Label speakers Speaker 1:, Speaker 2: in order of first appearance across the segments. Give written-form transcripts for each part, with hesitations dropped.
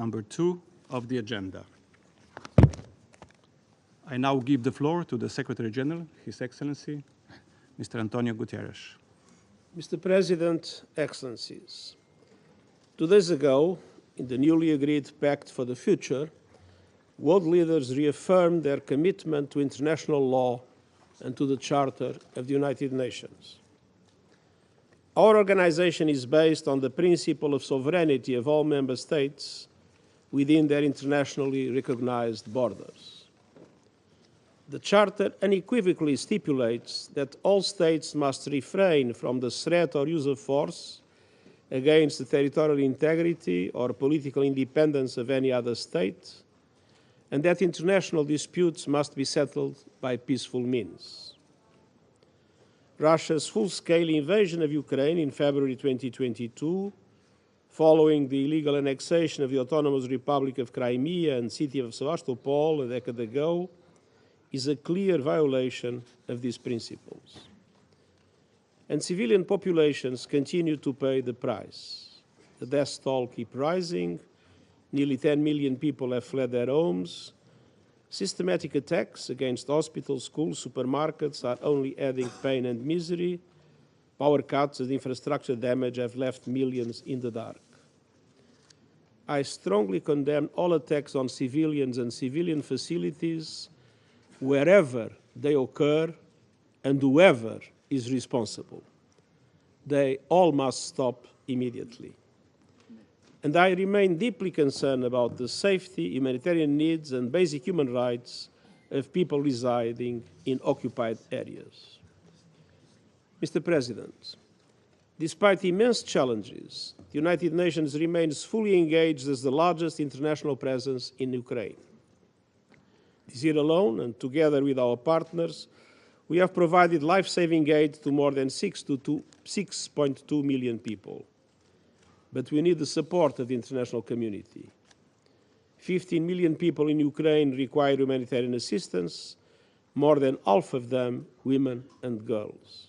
Speaker 1: number 2 of the agenda. I now give the floor to the Secretary General, His Excellency, Mr. Antonio Guterres.
Speaker 2: Mr. President, Excellencies, 2 days ago, in the newly agreed Pact for the Future, world leaders reaffirmed their commitment to international law and to the Charter of the United Nations. Our organization is based on the principle of sovereignty of all member states within their internationally recognized borders. The Charter unequivocally stipulates that all states must refrain from the threat or use of force against the territorial integrity or political independence of any other state, and that international disputes must be settled by peaceful means. Russia's full-scale invasion of Ukraine in February 2022, following the illegal annexation of the Autonomous Republic of Crimea and city of Sevastopol a decade ago, is a clear violation of these principles. And civilian populations continue to pay the price. The death toll keeps rising, nearly 10 million people have fled their homes. Systematic attacks against hospitals, schools, supermarkets are only adding pain and misery. Power cuts and infrastructure damage have left millions in the dark. I strongly condemn all attacks on civilians and civilian facilities wherever they occur and whoever is responsible. They all must stop immediately. And I remain deeply concerned about the safety, humanitarian needs, and basic human rights of people residing in occupied areas. Mr. President, despite immense challenges, the United Nations remains fully engaged as the largest international presence in Ukraine. This year alone, and together with our partners, we have provided life-saving aid to more than 6.2 million people. But we need the support of the international community. 15 million people in Ukraine require humanitarian assistance, more than half of them women and girls.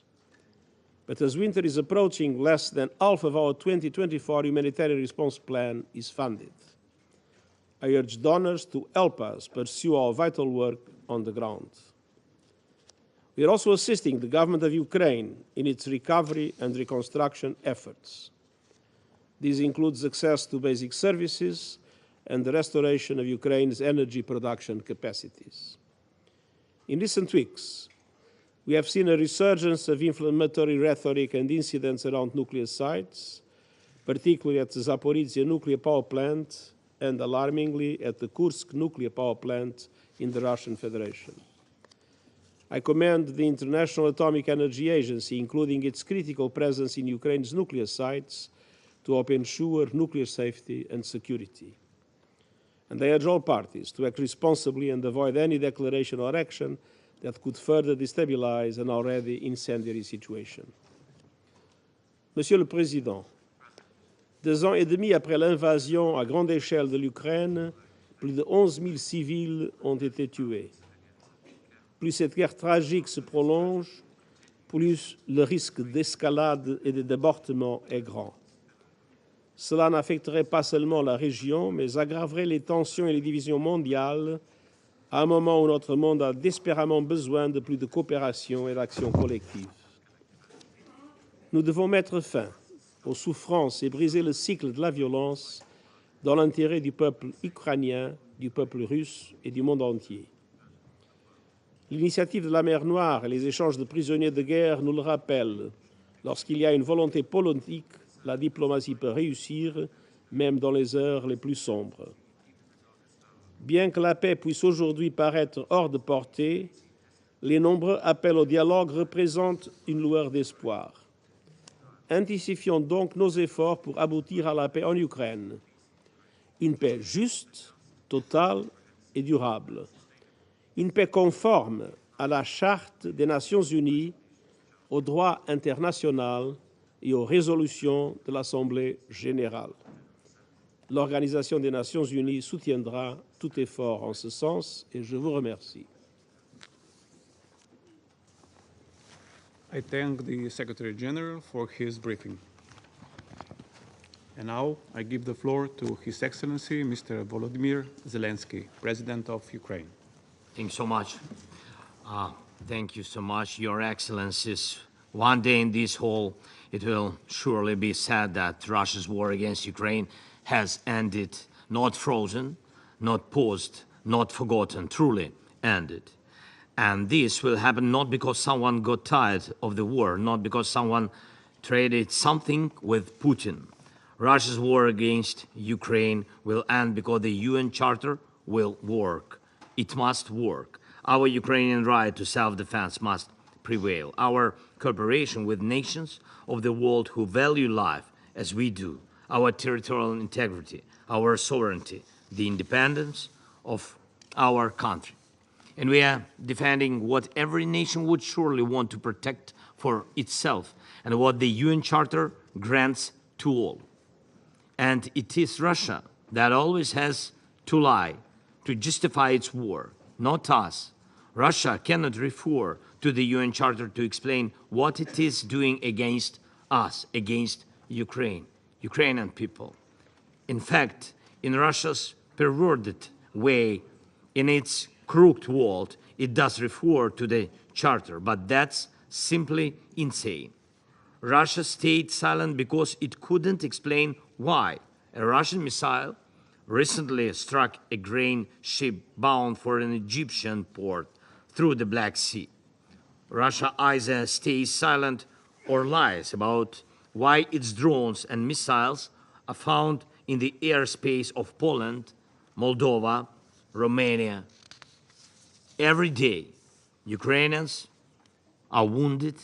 Speaker 2: But as winter is approaching, less than half of our 2024 humanitarian response plan is funded. I urge donors to help us pursue our vital work on the ground. We are also assisting the government of Ukraine in its recovery and reconstruction efforts. This includes access to basic services and the restoration of Ukraine's energy production capacities. In recent weeks, we have seen a resurgence of inflammatory rhetoric and incidents around nuclear sites, particularly at the Zaporizhzhia nuclear power plant and, alarmingly, at the Kursk nuclear power plant in the Russian Federation. I commend the International Atomic Energy Agency, including its critical presence in Ukraine's nuclear sites, to help ensure nuclear safety and security. And I urge all parties to act responsibly and avoid any declaration or action that could further destabilize an already incendiary situation. Monsieur le Président, 2 ans et demi après l'invasion à grande échelle de l'Ukraine, plus de 11 000 civils ont été tués. Plus cette guerre tragique se prolonge, plus le risque d'escalade et de débordement est grand. Cela n'affecterait pas seulement la région, mais aggraverait les tensions et les divisions mondiales à un moment où notre monde a désespérément besoin de plus de coopération et d'action collective. Nous devons mettre fin aux souffrances et briser le cycle de la violence dans l'intérêt du peuple ukrainien, du peuple russe et du monde entier. L'initiative de la mer Noire et les échanges de prisonniers de guerre nous le rappellent. Lorsqu'il y a une volonté politique, la diplomatie peut réussir, même dans les heures les plus sombres. Bien que la paix puisse aujourd'hui paraître hors de portée, les nombreux appels au dialogue représentent une lueur d'espoir. Intensifions donc nos efforts pour aboutir à la paix en Ukraine. Une paix juste, totale et durable. Une paix conforme à la Charte des Nations Unies, au droit international et aux résolutions de l'Assemblée générale. L'Organisation des Nations Unies soutiendra tout effort en ce sens et je vous remercie.
Speaker 1: I thank the Secretary General for his briefing. And now I give the floor to His Excellency, Mr. Volodymyr Zelensky, President of Ukraine.
Speaker 3: Thanks so much. Thank you so much, Your Excellencies. One day in this hall, it will surely be said that Russia's war against Ukraine has ended, not frozen, not paused, not forgotten, truly ended. And this will happen not because someone got tired of the war, not because someone traded something with Putin. Russia's war against Ukraine will end because the UN Charter will work. It must work. Our Ukrainian right to self-defense must prevail. Our cooperation with nations of the world who value life as we do, our territorial integrity, our sovereignty, the independence of our country. And we are defending what every nation would surely want to protect for itself and what the UN Charter grants to all. And it is Russia that always has to lie to justify its war, not us. Russia cannot refer to the UN Charter to explain what it is doing against us, against Ukraine, Ukrainian people. In fact, in Russia's perverted way, in its crooked world, it does refer to the Charter, but that's simply insane. Russia stayed silent because it couldn't explain why a Russian missile recently struck a grain ship bound for an Egyptian port through the Black Sea. Russia either stays silent or lies about why its drones and missiles are found in the airspace of Poland, Moldova, Romania. Every day, Ukrainians are wounded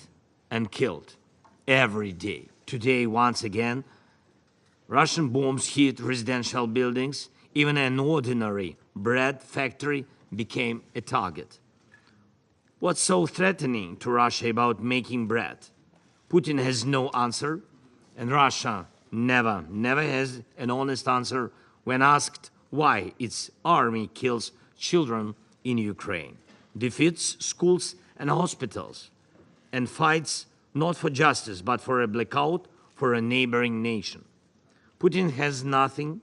Speaker 3: and killed. Every day. Today, once again, Russian bombs hit residential buildings. Even an ordinary bread factory became a target. What's so threatening to Russia about making bread? Putin has no answer, and Russia never has an honest answer when asked why its army kills children in Ukraine, defeats schools and hospitals, and fights not for justice, but for a blackout for a neighboring nation. Putin has nothing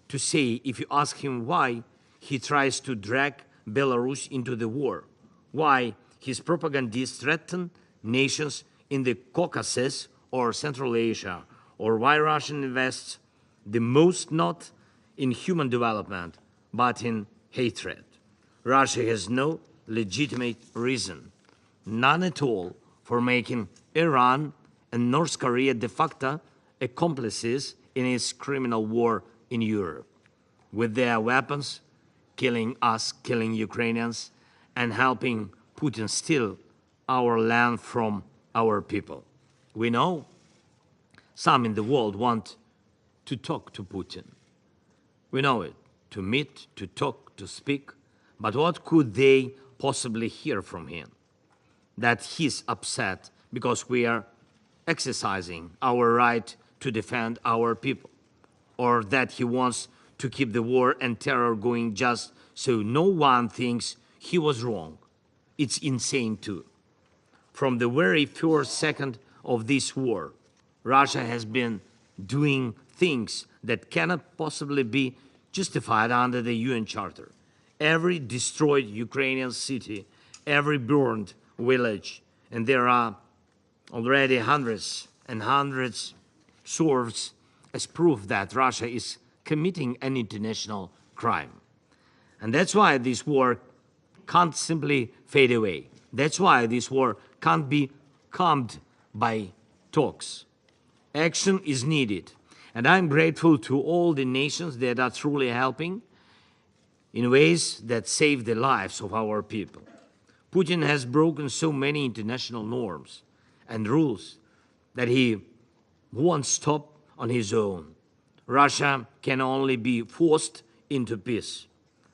Speaker 3: to say if you ask him why he tries to drag Belarus into the war, why his propagandists threaten nations in the Caucasus or Central Asia, or why Russia invests the most not in human development, but in hatred. Russia has no legitimate reason, none at all, for making Iran and North Korea de facto accomplices in its criminal war in Europe, with their weapons, killing us, killing Ukrainians, and helping Putin steal our land from our people. We know some in the world want to talk to Putin. We know it, to meet, to talk, to speak, but what could they possibly hear from him? That he's upset because we are exercising our right to defend our people, or that he wants to keep the war and terror going just so no one thinks he was wrong. It's insane too. From the very first second of this war, Russia has been doing things that cannot possibly be justified under the UN Charter. Every destroyed Ukrainian city, every burned village, and there are already hundreds and hundreds serves as proof that Russia is committing an international crime. And that's why this war can't simply fade away. That's why this war can't be calmed by talks. Action is needed. And I'm grateful to all the nations that are truly helping in ways that save the lives of our people. Putin has broken so many international norms and rules that he won't stop on his own. Russia can only be forced into peace.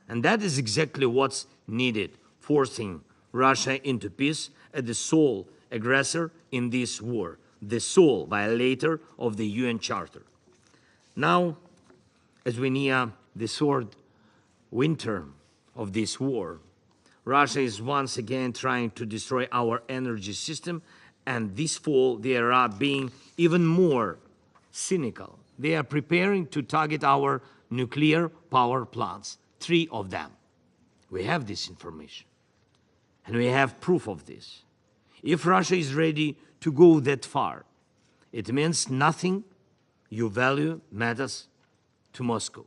Speaker 3: And that is exactly what's needed, forcing Russia into peace as the sole aggressor in this war, the sole violator of the UN Charter. Now, as we near the third winter of this war, Russia is once again trying to destroy our energy system, and this fall they are being even more cynical They are preparing to target our nuclear power plants, 3 of them. We have this information, and we have proof of this. If Russia is ready to go that far, it means nothing you value matters to Moscow.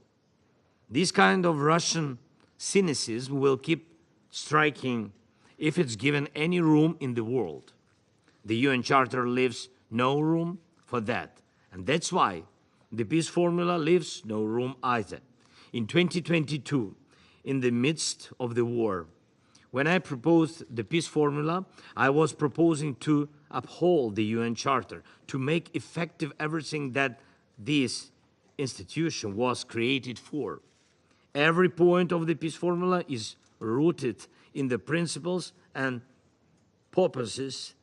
Speaker 3: This kind of Russian cynicism will keep striking if it's given any room in the world. The UN Charter leaves no room for that, and that's why the peace formula leaves no room either. In 2022, in the midst of the war, when I proposed the peace formula, I was proposing to uphold the UN Charter, to make effective everything that this institution was created for. Every point of the peace formula is rooted in the principles and purposes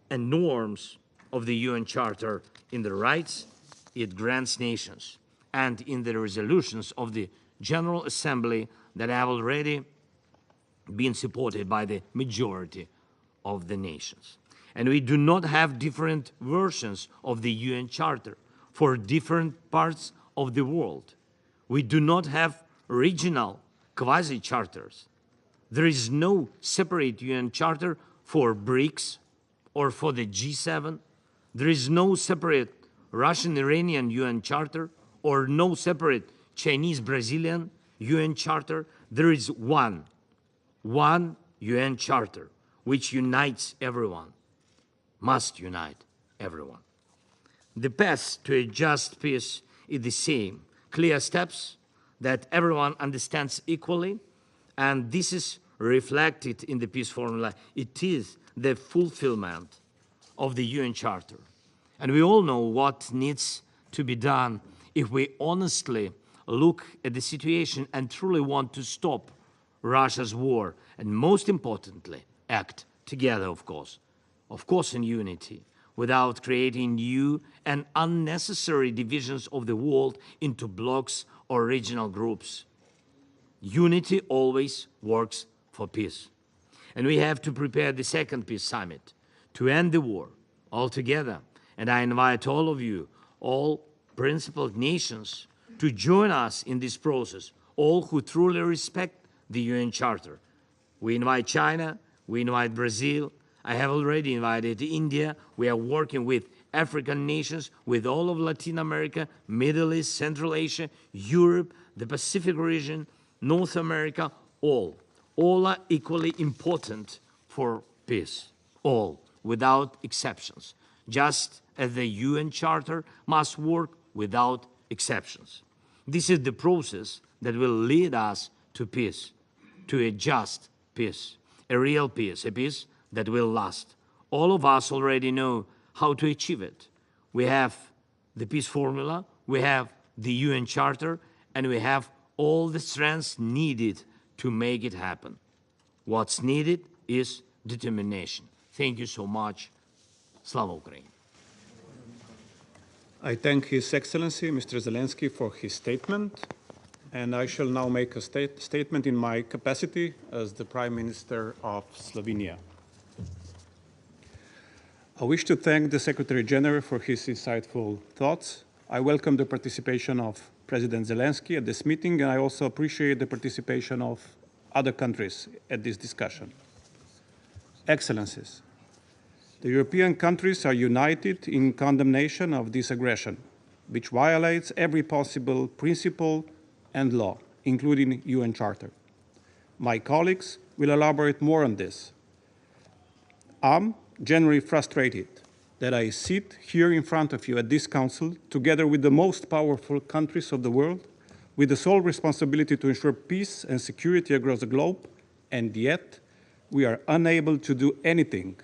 Speaker 3: and norms of the UN Charter, in the rights it grants nations, and in the resolutions of the General Assembly that have already been supported by the majority of the nations. And we do not have different versions of the UN Charter for different parts of the world. We do not have regional quasi-charters. There is no separate UN Charter for BRICS or for the G7. There is no separate Russian-Iranian UN Charter or no separate Chinese-Brazilian UN Charter. There is one UN Charter which unites everyone, must unite everyone. The path to a just peace is the same. Clear steps that everyone understands equally, and this is reflected in the peace formula. It is the fulfillment of the UN Charter. And we all know what needs to be done if we honestly look at the situation and truly want to stop Russia's war, and most importantly, act together, of course in unity, without creating new and unnecessary divisions of the world into blocs or regional groups. Unity always works for peace. And we have to prepare the second peace summit to end the war altogether. And I invite all of you, all principled nations, to join us in this process, all who truly respect the UN Charter. We invite China, we invite Brazil, I have already invited India. We are working with African nations, with all of Latin America, Middle East, Central Asia, Europe, the Pacific region, North America, all. All are equally important for peace, all, without exceptions, just as the UN Charter must work without exceptions. This is the process that will lead us to peace, to a just peace, a real peace, a peace that will last. All of us already know how to achieve it. We have the peace formula, we have the UN Charter, and we have all the strengths needed to make it happen. What's needed is determination. Thank you so much. Slava Ukraini.
Speaker 1: I thank His Excellency, Mr. Zelensky, for his statement, and I shall now make a statement in my capacity as the Prime Minister of Slovenia. I wish to thank the Secretary General for his insightful thoughts. I welcome the participation of President Zelensky at this meeting, and I also appreciate the participation of other countries at this discussion. Excellencies, the European countries are united in condemnation of this aggression, which violates every possible principle and law, including UN Charter. My colleagues will elaborate more on this. I'm genuinely frustrated that I sit here in front of you at this Council, together with the most powerful countries of the world, with the sole responsibility to ensure peace and security across the globe, and yet we are unable to do anything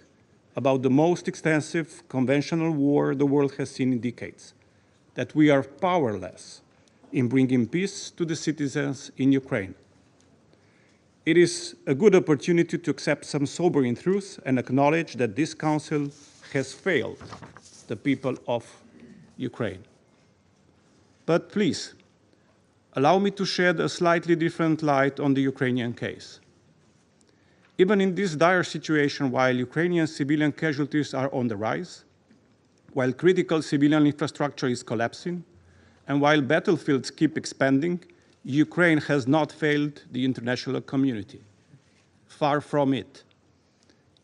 Speaker 1: about the most extensive conventional war the world has seen in decades, that we are powerless in bringing peace to the citizens in Ukraine. It is a good opportunity to accept some sobering truths and acknowledge that this Council has failed the people of Ukraine. But please, allow me to shed a slightly different light on the Ukrainian case. Even in this dire situation, while Ukrainian civilian casualties are on the rise, while critical civilian infrastructure is collapsing, And while battlefields keep expanding, Ukraine has not failed the international community. Far from it.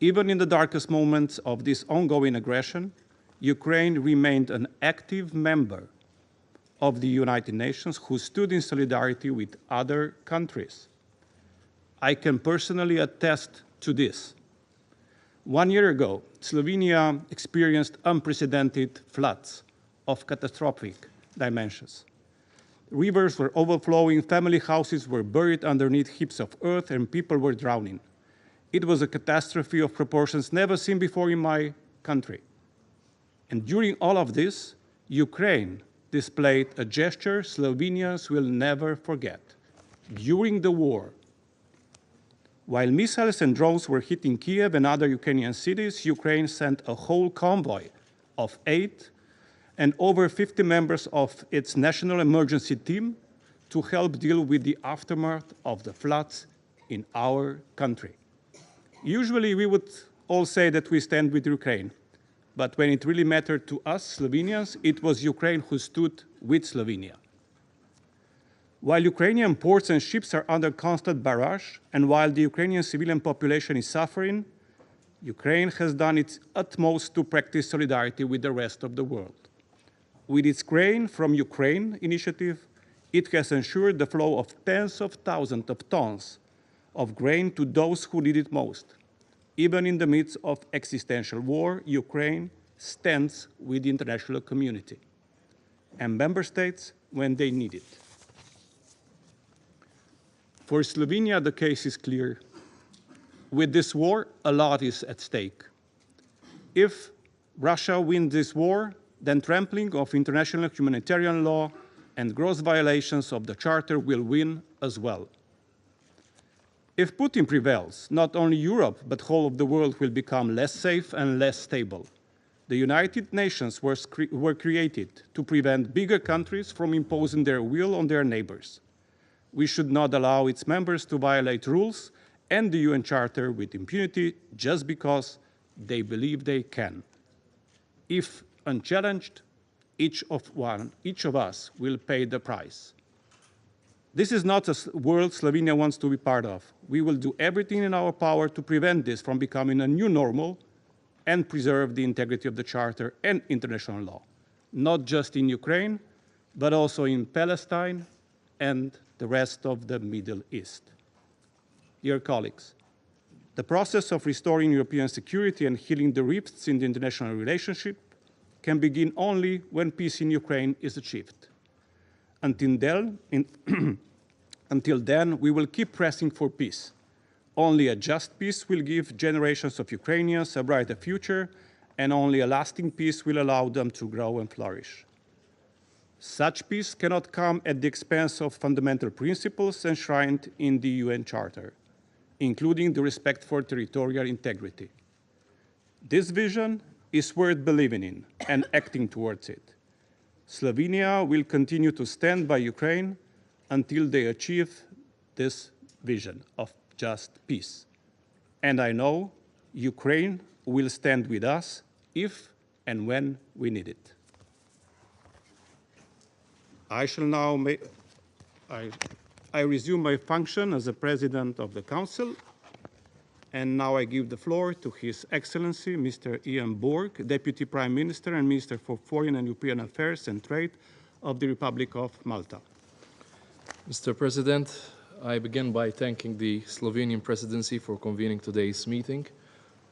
Speaker 1: Even in the darkest moments of this ongoing aggression, Ukraine remained an active member of the United Nations who stood in solidarity with other countries. I can personally attest to this. 1 year ago, Slovenia experienced unprecedented floods of catastrophic dimensions. Rivers were overflowing, family houses were buried underneath heaps of earth, and people were drowning. It was a catastrophe of proportions never seen before in my country. And during all of this, Ukraine displayed a gesture Slovenians will never forget. During the war, while missiles and drones were hitting Kiev and other Ukrainian cities, Ukraine sent a whole convoy of aid and over 50 members of its national emergency team to help deal with the aftermath of the floods in our country. Usually we would all say that we stand with Ukraine, but when it really mattered to us Slovenians, it was Ukraine who stood with Slovenia. While Ukrainian ports and ships are under constant barrage, and while the Ukrainian civilian population is suffering, Ukraine has done its utmost to practice solidarity with the rest of the world. With its Grain from Ukraine initiative, it has ensured the flow of tens of thousands of tons of grain to those who need it most. Even in the midst of existential war, Ukraine stands with the international community and member states when they need it. For Slovenia, the case is clear. With this war, a lot is at stake. If Russia wins this war, then trampling of international humanitarian law and gross violations of the Charter will win as well. If Putin prevails, not only Europe, but the whole of the world will become less safe and less stable. The United Nations were created to prevent bigger countries from imposing their will on their neighbors. We should not allow its members to violate rules and the UN Charter with impunity just because they believe they can. If unchallenged, each of us will pay the price. This is not a world Slovenia wants to be part of. We will do everything in our power to prevent this from becoming a new normal and preserve the integrity of the Charter and international law, not just in Ukraine, but also in Palestine and the rest of the Middle East. Dear colleagues, the process of restoring European security and healing the rifts in the international relationship can begin only when peace in Ukraine is achieved. Until then, we will keep pressing for peace. Only a just peace will give generations of Ukrainians a brighter future, and only a lasting peace will allow them to grow and flourish. Such peace cannot come at the expense of fundamental principles enshrined in the UN Charter, including the respect for territorial integrity. This vision is worth believing in and acting towards it. Slovenia will continue to stand by Ukraine until they achieve this vision of just peace. And I know Ukraine will stand with us if and when we need it. I shall now I resume my function as the President of the Council. And now I give the floor to His Excellency, Mr. Ian Borg, Deputy Prime Minister and Minister for Foreign and European Affairs and Trade of the Republic of Malta.
Speaker 4: Mr. President, I begin by thanking the Slovenian Presidency for convening today's meeting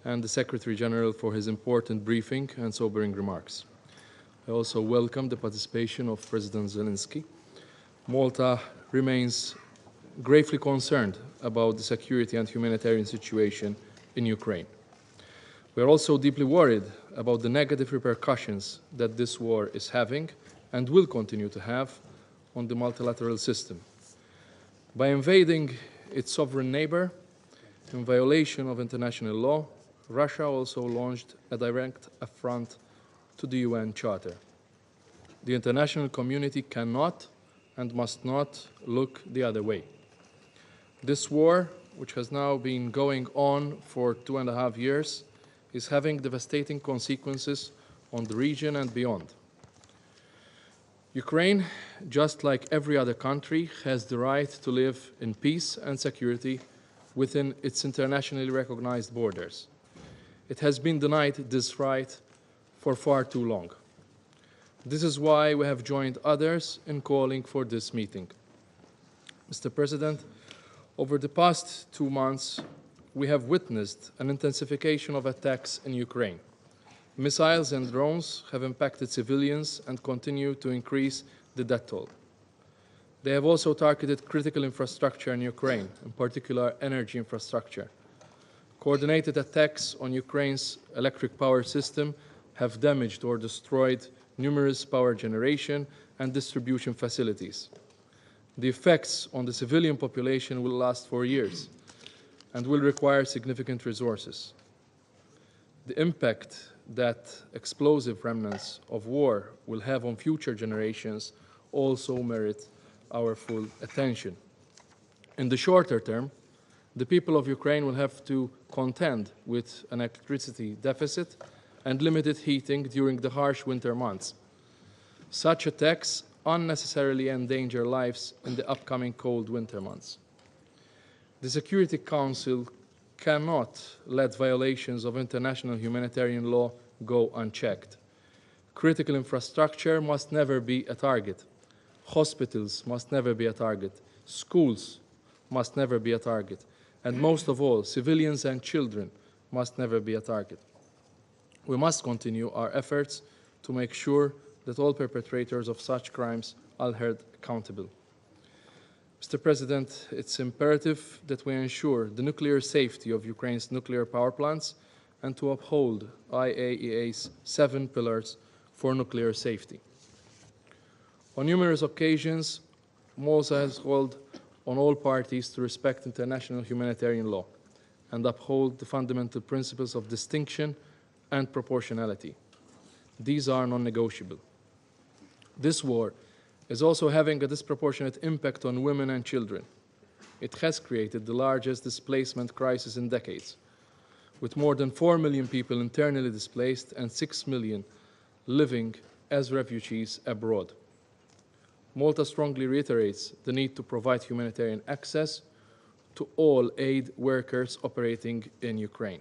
Speaker 4: and the Secretary General for his important briefing and sobering remarks. I also welcome the participation of President Zelensky. Malta remains gravely concerned about the security and humanitarian situation in Ukraine. We are also deeply worried about the negative repercussions that this war is having and will continue to have on the multilateral system. By invading its sovereign neighbor in violation of international law, Russia also launched a direct affront to the UN Charter. The international community cannot and must not look the other way. This war, which has now been going on for 2.5 years, is having devastating consequences on the region and beyond. Ukraine, just like every other country, has the right to live in peace and security within its internationally recognized borders. It has been denied this right for far too long. This is why we have joined others in calling for this meeting. Mr. President, over the past 2 months, we have witnessed an intensification of attacks in Ukraine. Missiles and drones have impacted civilians and continue to increase the death toll. They have also targeted critical infrastructure in Ukraine, in particular energy infrastructure. Coordinated attacks on Ukraine's electric power system have damaged or destroyed numerous power generation and distribution facilities. The effects on the civilian population will last for years and will require significant resources. The impact that explosive remnants of war will have on future generations also merit our full attention. In the shorter term, the people of Ukraine will have to contend with an electricity deficit and limited heating during the harsh winter months. Such attacks unnecessarily endanger lives in the upcoming cold winter months. The Security Council cannot let violations of international humanitarian law go unchecked. Critical infrastructure must never be a target. Hospitals must never be a target. Schools must never be a target. And most of all, civilians and children must never be a target. We must continue our efforts to make sure that all perpetrators of such crimes are held accountable. Mr. President, it's imperative that we ensure the nuclear safety of Ukraine's nuclear power plants and to uphold IAEA's 7 pillars for nuclear safety. On numerous occasions, Malta has called on all parties to respect international humanitarian law and uphold the fundamental principles of distinction and proportionality. These are non-negotiable. This war is also having a disproportionate impact on women and children. It has created the largest displacement crisis in decades, with more than 4 million people internally displaced and 6 million living as refugees abroad. Malta strongly reiterates the need to provide humanitarian access to all aid workers operating in Ukraine,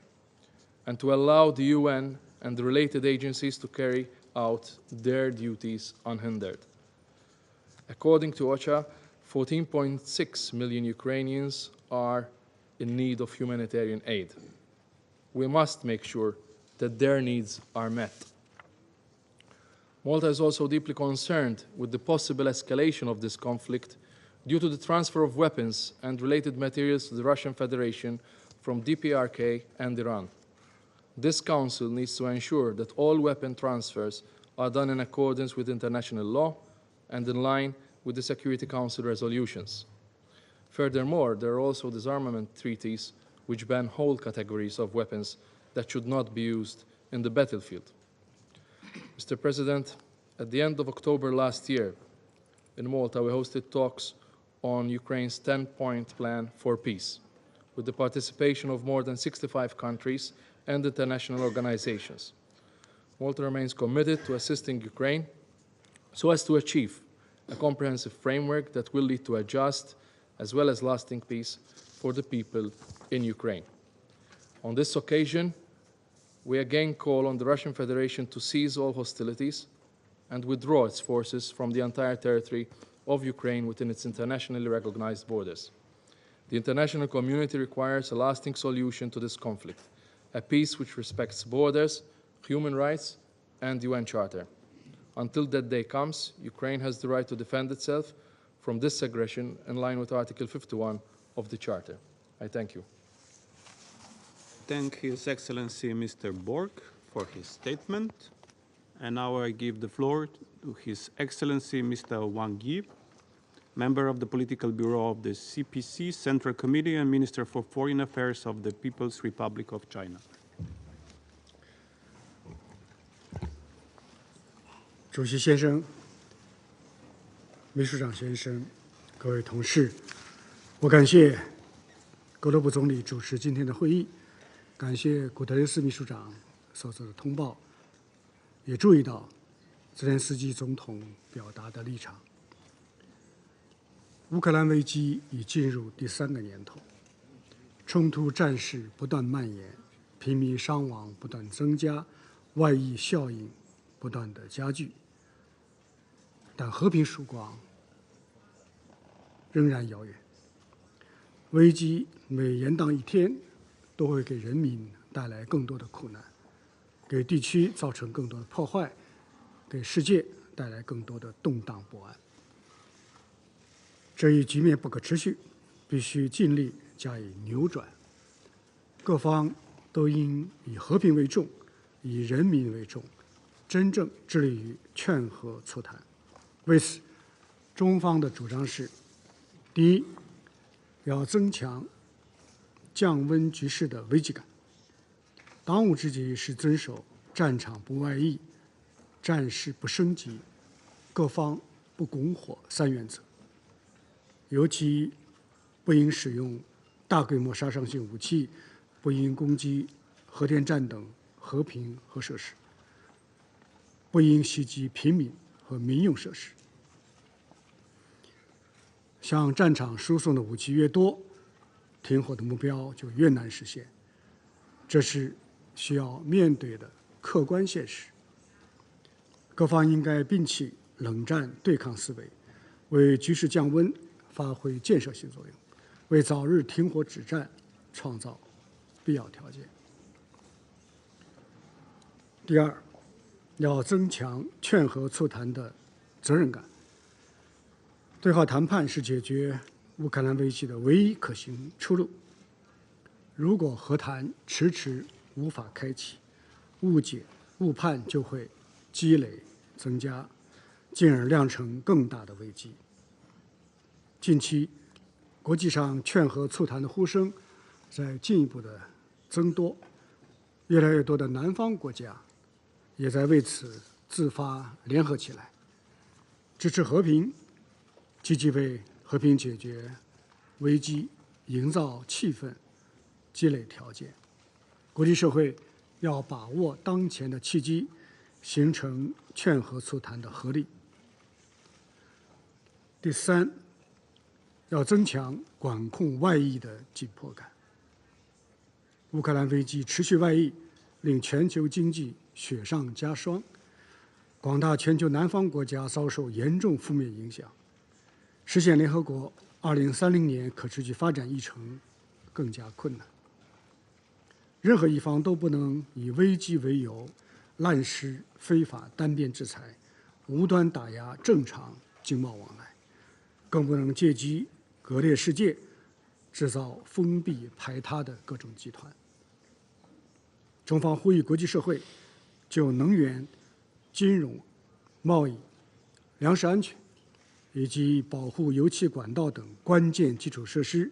Speaker 4: and to allow the UN and the related agencies to carry out their duties unhindered. According to OCHA, 14.6 million Ukrainians are in need of humanitarian aid. We must make sure that their needs are met. Malta is also deeply concerned with the possible escalation of this conflict due to the transfer of weapons and related materials to the Russian Federation from DPRK and Iran. This Council needs to ensure that all weapon transfers are done in accordance with international law and in line with the Security Council resolutions. Furthermore, there are also disarmament treaties which ban whole categories of weapons that should not be used in the battlefield. Mr. President, at the end of October last year, in Malta, we hosted talks on Ukraine's 10-point plan for peace, with the participation of more than 65 countries and international organizations. Malta remains committed to assisting Ukraine so as to achieve a comprehensive framework that will lead to a just as well as lasting peace for the people in Ukraine. On this occasion, we again call on the Russian Federation to cease all hostilities and withdraw its forces from the entire territory of Ukraine within its internationally recognized borders. The international community requires a lasting solution to this conflict, a peace which respects borders, human rights, and the UN Charter. Until that day comes, Ukraine has the right to defend itself from this aggression in line with Article 51 of the Charter. I thank you.
Speaker 1: Thank His Excellency Mr. Borg for his statement. And now I give the floor to His Excellency Mr. Wang Yi, member of the Political Bureau of the CPC Central Committee and Minister for Foreign Affairs of the People's Republic of China.
Speaker 5: 主席先生、秘书长先生、各位同事，我感谢格罗布总理主持今天的会议，感谢古特雷斯秘书长所做的通报，也注意到泽连斯基总统表达的立场。乌克兰危机已进入第3个年头，冲突战事不断蔓延，平民伤亡不断增加，外溢效应不断的加剧，但和平曙光仍然遥远。危机每延宕一天，都会给人民带来更多的苦难，给地区造成更多的破坏，给世界带来更多的动荡不安。这一局面不可持续，必须尽力加以扭转。各方都应以和平为重，以人民为重，真正致力于劝和促谈。为此，中方的主张是：第一，要增强降温局势的危机感。当务之急是遵守战场不外溢、战事不升级、各方不拱火3原则。尤其不应使用大规模杀伤性武器，不应攻击核电站等和平核设施，不应袭击平民和民用设施。向战场输送的武器越多，停火的目标就越难实现，这是需要面对的客观现实。各方应该摒弃冷战对抗思维，为局势降温发挥建设性作用，为早日停火止战创造必要条件。第二，要增强劝和促谈的责任感。对话谈判是解决乌克兰危机的唯一可行出路。如果和谈迟迟无法开启，误解、误判就会积累增加，进而酿成更大的危机。近期，国际上劝和促谈的呼声在进一步的增多，越来越多的南方国家也在为此自发联合起来，支持和平，积极为和平解决危机营造气氛、积累条件。国际社会要把握当前的契机，形成劝和促谈的合力。第三，要增强管控外溢的紧迫感。乌克兰危机持续外溢，令全球经济雪上加霜，广大全球南方国家遭受严重负面影响，实现联合国2030年可持续发展议程更加困难。任何一方都不能以危机为由，滥施非法单边制裁，无端打压正常经贸往来，更不能借机割裂世界，制造封闭排他的各种集团。中方呼吁国际社会就能源、金融、贸易、粮食安全以及保护油气管道等关键基础设施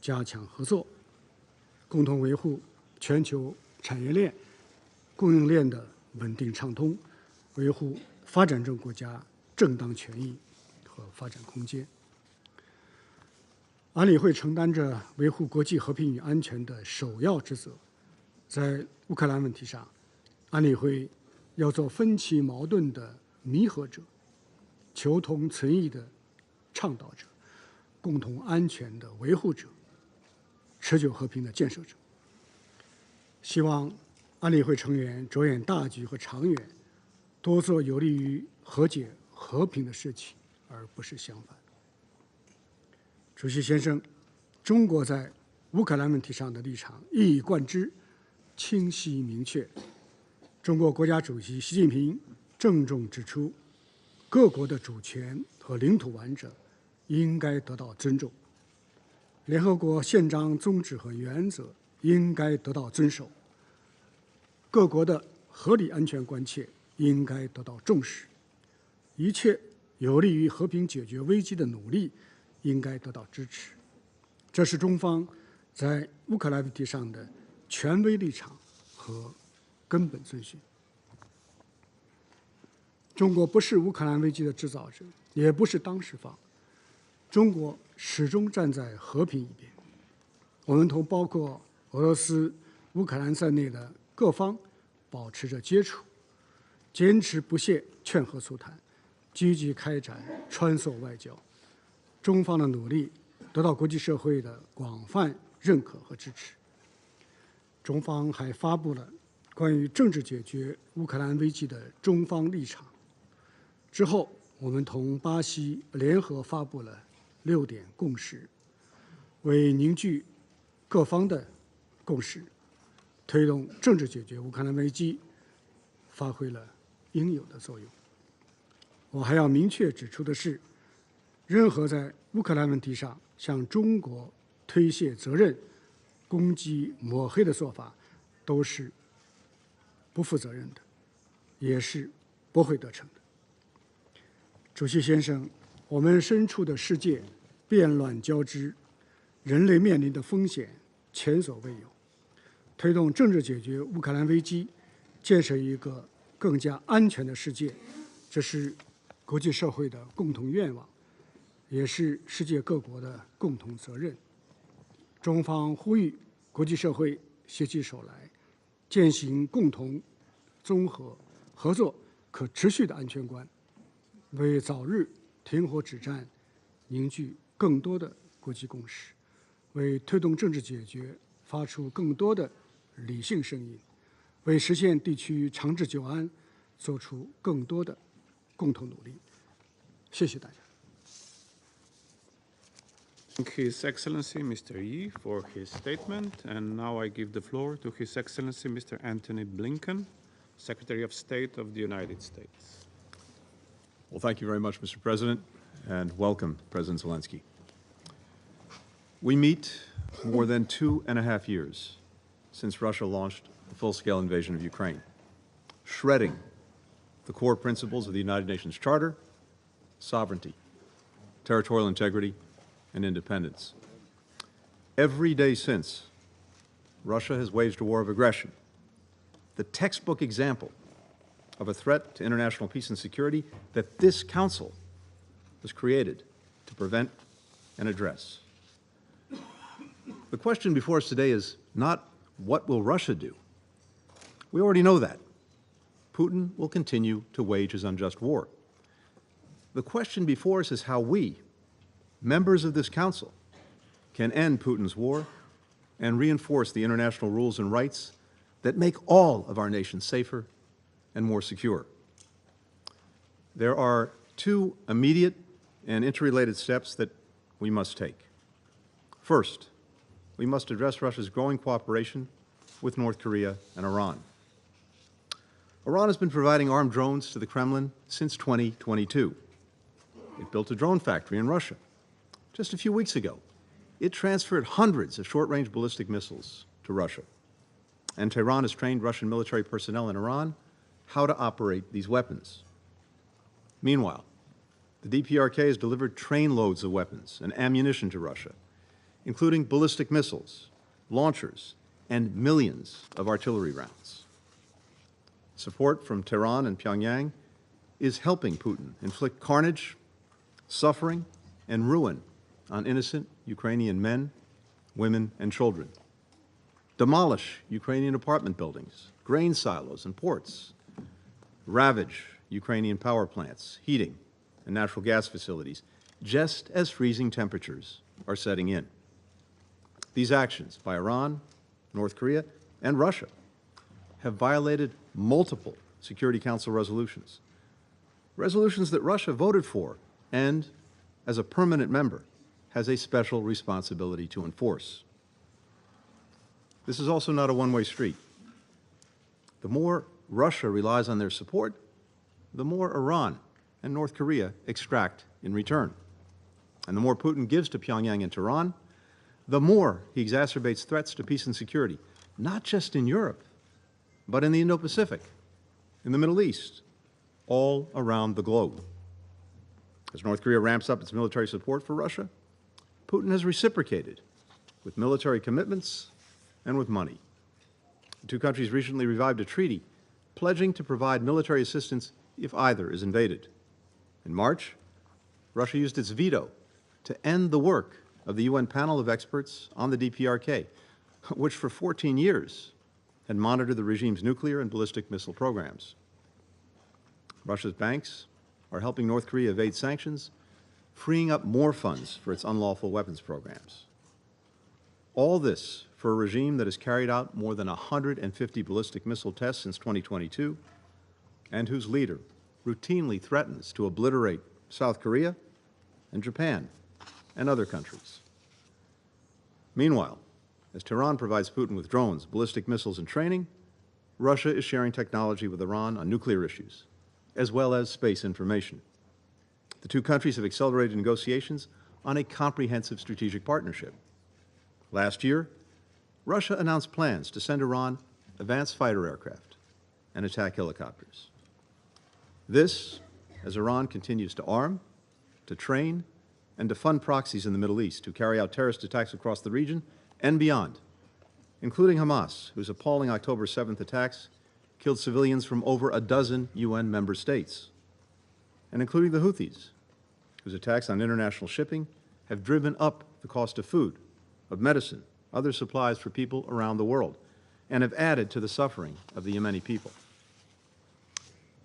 Speaker 5: 加强合作，共同维护全球产业链、供应链的稳定畅通，维护发展中国家正当权益和发展空间。安理会承担着维护国际和平与安全的首要职责。在乌克兰问题上，安理会要做分歧矛盾的弥合者，求同存异的倡导者，共同安全的维护者，持久和平的建设者。希望安理会成员着眼大局和长远，多做有利于和解和平的事情，而不是相反。主席先生，中国在乌克兰问题上的立场一以贯之，清晰明确。中国国家主席习近平郑重指出，各国的主权和领土完整应该得到尊重，联合国宪章宗旨和原则应该得到遵守，各国的合理安全关切应该得到重视，一切有利于和平解决危机的努力应该得到支持。这是中方在乌克兰问题上的权威立场和根本遵循。中国不是乌克兰危机的制造者，也不是当事方。中国始终站在和平一边。我们同包括俄罗斯、乌克兰在内的各方保持着接触，坚持不懈劝和促谈，积极开展穿梭外交。中方的努力得到国际社会的广泛认可和支持。中方还发布了关于政治解决乌克兰危机的中方立场。之后，我们同巴西联合发布了6点共识，为凝聚各方的共识，推动政治解决乌克兰危机，发挥了应有的作用。我还要明确指出的是，任何在乌克兰问题上向中国推卸责任、攻击抹黑的做法，都是不负责任的，也是不会得逞的。主席先生，我们身处的世界变乱交织，人类面临的风险前所未有。推动政治解决乌克兰危机，建设一个更加安全的世界，这是国际社会的共同愿望，也是世界各国的共同责任。中方呼吁国际社会携起手来，践行共同、综合、合作、可持续的安全观，为早日停火止战凝聚更多的国际共识，为推动政治解决发出更多的理性声音，为实现地区长治久安做出更多的共同努力。谢谢大家。
Speaker 1: Thank His Excellency Mr. Yi for his statement, and now I give the floor to His Excellency Mr. Antony Blinken, Secretary of State of the United States.
Speaker 6: Well, thank you very much, Mr. President, and welcome, President Zelensky. We meet more than 2.5 years since Russia launched the full-scale invasion of Ukraine, shredding the core principles of the United Nations Charter: sovereignty, territorial integrity, and independence. Every day since, Russia has waged a war of aggression, the textbook example of a threat to international peace and security that this Council was created to prevent and address. The question before us today is not what will Russia do? We already know that. Putin will continue to wage his unjust war. The question before us is how we, members of this Council, can end Putin's war and reinforce the international rules and rights that make all of our nations safer and more secure. There are two immediate and interrelated steps that we must take. First, we must address Russia's growing cooperation with North Korea and Iran. Iran has been providing armed drones to the Kremlin since 2022. It built a drone factory in Russia. Just a few weeks ago, it transferred hundreds of short-range ballistic missiles to Russia. And Tehran has trained Russian military personnel in Iran how to operate these weapons. Meanwhile, the DPRK has delivered trainloads of weapons and ammunition to Russia, including ballistic missiles, launchers, and millions of artillery rounds. Support from Tehran and Pyongyang is helping Putin inflict carnage, suffering, and ruin on innocent Ukrainian men, women, and children, demolish Ukrainian apartment buildings, grain silos, and ports, ravage Ukrainian power plants, heating, and natural gas facilities, just as freezing temperatures are setting in. These actions by Iran, North Korea, and Russia have violated multiple Security Council resolutions, resolutions that Russia voted for and, as a permanent member, has a special responsibility to enforce. This is also not a one-way street. The more Russia relies on their support, the more Iran and North Korea extract in return. And the more Putin gives to Pyongyang and Tehran, the more he exacerbates threats to peace and security, not just in Europe, but in the Indo-Pacific, in the Middle East, all around the globe. As North Korea ramps up its military support for Russia, Putin has reciprocated with military commitments and with money. The two countries recently revived a treaty pledging to provide military assistance if either is invaded. In March, Russia used its veto to end the work of the UN panel of experts on the DPRK, which for 14 years had monitored the regime's nuclear and ballistic missile programs. Russia's banks are helping North Korea evade sanctions, freeing up more funds for its unlawful weapons programs. All this for a regime that has carried out more than 150 ballistic missile tests since 2022 and whose leader routinely threatens to obliterate South Korea and Japan and other countries. Meanwhile, as Tehran provides Putin with drones, ballistic missiles, and training, Russia is sharing technology with Iran on nuclear issues, as well as space information. The two countries have accelerated negotiations on a comprehensive strategic partnership. Last year, Russia announced plans to send Iran advanced fighter aircraft and attack helicopters. This, as Iran continues to arm, to train, and to fund proxies in the Middle East to carry out terrorist attacks across the region and beyond, including Hamas, whose appalling October 7th attacks killed civilians from over a dozen UN member states, and including the Houthis, whose attacks on international shipping have driven up the cost of food, of medicine, other supplies for people around the world, and have added to the suffering of the Yemeni people.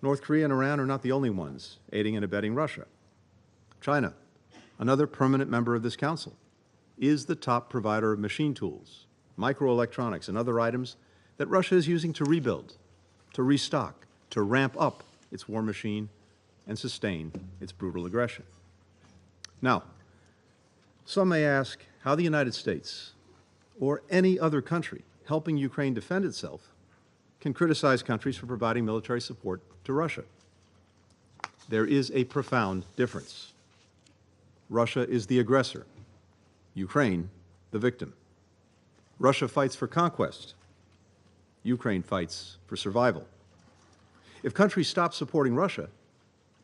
Speaker 6: North Korea and Iran are not the only ones aiding and abetting Russia. China, another permanent member of this council, is the top provider of machine tools, microelectronics, and other items that Russia is using to rebuild, to restock, to ramp up its war machine and sustain its brutal aggression. Now, some may ask how the United States or any other country helping Ukraine defend itself can criticize countries for providing military support to Russia. There is a profound difference. Russia is the aggressor, Ukraine the victim. Russia fights for conquest, Ukraine fights for survival. If countries stop supporting Russia,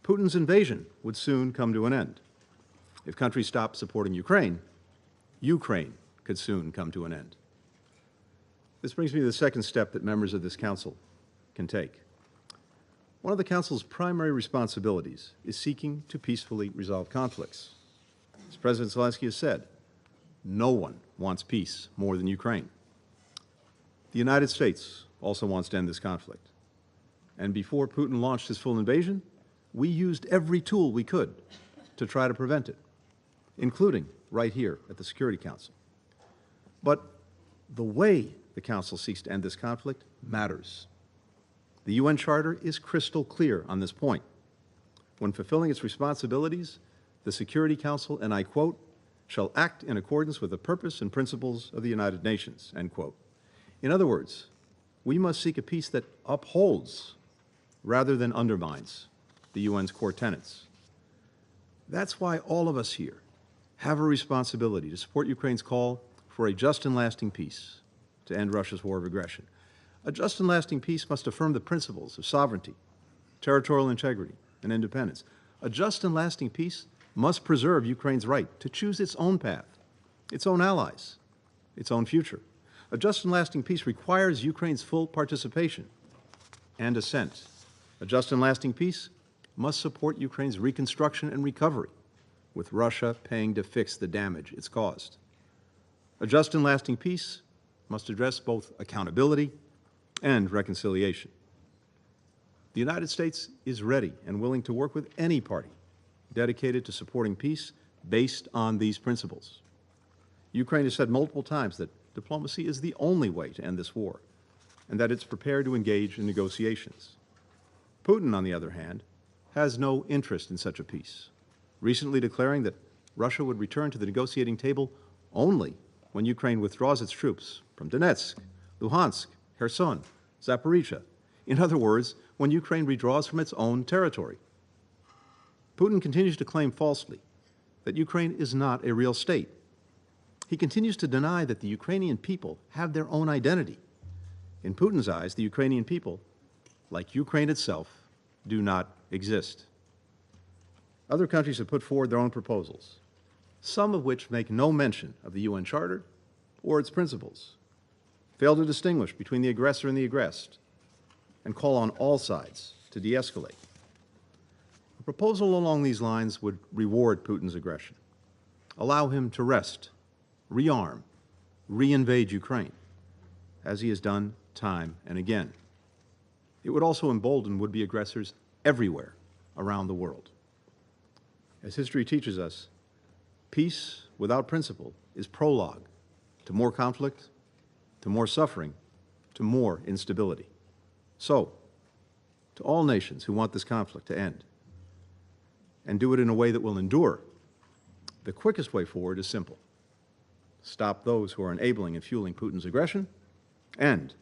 Speaker 6: Putin's invasion would soon come to an end. If countries stop supporting Ukraine, Ukraine could soon come to an end. This brings me to the second step that members of this council can take. One of the council's primary responsibilities is seeking to peacefully resolve conflicts. As President Zelensky has said, no one wants peace more than Ukraine. The United States also wants to end this conflict. And before Putin launched his full invasion, we used every tool we could to try to prevent it, including right here at the Security Council. But the way the Council seeks to end this conflict matters. The UN Charter is crystal clear on this point. When fulfilling its responsibilities, the Security Council, and I quote, shall act in accordance with the purpose and principles of the United Nations, end quote. In other words, we must seek a peace that upholds rather than undermines the UN's core tenets. That's why all of us here have a responsibility to support Ukraine's call for a just and lasting peace to end Russia's war of aggression. A just and lasting peace must affirm the principles of sovereignty, territorial integrity, and independence. A just and lasting peace must preserve Ukraine's right to choose its own path, its own allies, its own future. A just and lasting peace requires Ukraine's full participation and assent. A just and lasting peace must support Ukraine's reconstruction and recovery, with Russia paying to fix the damage it's caused. A just and lasting peace must address both accountability and reconciliation. The United States is ready and willing to work with any party dedicated to supporting peace based on these principles. Ukraine has said multiple times that diplomacy is the only way to end this war, and that it's prepared to engage in negotiations. Putin, on the other hand, has no interest in such a peace, recently declaring that Russia would return to the negotiating table only when Ukraine withdraws its troops from Donetsk, Luhansk, Kherson, Zaporizhia. In other words, when Ukraine withdraws from its own territory. Putin continues to claim falsely that Ukraine is not a real state. He continues to deny that the Ukrainian people have their own identity. In Putin's eyes, the Ukrainian people, like Ukraine itself, do not exist. Other countries have put forward their own proposals, some of which make no mention of the UN Charter or its principles, fail to distinguish between the aggressor and the aggressed, and call on all sides to de-escalate. A proposal along these lines would reward Putin's aggression, allow him to rest, rearm, re-invade Ukraine, as he has done time and again. It would also embolden would-be aggressors everywhere around the world. As history teaches us, peace without principle is prologue to more conflict, to more suffering, to more instability. So, to all nations who want this conflict to end and do it in a way that will endure, the quickest way forward is simple. Stop those who are enabling and fueling Putin's aggression and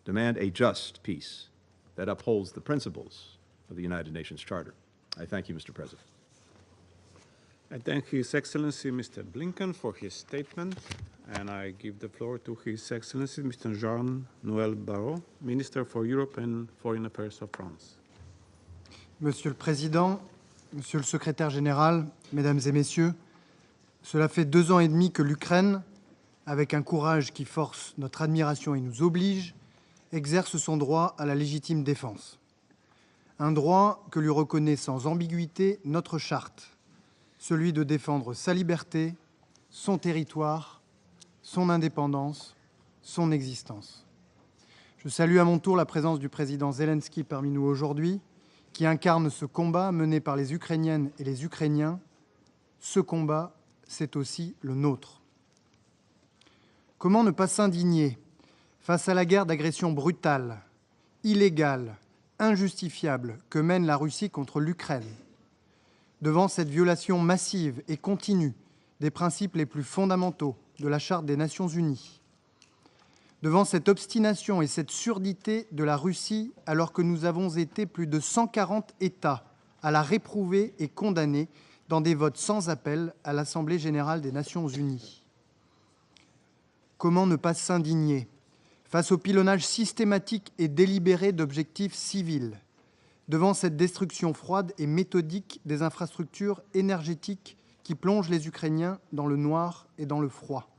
Speaker 6: demand a just peace that upholds the principles of the United Nations Charter. I thank you, Mr. President.
Speaker 1: I thank His Excellency Mr. Blinken for his statement, and I give the floor to His Excellency Mr. Jean-Noël Barrot, Minister for Europe and Foreign Affairs of France.
Speaker 7: Monsieur le Président, Monsieur le Secrétaire général, Mesdames et Messieurs, cela fait 2 ans et demi que l'Ukraine, avec un courage qui force notre admiration et nous oblige, exerce son droit à la légitime défense. Un droit que lui reconnaît sans ambiguïté notre charte, celui de défendre sa liberté, son territoire, son indépendance, son existence. Je salue à mon tour la présence du président Zelensky parmi nous aujourd'hui, qui incarne ce combat mené par les Ukrainiennes et les Ukrainiens. Ce combat, c'est aussi le nôtre. Comment ne pas s'indigner face à la guerre d'agression brutale, illégale, injustifiable que mène la Russie contre l'Ukraine, devant cette violation massive et continue des principes les plus fondamentaux de la Charte des Nations Unies, devant cette obstination et cette surdité de la Russie alors que nous avons été plus de 140 États à la réprouver et condamner dans des votes sans appel à l'Assemblée générale des Nations unies. Comment ne pas s'indigner face au pilonnage systématique et délibéré d'objectifs civils, devant cette destruction froide et méthodique des infrastructures énergétiques qui plongent les Ukrainiens dans le noir et dans le froid?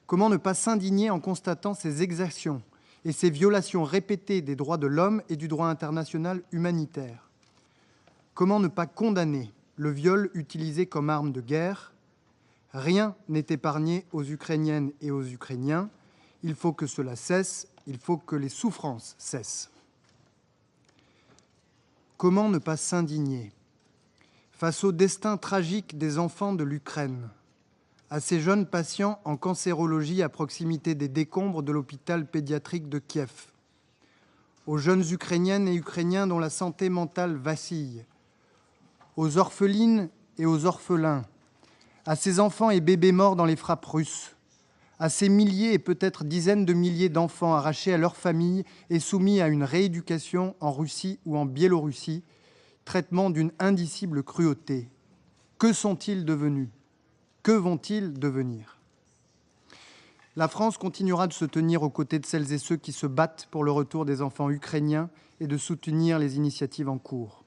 Speaker 7: Comment ne pas s'indigner en constatant ces exactions et ces violations répétées des droits de l'homme et du droit international humanitaire? Comment ne pas condamner le viol utilisé comme arme de guerre? Rien n'est épargné aux Ukrainiennes et aux Ukrainiens. Il faut que cela cesse, il faut que les souffrances cessent. Comment ne pas s'indigner face au destin tragique des enfants de l'Ukraine, à ces jeunes patients en cancérologie à proximité des décombres de l'hôpital pédiatrique de Kiev, aux jeunes Ukrainiennes et Ukrainiens dont la santé mentale vacille, aux orphelines et aux orphelins, à ces enfants et bébés morts dans les frappes russes, à ces milliers et peut-être dizaines de milliers d'enfants arrachés à leurs familles et soumis à une rééducation en Russie ou en Biélorussie, traitement d'une indicible cruauté. Que sont-ils devenus? Que vont-ils devenir? La France continuera de se tenir aux côtés de celles et ceux qui se battent pour le retour des enfants ukrainiens et de soutenir les initiatives en cours.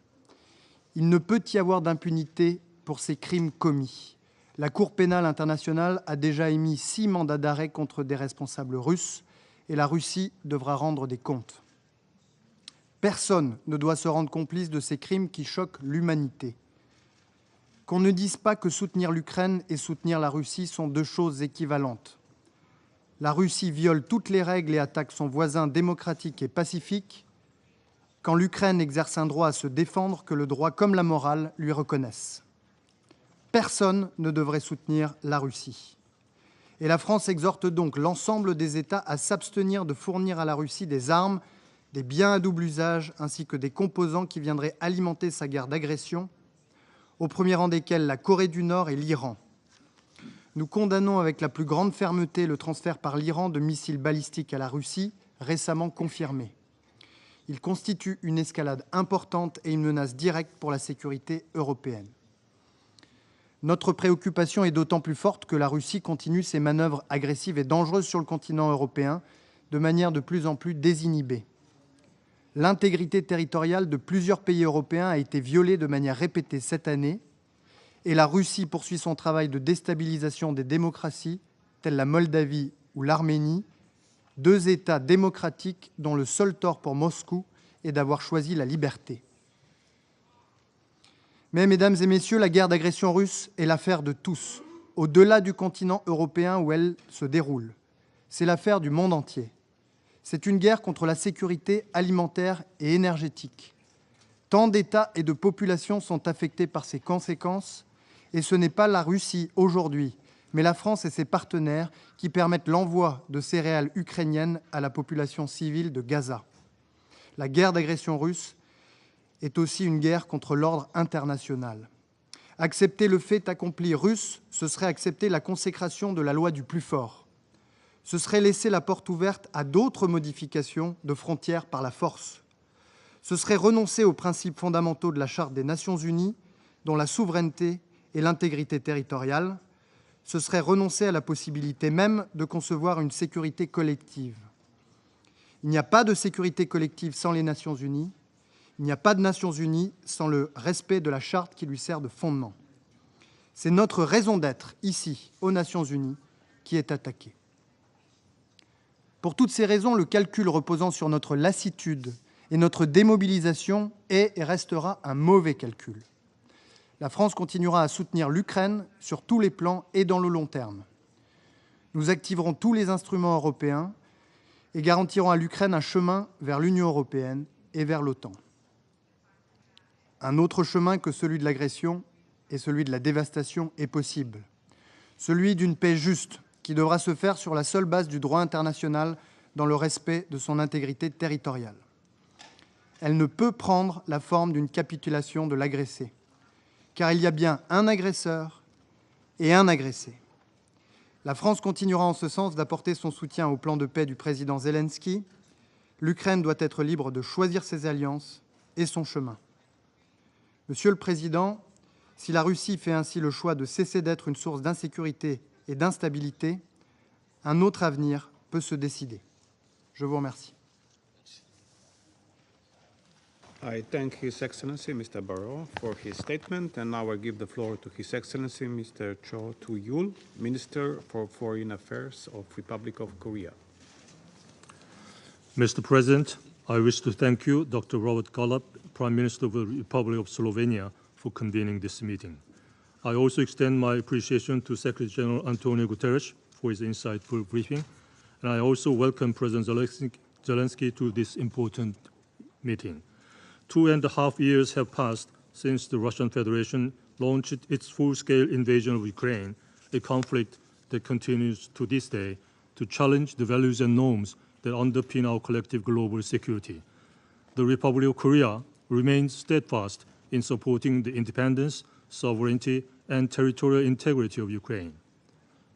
Speaker 7: Il ne peut y avoir d'impunité pour ces crimes commis. La Cour pénale internationale a déjà émis 6 mandats d'arrêt contre des responsables russes et la Russie devra rendre des comptes. Personne ne doit se rendre complice de ces crimes qui choquent l'humanité. Qu'on ne dise pas que soutenir l'Ukraine et soutenir la Russie sont 2 choses équivalentes. La Russie viole toutes les règles et attaque son voisin démocratique et pacifique, quand l'Ukraine exerce un droit à se défendre que le droit comme la morale lui reconnaissent. Personne ne devrait soutenir la Russie. Et la France exhorte donc l'ensemble des États à s'abstenir de fournir à la Russie des armes, des biens à double usage, ainsi que des composants qui viendraient alimenter sa guerre d'agression, au premier rang desquels la Corée du Nord et l'Iran. Nous condamnons avec la plus grande fermeté le transfert par l'Iran de missiles balistiques à la Russie, récemment confirmé. Il constitue une escalade importante et une menace directe pour la sécurité européenne. Notre préoccupation est d'autant plus forte que la Russie continue ses manœuvres agressives et dangereuses sur le continent européen de manière de plus en plus désinhibée. L'intégrité territoriale de plusieurs pays européens a été violée de manière répétée cette année et la Russie poursuit son travail de déstabilisation des démocraties, telles la Moldavie ou l'Arménie, 2 États démocratiques dont le seul tort pour Moscou est d'avoir choisi la liberté. Mais, mesdames et messieurs, la guerre d'agression russe est l'affaire de tous, au-delà du continent européen où elle se déroule. C'est l'affaire du monde entier. C'est une guerre contre la sécurité alimentaire et énergétique. Tant d'États et de populations sont affectés par ces conséquences, et ce n'est pas la Russie aujourd'hui, mais la France et ses partenaires qui permettent l'envoi de céréales ukrainiennes à la population civile de Gaza. La guerre d'agression russe est aussi une guerre contre l'ordre international. Accepter le fait accompli russe, ce serait accepter la consécration de la loi du plus fort. Ce serait laisser la porte ouverte à d'autres modifications de frontières par la force. Ce serait renoncer aux principes fondamentaux de la Charte des Nations Unies, dont la souveraineté et l'intégrité territoriale. Ce serait renoncer à la possibilité même de concevoir une sécurité collective. Il n'y a pas de sécurité collective sans les Nations Unies. Il n'y a pas de Nations Unies sans le respect de la Charte qui lui sert de fondement. C'est notre raison d'être, ici, aux Nations Unies, qui est attaquée. Pour toutes ces raisons, le calcul reposant sur notre lassitude et notre démobilisation est et restera un mauvais calcul. La France continuera à soutenir l'Ukraine sur tous les plans et dans le long terme. Nous activerons tous les instruments européens et garantirons à l'Ukraine un chemin vers l'Union européenne et vers l'OTAN. Un autre chemin que celui de l'agression et celui de la dévastation est possible. Celui d'une paix juste qui devra se faire sur la seule base du droit international dans le respect de son intégrité territoriale. Elle ne peut prendre la forme d'une capitulation de l'agressé, car il y a bien un agresseur et un agressé. La France continuera en ce sens d'apporter son soutien au plan de paix du président Zelensky. L'Ukraine doit être libre de choisir ses alliances et son chemin. Monsieur le Président, si la Russie fait ainsi le choix de cesser d'être une source d'insécurité et d'instabilité, un autre avenir peut se décider. Je vous remercie.
Speaker 1: I thank His Excellency, Mr. Barrot, for his statement, and now I give the floor to His Excellency, Mr. Cho Tu-yul, Minister for Foreign Affairs of Republic of Korea.
Speaker 8: Mr. President, I wish to thank you, Dr. Robert Golob, Prime Minister of the Republic of Slovenia, for convening this meeting. I also extend my appreciation to Secretary General Antonio Guterres for his insightful briefing, and I also welcome President Zelensky to this important meeting. 2.5 years have passed since the Russian Federation launched its full-scale invasion of Ukraine, a conflict that continues to this day to challenge the values and norms that underpin our collective global security. The Republic of Korea remains steadfast in supporting the independence, sovereignty, and territorial integrity of Ukraine.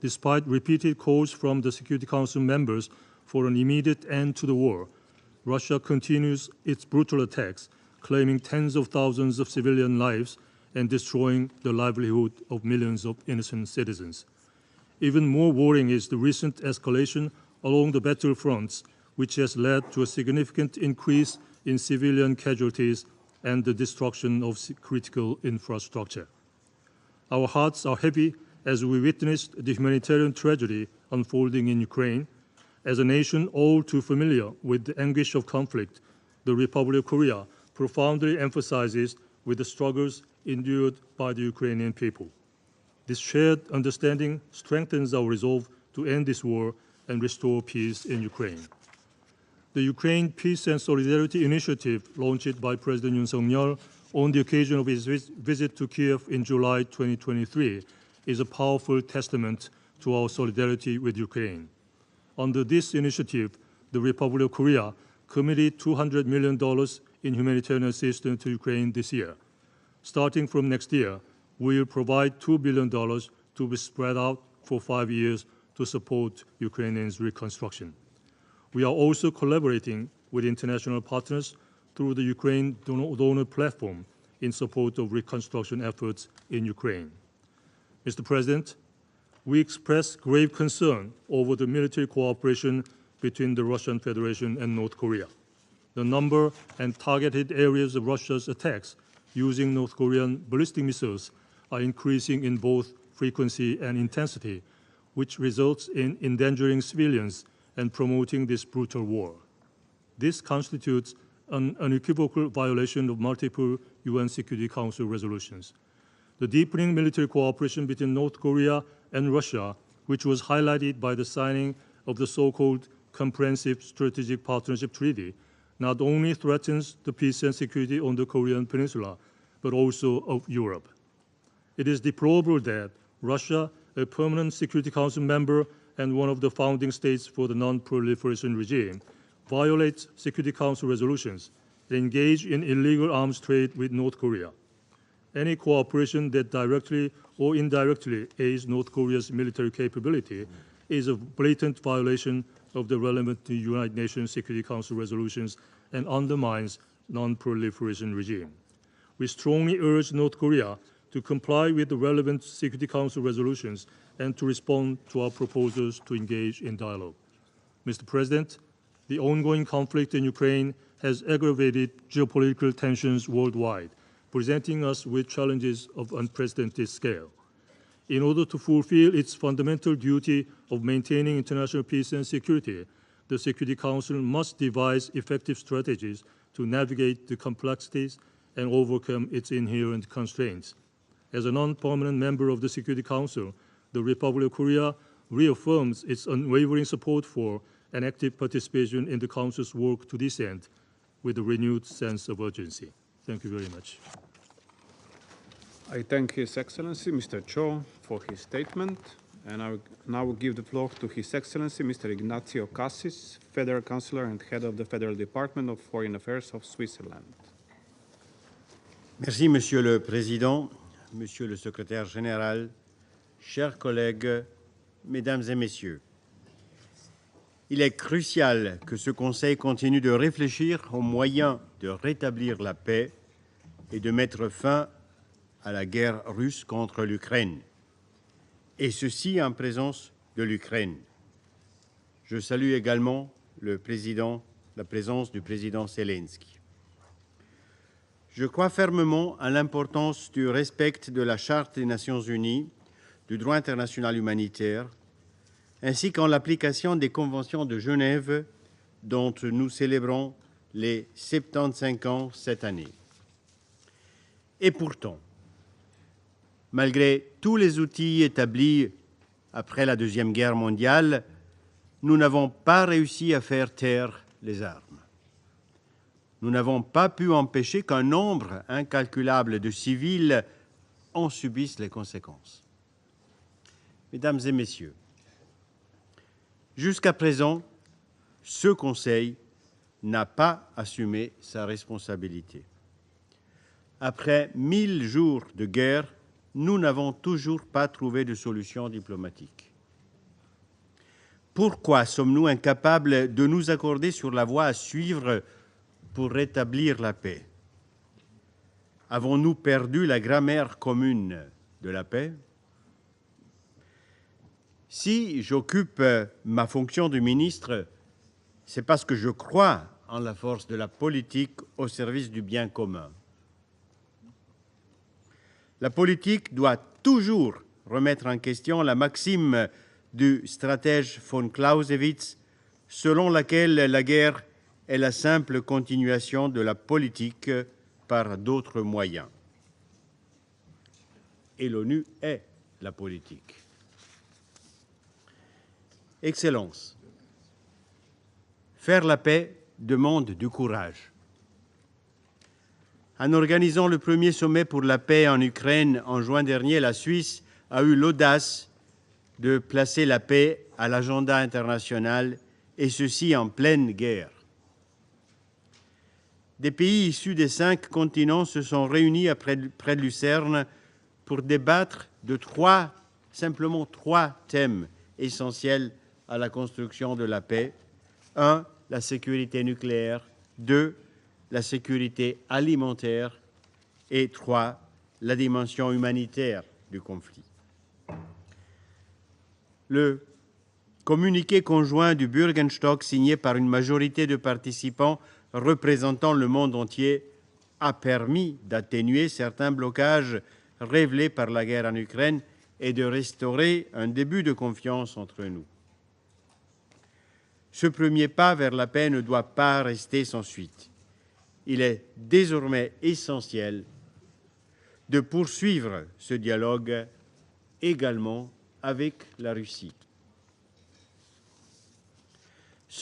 Speaker 8: Despite repeated calls from the Security Council members for an immediate end to the war, Russia continues its brutal attacks, claiming tens of thousands of civilian lives and destroying the livelihood of millions of innocent citizens. Even more worrying is the recent escalation along the battlefronts, which has led to a significant increase in civilian casualties and the destruction of critical infrastructure. Our hearts are heavy as we witnessed the humanitarian tragedy unfolding in Ukraine. As a nation all too familiar with the anguish of conflict, the Republic of Korea profoundly emphasizes with the struggles endured by the Ukrainian people. This shared understanding strengthens our resolve to end this war and restore peace in Ukraine. The Ukraine Peace and Solidarity Initiative, launched by President Yoon Suk-yeol on the occasion of his visit to Kiev in July 2023, is a powerful testament to our solidarity with Ukraine. Under this initiative, the Republic of Korea committed $200 million in humanitarian assistance to Ukraine this year. Starting from next year, we will provide $2 billion to be spread out for 5 years to support Ukrainians' reconstruction. We are also collaborating with international partners through the Ukraine Donor Platform in support of reconstruction efforts in Ukraine. Mr. President, we express grave concern over the military cooperation between the Russian Federation and North Korea. The number and targeted areas of Russia's attacks using North Korean ballistic missiles are increasing in both frequency and intensity, which results in endangering civilians and promoting this brutal war. This constitutes an unequivocal violation of multiple UN Security Council resolutions. The deepening military cooperation between North Korea and Russia, which was highlighted by the signing of the so-called Comprehensive Strategic Partnership Treaty, not only threatens the peace and security on the Korean Peninsula, but also of Europe. It is deplorable that Russia, a permanent Security Council member and one of the founding states for the non-proliferation regime, violates Security Council resolutions and engage in illegal arms trade with North Korea. Any cooperation that directly or indirectly aids North Korea's military capability is a blatant violation of the relevant United Nations Security Council resolutions and undermines non-proliferation regime. We strongly urge North Korea to comply with the relevant Security Council resolutions and to respond to our proposals to engage in dialogue. Mr. President, the ongoing conflict in Ukraine has aggravated geopolitical tensions worldwide, presenting us with challenges of unprecedented scale. In order to fulfill its fundamental duty of maintaining international peace and security, the Security Council must devise effective strategies to navigate the complexities and overcome its inherent constraints. As a non-permanent member of the Security Council, the Republic of Korea reaffirms its unwavering support for and active participation in the Council's work to this end with a renewed sense of urgency. Thank you very much.
Speaker 1: I thank His Excellency, Mr. Cho, for his statement, and I will now give the floor to His Excellency, Mr. Ignacio Cassis, Federal Councillor and Head of the Federal Department of Foreign Affairs of Switzerland.
Speaker 9: Merci, Monsieur le Président, Monsieur le Secrétaire Général, chers collègues, Mesdames et Messieurs. Il est crucial que ce Conseil continue de réfléchir aux moyens de rétablir la paix et de mettre fin à la guerre russe contre l'Ukraine, et ceci en présence de l'Ukraine. Je salue également la présence du président Zelensky. Je crois fermement à l'importance du respect de la Charte des Nations Unies, du droit international humanitaire, ainsi qu'en l'application des conventions de Genève dont nous célébrons les 75 ans cette année. Et pourtant, malgré tous les outils établis après la Deuxième Guerre mondiale, nous n'avons pas réussi à faire taire les armes. Nous n'avons pas pu empêcher qu'un nombre incalculable de civils en subissent les conséquences. Mesdames et Messieurs, jusqu'à présent, ce Conseil n'a pas assumé sa responsabilité. Après 1000 jours de guerre, nous n'avons toujours pas trouvé de solution diplomatique. Pourquoi sommes-nous incapables de nous accorder sur la voie à suivre pour rétablir la paix? Avons-nous perdu la grammaire commune de la paix? Si j'occupe ma fonction de ministre, c'est parce que je crois en la force de la politique au service du bien commun. La politique doit toujours remettre en question la maxime du stratège von Clausewitz, selon laquelle la guerre est la simple continuation de la politique par d'autres moyens. Et l'ONU est la politique. Excellence, faire la paix demande du courage. En organisant le premier sommet pour la paix en Ukraine en juin dernier, la Suisse a eu l'audace de placer la paix à l'agenda international, et ceci en pleine guerre. Des pays issus des 5 continents se sont réunis près de Lucerne pour débattre de simplement trois thèmes essentiels à la construction de la paix. 1. La sécurité nucléaire. 2. La sécurité alimentaire. Et 3. La dimension humanitaire du conflit. Le communiqué conjoint du Bürgenstock signé par une majorité de participants représentant le monde entier a permis d'atténuer certains blocages révélés par la guerre en Ukraine et de restaurer un début de confiance entre nous. Ce premier pas vers la paix ne doit pas rester sans suite. Il est désormais essentiel de poursuivre ce dialogue également avec la Russie.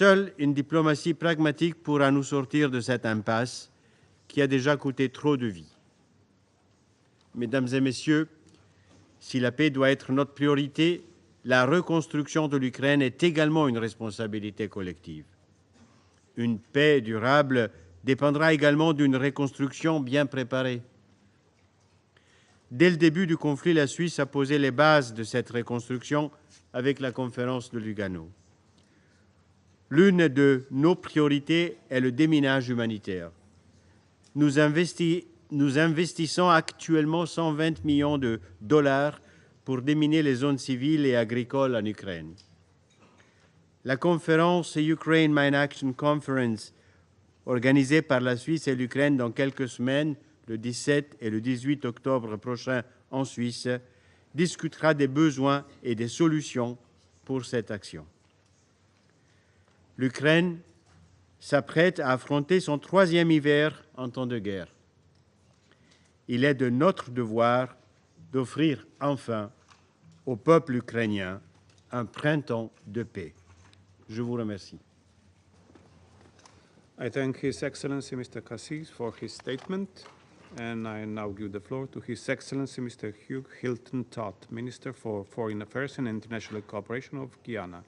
Speaker 9: Seule une diplomatie pragmatique pourra nous sortir de cette impasse qui a déjà coûté trop de vies. Mesdames et messieurs, si la paix doit être notre priorité, la reconstruction de l'Ukraine est également une responsabilité collective. Une paix durable dépendra également d'une reconstruction bien préparée. Dès le début du conflit, la Suisse a posé les bases de cette reconstruction avec la conférence de Lugano. L'une de nos priorités est le déminage humanitaire. Nous investissons actuellement 120 millions de dollars pour déminer les zones civiles et agricoles en Ukraine. La conférence Ukraine Mine Action Conference, organisée par la Suisse et l'Ukraine dans quelques semaines, le 17 et le 18 octobre prochain en Suisse, discutera des besoins et des solutions pour cette action. L'Ukraine s'apprête à affronter son 3e hiver en temps de guerre. Il est de notre devoir d'offrir enfin au peuple ukrainien un printemps de paix. Je vous remercie.
Speaker 1: I thank His Excellency Mr. Cassis for his statement, and I now give the floor to His Excellency Mr. Hugh Hilton Todd, Minister for Foreign Affairs and International Cooperation of Guyana.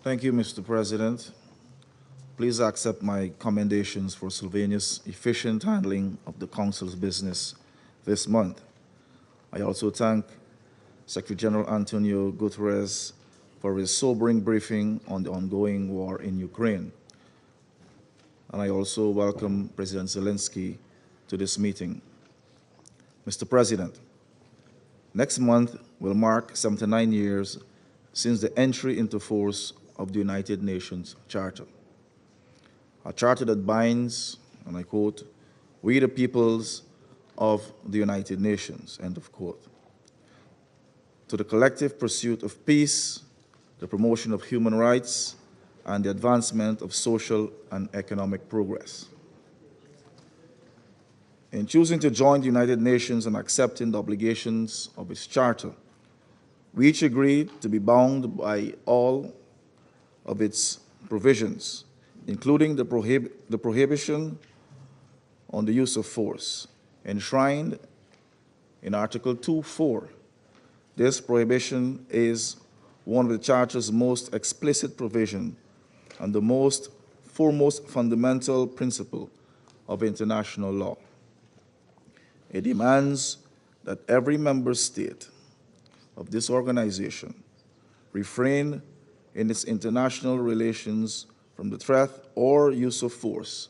Speaker 10: Thank you, Mr. President. Please accept my commendations for Slovenia's efficient handling of the Council's business this month. I also thank Secretary General Antonio Guterres for his sobering briefing on the ongoing war in Ukraine. And I also welcome President Zelensky to this meeting. Mr. President, next month will mark 79 years since the entry into force of the United Nations Charter. A charter that binds, and I quote, "we the peoples of the United Nations," end of quote, to the collective pursuit of peace, the promotion of human rights, and the advancement of social and economic progress. In choosing to join the United Nations and accepting the obligations of its charter, we each agreed to be bound by all of its provisions, including the prohibition on the use of force, enshrined in Article 2.4. This prohibition is one of the Charter's most explicit provisions and the foremost fundamental principle of international law. It demands that every member state of this organization refrain in its international relations from the threat or use of force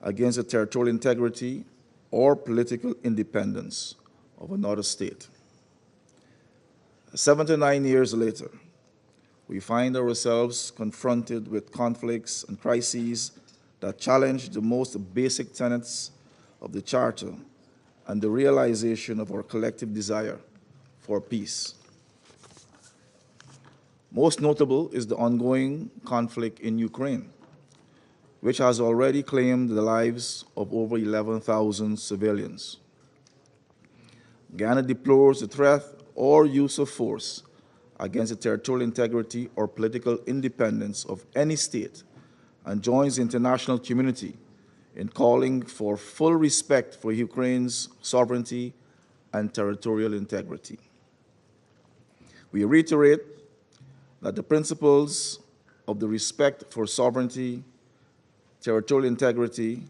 Speaker 10: against the territorial integrity or political independence of another state. 79 years later, we find ourselves confronted with conflicts and crises that challenge the most basic tenets of the Charter and the realization of our collective desire for peace. Most notable is the ongoing conflict in Ukraine, which has already claimed the lives of over 11,000 civilians. Guyana deplores the threat or use of force against the territorial integrity or political independence of any state and joins the international community in calling for full respect for Ukraine's sovereignty and territorial integrity. We reiterate that the principles of the respect for sovereignty, territorial integrity,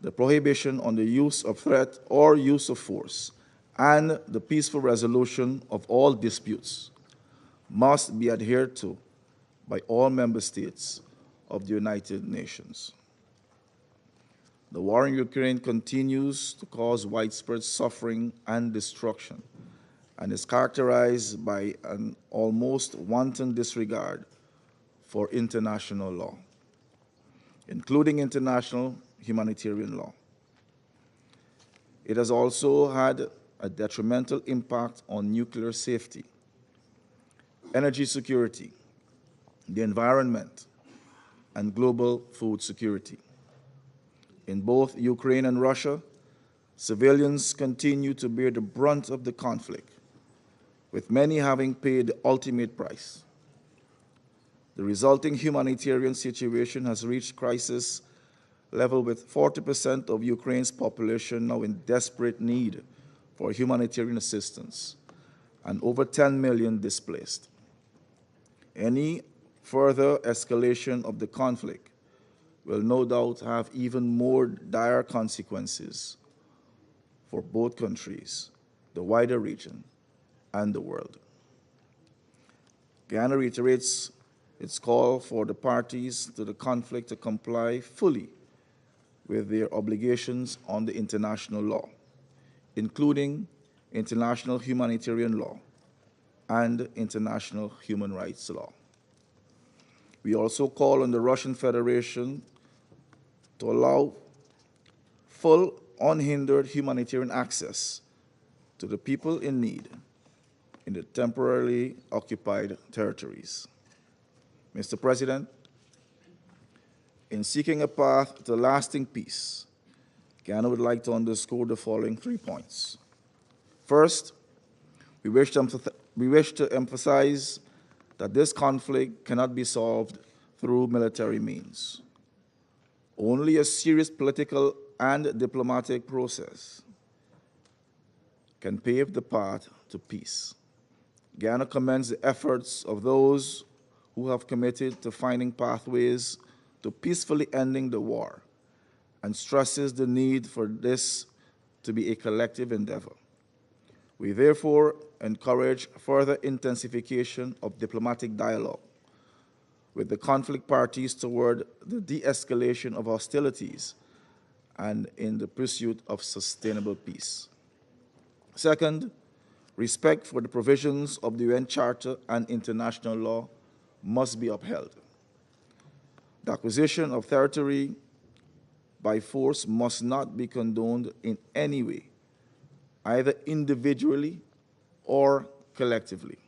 Speaker 10: the prohibition on the use of threat or use of force, and the peaceful resolution of all disputes must be adhered to by all member states of the United Nations. The war in Ukraine continues to cause widespread suffering and destruction and is characterized by an almost wanton disregard for international law, including international humanitarian law. It has also had a detrimental impact on nuclear safety, energy security, the environment, and global food security. In both Ukraine and Russia, civilians continue to bear the brunt of the conflict, with many having paid the ultimate price. The resulting humanitarian situation has reached crisis level, with 40% of Ukraine's population now in desperate need for humanitarian assistance and over 10 million displaced. Any further escalation of the conflict will no doubt have even more dire consequences for both countries, the wider region, and the world. Guyana reiterates its call for the parties to the conflict to comply fully with their obligations under international law, including international humanitarian law and international human rights law. We also call on the Russian Federation to allow full, unhindered humanitarian access to the people in need in the temporarily occupied territories. Mr. President, in seeking a path to lasting peace, Guyana would like to underscore the following 3 points. First, we wish to emphasize that this conflict cannot be solved through military means. Only a serious political and diplomatic process can pave the path to peace. Guyana commends the efforts of those who have committed to finding pathways to peacefully ending the war and stresses the need for this to be a collective endeavor. We therefore encourage further intensification of diplomatic dialogue with the conflict parties toward the de-escalation of hostilities and in the pursuit of sustainable peace. Second, respect for the provisions of the UN Charter and international law must be upheld. The acquisition of territory by force must not be condoned in any way, either individually or collectively.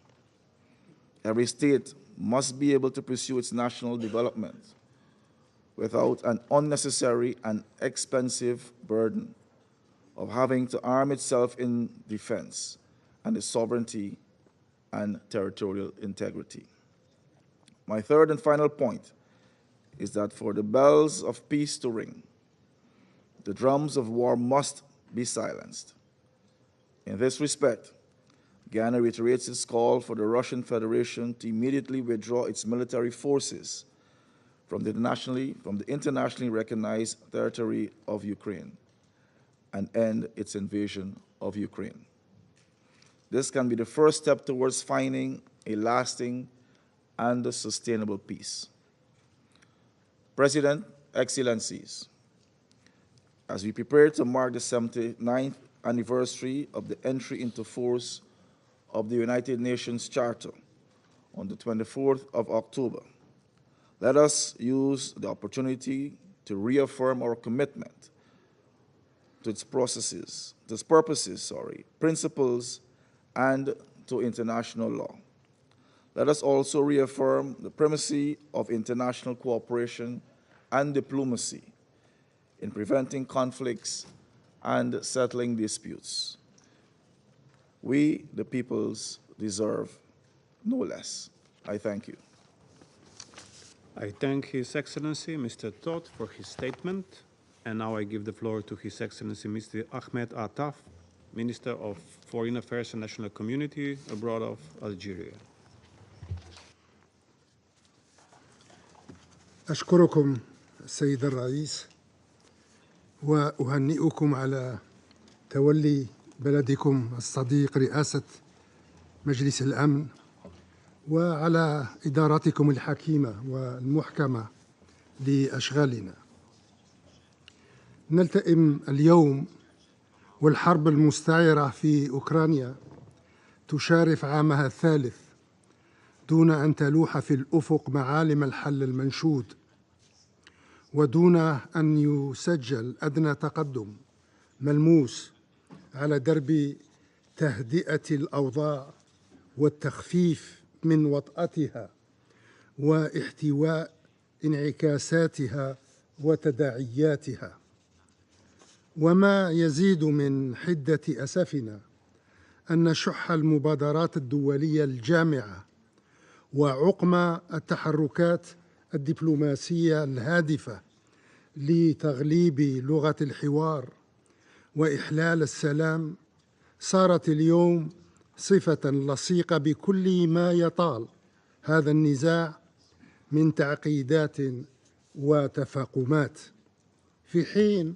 Speaker 10: Every state must be able to pursue its national development without an unnecessary and expensive burden of having to arm itself in defense and its sovereignty and territorial integrity. My third and final point is that for the bells of peace to ring, the drums of war must be silenced. In this respect, Guyana reiterates its call for the Russian Federation to immediately withdraw its military forces from the internationally recognized territory of Ukraine and end its invasion of Ukraine. This can be the first step towards finding a lasting and a sustainable peace. President, Excellencies, as we prepare to mark the 79th anniversary of the entry into force of the United Nations Charter on the 24th of October, let us use the opportunity to reaffirm our commitment to its purposes, principles, and to international law. Let us also reaffirm the primacy of international cooperation and diplomacy in preventing conflicts and settling disputes. We, the peoples, deserve no less. I thank you.
Speaker 1: I thank His Excellency, Mr. Todt, for his statement. And now I give the floor to His Excellency, Mr. Ahmed Attaf, Minister of Foreign Affairs and National Community abroad of Algeria.
Speaker 11: أشكركم السيد الرئيس وأهنئكم على تولي بلدكم الصديق رئاسة مجلس الأمن وعلى إدارتكم الحكيمة والمحكمة لأشغالنا. نلتئم اليوم والحرب المستعرة في أوكرانيا تشارف عامها الثالث دون أن تلوح في الأفق معالم الحل المنشود ودون أن يسجل أدنى تقدم ملموس على درب تهدئة الأوضاع والتخفيف من وطأتها واحتواء انعكاساتها وتداعياتها. وما يزيد من حدة أسفنا أن شح المبادرات الدولية الجامعة وعقم التحركات الدبلوماسية الهادفة لتغليب لغة الحوار وإحلال السلام صارت اليوم صفة لصيقة بكل ما يطال هذا النزاع من تعقيدات وتفاقمات، في حين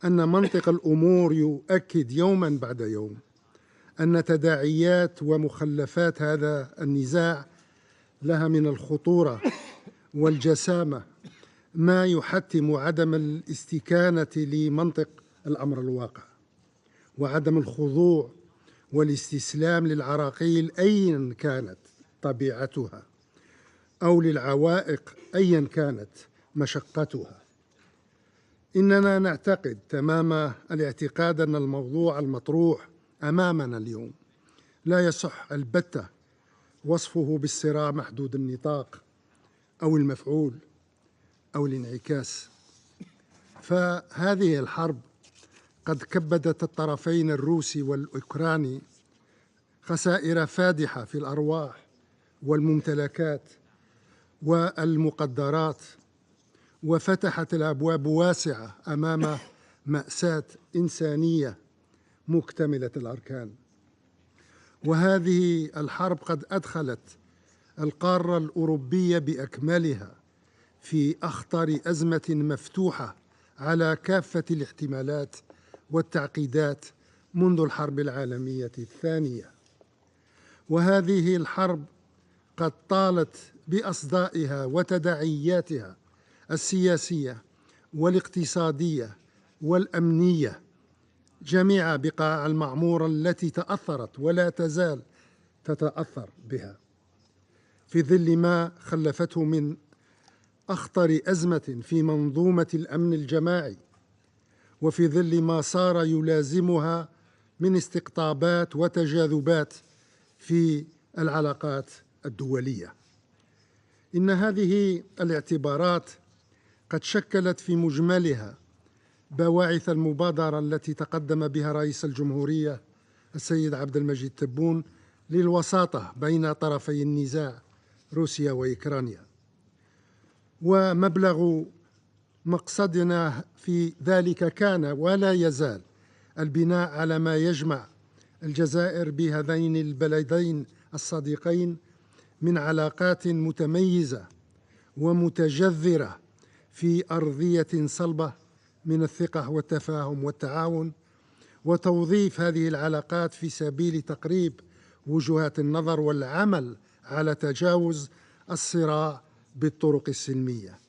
Speaker 11: أن منطق الأمور يؤكد يوما بعد يوم أن تداعيات ومخلفات هذا النزاع لها من الخطورة والجسامة ما يحتم عدم الاستكانة لمنطق الأمر الواقع وعدم الخضوع والاستسلام للعراقيل أيا كانت طبيعتها أو للعوائق أيا كانت مشقتها. إننا نعتقد تمام الاعتقاد أن الموضوع المطروح أمامنا اليوم لا يصح البتة وصفه بالصراع محدود النطاق أو المفعول أو الانعكاس، فهذه الحرب قد كبدت الطرفين الروسي والأوكراني خسائر فادحة في الأرواح والممتلكات والمقدرات، وفتحت الأبواب واسعة أمام مأساة إنسانية مكتملة الأركان. وهذه الحرب قد أدخلت القارة الأوروبية بأكملها في أخطر أزمة مفتوحة على كافة الاحتمالات والتعقيدات منذ الحرب العالمية الثانية. وهذه الحرب قد طالت بأصدائها وتداعياتها السياسية والاقتصادية والأمنية جميع بقاع المعمورة التي تأثرت ولا تزال تتأثر بها، في ظل ما خلفته من أخطر أزمة في منظومة الأمن الجماعي، وفي ظل ما صار يلازمها من استقطابات وتجاذبات في العلاقات الدولية. إن هذه الاعتبارات قد شكلت في مجملها بواعث المبادرة التي تقدم بها رئيس الجمهورية السيد عبد المجيد تبون للوساطة بين طرفي النزاع روسيا وأوكرانيا. ومبلغ مقصدنا في ذلك كان ولا يزال البناء على ما يجمع الجزائر بهذين البلدين الصديقين من علاقات متميزة ومتجذرة في أرضية صلبة من الثقة والتفاهم والتعاون، وتوظيف هذه العلاقات في سبيل تقريب وجهات النظر والعمل على تجاوز الصراع بالطرق السلمية.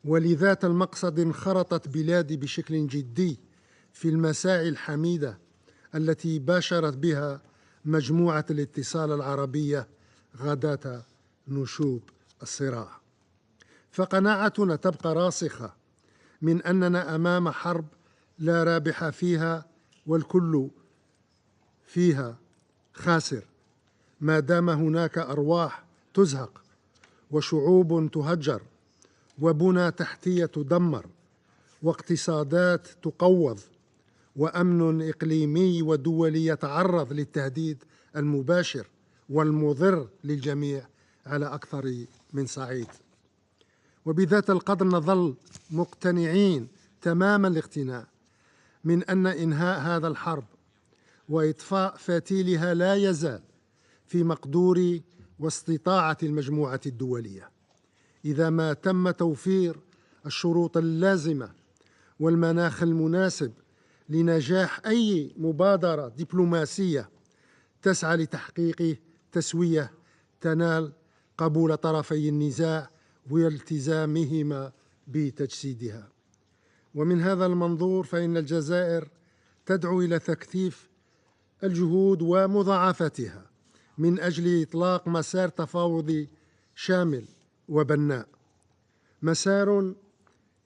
Speaker 11: ولذات المقصد انخرطت بلادي بشكل جدي في المساعي الحميدة التي باشرت بها مجموعة الاتصال العربية غداة نشوب الصراع. فقناعتنا تبقى راسخة من أننا أمام حرب لا رابح فيها والكل فيها خاسر، ما دام هناك أرواح تزهق وشعوب تهجر وبنى تحتية تدمر واقتصادات تقوض وأمن إقليمي ودولي يتعرض للتهديد المباشر والمضر للجميع على أكثر من صعيد. وبذات القدر نظل مقتنعين تمام الاقتناع من أن إنهاء هذا الحرب وإطفاء فتيلها لا يزال في مقدور واستطاعة المجموعة الدولية، إذا ما تم توفير الشروط اللازمة والمناخ المناسب لنجاح أي مبادرة دبلوماسية تسعى لتحقيق تسوية تنال قبول طرفي النزاع والتزامهما بتجسيدها. ومن هذا المنظور فإن الجزائر تدعو إلى تكثيف الجهود ومضاعفتها من أجل إطلاق مسار تفاوضي شامل وبناء، مسار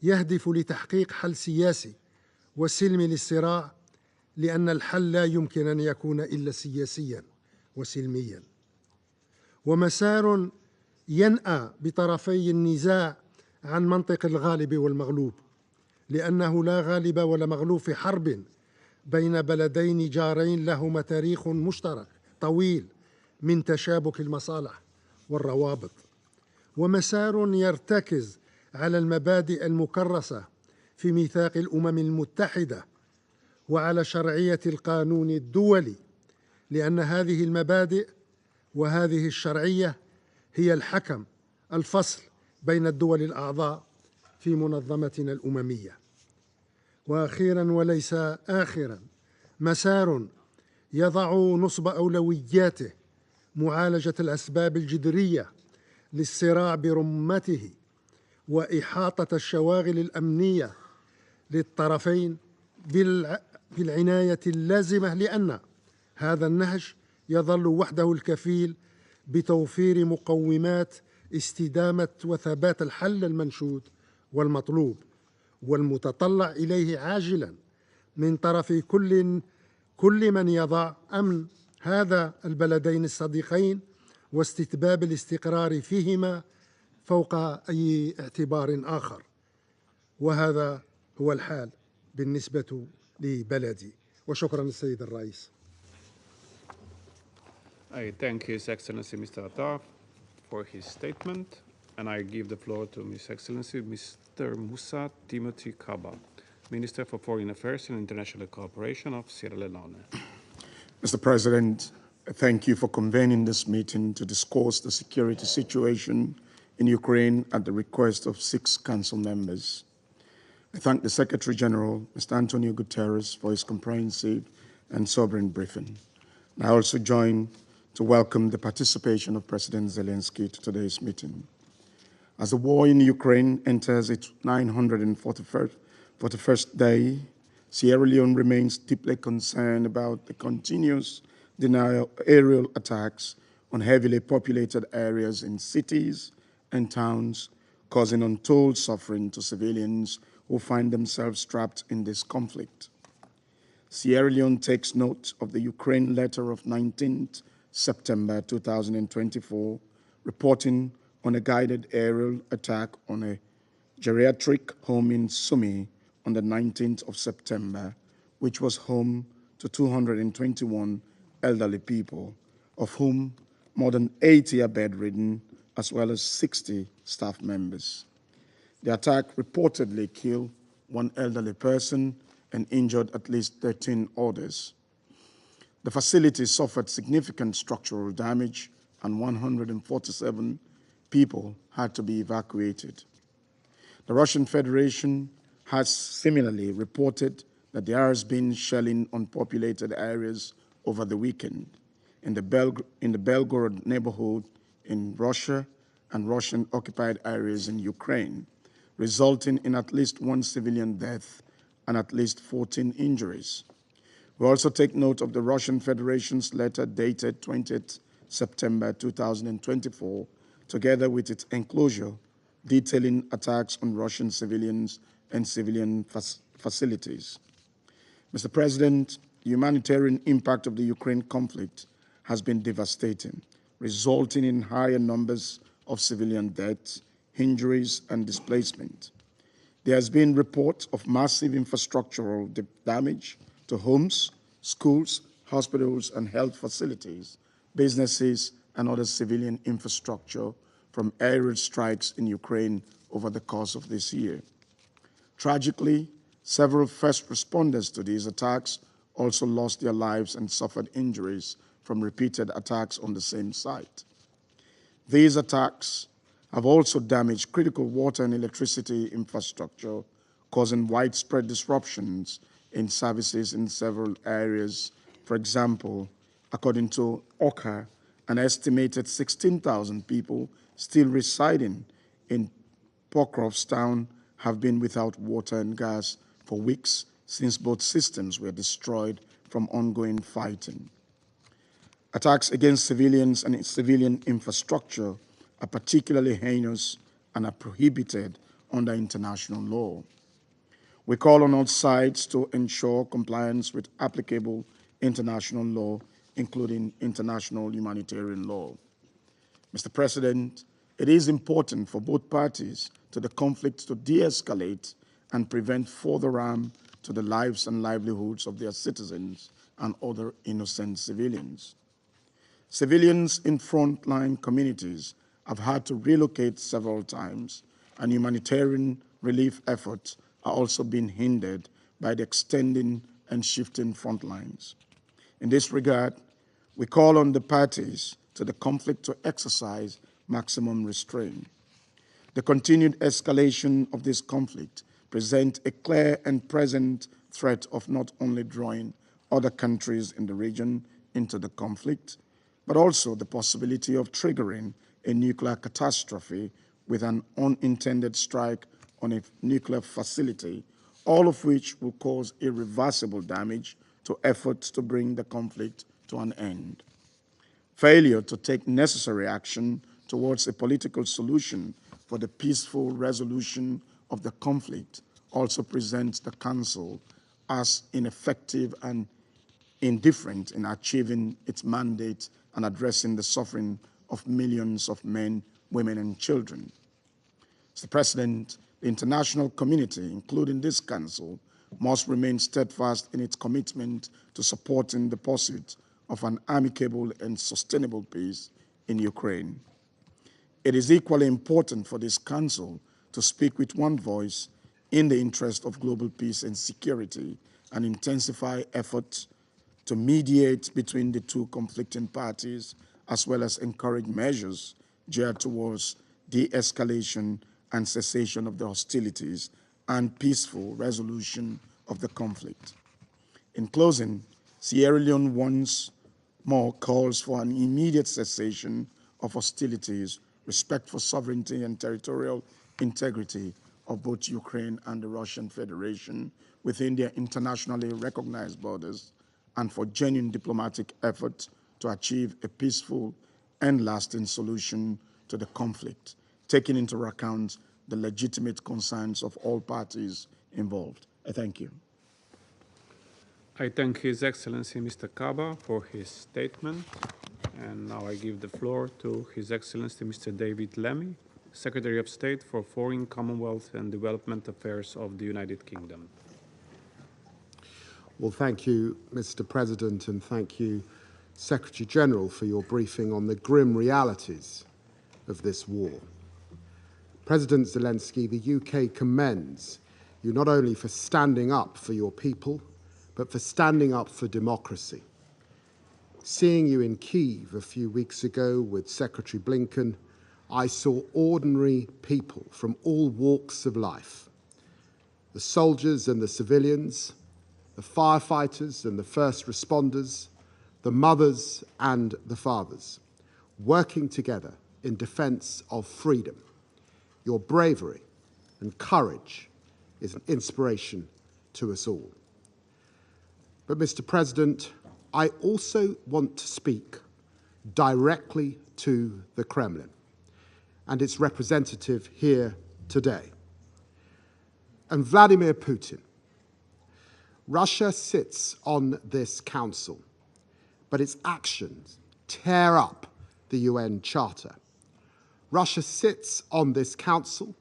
Speaker 11: يهدف لتحقيق حل سياسي وسلمي للصراع، لأن الحل لا يمكن أن يكون إلا سياسيا وسلميا، ومسار ينأى بطرفي النزاع عن منطق الغالب والمغلوب، لأنه لا غالب ولا مغلوب في حرب بين بلدين جارين لهما تاريخ مشترك طويل من تشابك المصالح والروابط، ومسار يرتكز على المبادئ المكرسة في ميثاق الأمم المتحدة وعلى شرعية القانون الدولي، لأن هذه المبادئ وهذه الشرعية هي الحكم الفصل بين الدول الأعضاء في منظمتنا الأممية. وأخيراً وليس آخراً، مسار يضع نصب أولوياته معالجة الأسباب الجذرية للصراع برمته وإحاطة الشواغل الأمنية للطرفين بالعناية اللازمة، لأن هذا النهج يظل وحده الكفيل بتوفير مقومات استدامة وثبات الحل المنشود والمطلوب والمتطلع إليه عاجلاً من طرف كل من يضع أمن هذا البلدين الصديقين واستتباب الاستقرار فيهما فوق أي اعتبار آخر. وهذا هو الحال بالنسبة لبلدي. وشكراً السيد الرئيس.
Speaker 1: I thank His Excellency Mr. Attaf for his statement, and I give the floor to His Excellency Mr. Musa Timothy Kaba, Minister for Foreign Affairs and International Cooperation of Sierra Leone.
Speaker 12: Mr. President, thank you for convening this meeting to discuss the security situation in Ukraine at the request of 6 Council members. I thank the Secretary General, Mr. Antonio Guterres, for his comprehensive and sovereign briefing. I also join to welcome the participation of President Zelensky to today's meeting. As the war in Ukraine enters its 941st day, Sierra Leone remains deeply concerned about the continuous aerial attacks on heavily populated areas in cities and towns, causing untold suffering to civilians who find themselves trapped in this conflict. Sierra Leone takes note of the Ukraine letter of 19th September 2024, reporting on a guided aerial attack on a geriatric home in Sumi on the 19th of September, which was home to 221 elderly people, of whom more than 80 are bedridden, as well as 60 staff members. The attack reportedly killed 1 elderly person and injured at least 13 others. The facility suffered significant structural damage, and 147 people had to be evacuated. The Russian Federation has similarly reported that there has been shelling on populated areas over the weekend in the Belgorod neighborhood in Russia and Russian-occupied areas in Ukraine, resulting in at least 1 civilian death and at least 14 injuries. We also take note of the Russian Federation's letter dated 20th September 2024, together with its enclosure detailing attacks on Russian civilians and civilian facilities. Mr. President, the humanitarian impact of the Ukraine conflict has been devastating, resulting in higher numbers of civilian deaths, injuries, and displacement. There has been reports of massive infrastructural damage to homes, schools, hospitals, and health facilities, businesses, and other civilian infrastructure from aerial strikes in Ukraine over the course of this year. Tragically, several first responders to these attacks also lost their lives and suffered injuries from repeated attacks on the same site. These attacks have also damaged critical water and electricity infrastructure, causing widespread disruptions in services in several areas. For example, according to OCHA, an estimated 16,000 people still residing in Pokrovstown have been without water and gas for weeks since both systems were destroyed from ongoing fighting. Attacks against civilians and civilian infrastructure are particularly heinous and are prohibited under international law. We call on all sides to ensure compliance with applicable international law, including international humanitarian law. Mr. President, it is important for both parties to the conflict to de-escalate and prevent further harm to the lives and livelihoods of their citizens and other innocent civilians. Civilians in frontline communities have had to relocate several times, and humanitarian relief efforts are also being hindered by the extending and shifting front lines. In this regard, we call on the parties to the conflict to exercise maximum restraint. The continued escalation of this conflict presents a clear and present threat of not only drawing other countries in the region into the conflict, but also the possibility of triggering a nuclear catastrophe with an unintended strike on a nuclear facility, all of which will cause irreversible damage to efforts to bring the conflict to an end. Failure to take necessary action towards a political solution for the peaceful resolution of the conflict also presents the Council as ineffective and indifferent in achieving its mandate and addressing the suffering of millions of men, women, and children. Mr. President, the international community, including this Council, must remain steadfast in its commitment to supporting the pursuit of an amicable and sustainable peace in Ukraine. It is equally important for this Council to speak with one voice in the interest of global peace and security and intensify efforts to mediate between the two conflicting parties, as well as encourage measures geared towards de-escalation and cessation of the hostilities and peaceful resolution of the conflict. In closing, Sierra Leone once more calls for an immediate cessation of hostilities, respect for sovereignty and territorial integrity of both Ukraine and the Russian Federation within their internationally recognized borders, and for genuine diplomatic efforts to achieve a peaceful and lasting solution to the conflict, taking into account the legitimate concerns of all parties involved. I thank you.
Speaker 1: I thank His Excellency Mr. Kaba for his statement. And now I give the floor to His Excellency Mr. David Lammy, Secretary of State for Foreign, Commonwealth and Development Affairs of the United Kingdom.
Speaker 13: Well, thank you, Mr. President, and thank you, Secretary General, for your briefing on the grim realities of this war. President Zelensky, the UK commends you not only for standing up for your people, but for standing up for democracy. Seeing you in Kyiv a few weeks ago with Secretary Blinken, I saw ordinary people from all walks of life, the soldiers and the civilians, the firefighters and the first responders, the mothers and the fathers, working together in defense of freedom. Your bravery and courage is an inspiration to us all. But, Mr. President, I also want to speak directly to the Kremlin and its representative here today. And Vladimir Putin, Russia sits on this council, but its actions tear up the UN Charter. Russia sits on this council,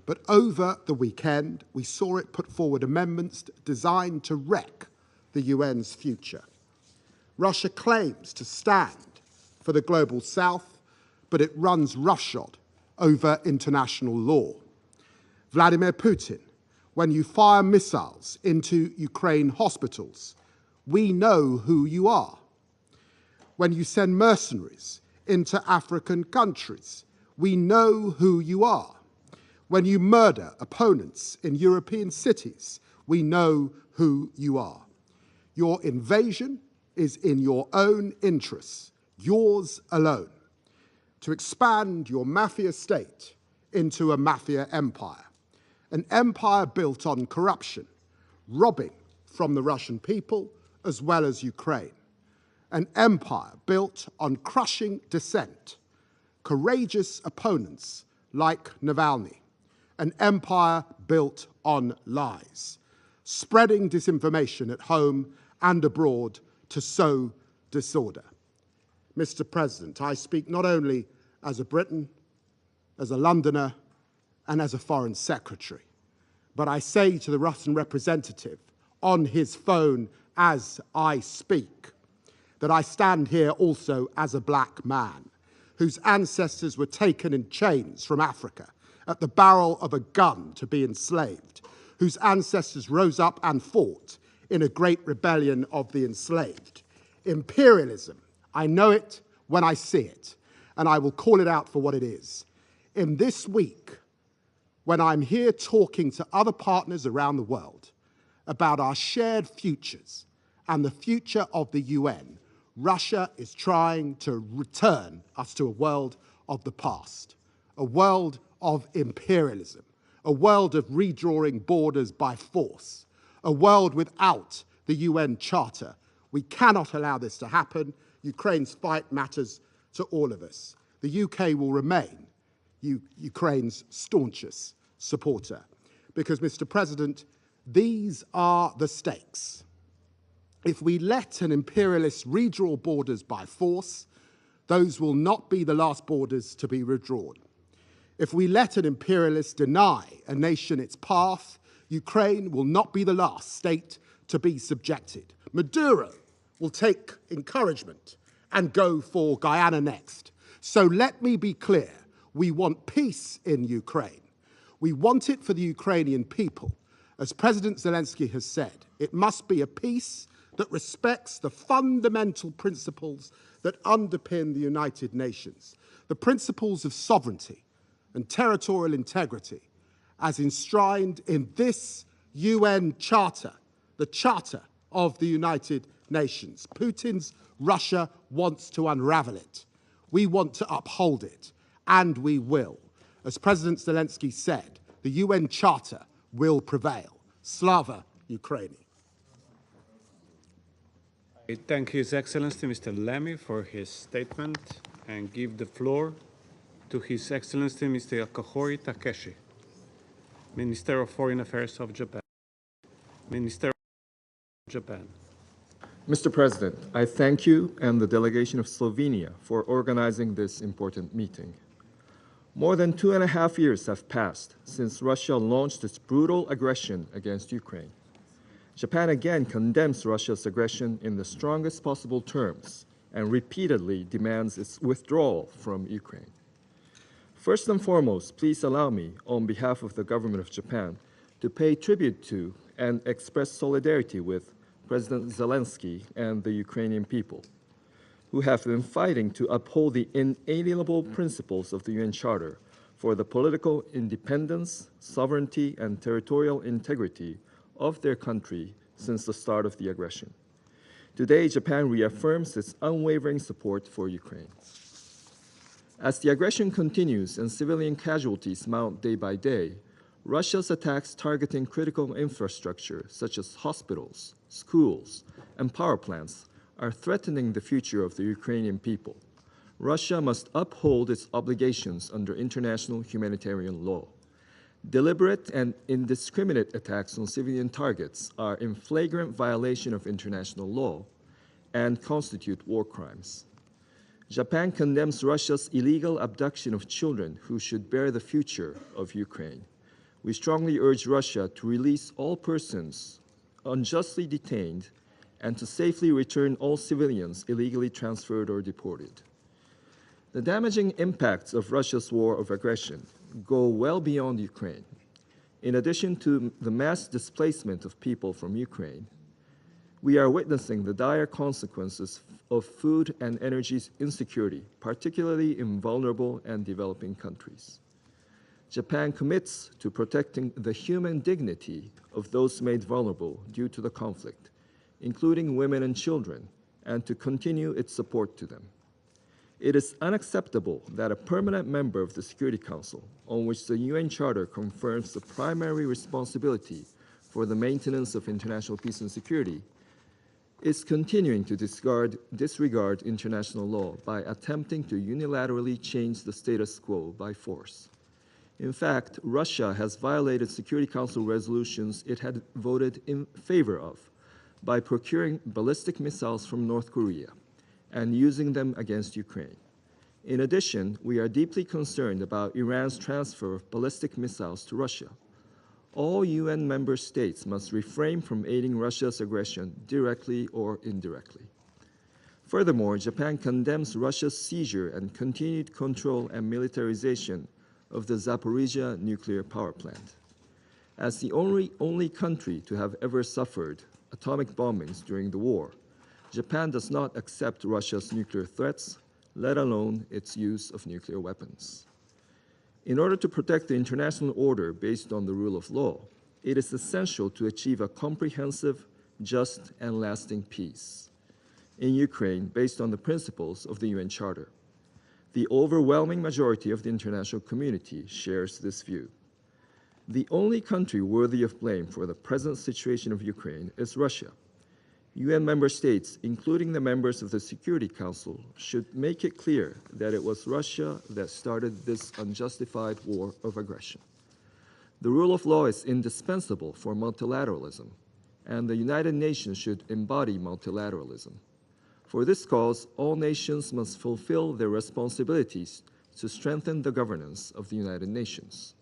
Speaker 13: but over the weekend we saw it put forward amendments designed to wreck the UN's future. Russia claims to stand for the global south, but it runs roughshod over international law. Vladimir Putin, when you fire missiles into Ukraine hospitals, we know who you are. When you send mercenaries into African countries, we know who you are. When you murder opponents in European cities, we know who you are. Your invasion is in your own interests, yours alone, to expand your mafia state into a mafia empire, an empire built on corruption, robbing from the Russian people as well as Ukraine, an empire built on crushing dissent, courageous opponents like Navalny, an empire built on lies, spreading disinformation at home and abroad to sow disorder. Mr. President, I speak not only as a Briton, as a Londoner, and as a Foreign Secretary, but I say to the Russian representative on his phone as I speak, that I stand here also as a black man whose ancestors were taken in chains from Africa at the barrel of a gun to be enslaved, whose ancestors rose up and fought in a great rebellion of the enslaved. Imperialism, I know it when I see it, and I will call it out for what it is. In this week, when I'm here talking to other partners around the world about our shared futures and the future of the UN, Russia is trying to return us to a world of the past, a world of imperialism, a world of redrawing borders by force, a world without the UN Charter. We cannot allow this to happen. Ukraine's fight matters to all of us. The UK will remain Ukraine's staunchest supporter because, Mr. President, these are the stakes. If we let an imperialist redraw borders by force, those will not be the last borders to be redrawn. If we let an imperialist deny a nation its path, Ukraine will not be the last state to be subjected. Maduro will take encouragement and go for Guyana next. So let me be clear, we want peace in Ukraine. We want it for the Ukrainian people. As President Zelensky has said, it must be a peace that respects the fundamental principles that underpin the United Nations, the principles of sovereignty and territorial integrity as enshrined in this UN Charter, the Charter of the United Nations. Putin's Russia wants to unravel it. We want to uphold it, and we will. As President Zelensky said, the UN Charter will prevail. Slava Ukraini.
Speaker 1: I thank His Excellency Mr. Lemmy for his statement and give the floor to His Excellency Mr. Yokohori Takeshi, Minister of Foreign Affairs of Japan. Minister of Japan.
Speaker 14: Mr. President, I thank you and the delegation of Slovenia for organizing this important meeting. More than 2.5 years have passed since Russia launched its brutal aggression against Ukraine. Japan again condemns Russia's aggression in the strongest possible terms and repeatedly demands its withdrawal from Ukraine. First and foremost, please allow me, on behalf of the government of Japan, to pay tribute to and express solidarity with President Zelensky and the Ukrainian people, who have been fighting to uphold the inalienable principles of the UN Charter for the political independence, sovereignty, and territorial integrity of their country since the start of the aggression. Today, Japan reaffirms its unwavering support for Ukraine. As the aggression continues and civilian casualties mount day by day, Russia's attacks targeting critical infrastructure such as hospitals, schools, and power plants are threatening the future of the Ukrainian people. Russia must uphold its obligations under international humanitarian law. Deliberate and indiscriminate attacks on civilian targets are in flagrant violation of international law and constitute war crimes. Japan condemns Russia's illegal abduction of children who should bear the future of Ukraine. We strongly urge Russia to release all persons unjustly detained and to safely return all civilians illegally transferred or deported. The damaging impacts of Russia's war of aggression go well beyond Ukraine. In addition to the mass displacement of people from Ukraine, we are witnessing the dire consequences of food and energy insecurity, particularly in vulnerable and developing countries. Japan commits to protecting the human dignity of those made vulnerable due to the conflict, including women and children, and to continue its support to them. It is unacceptable that a permanent member of the Security Council, on which the UN Charter confirms the primary responsibility for the maintenance of international peace and security, is continuing to disregard international law by attempting to unilaterally change the status quo by force. In fact, Russia has violated Security Council resolutions it had voted in favor of by procuring ballistic missiles from North Korea and using them against Ukraine. In addition, we are deeply concerned about Iran's transfer of ballistic missiles to Russia. All UN member states must refrain from aiding Russia's aggression directly or indirectly. Furthermore, Japan condemns Russia's seizure and continued control and militarization of the Zaporizhia nuclear power plant. As the only country to have ever suffered atomic bombings during the war, Japan does not accept Russia's nuclear threats, let alone its use of nuclear weapons. In order to protect the international order based on the rule of law, it is essential to achieve a comprehensive, just, and lasting peace in Ukraine based on the principles of the UN Charter. The overwhelming majority of the international community shares this view. The only country worthy of blame for the present situation of Ukraine is Russia. UN member states, including the members of the Security Council, should make it clear that it was Russia that started this unjustified war of aggression. The rule of law is indispensable for multilateralism, and the United Nations should embody multilateralism. For this cause, all nations must fulfill their responsibilities to strengthen the governance of the United Nations.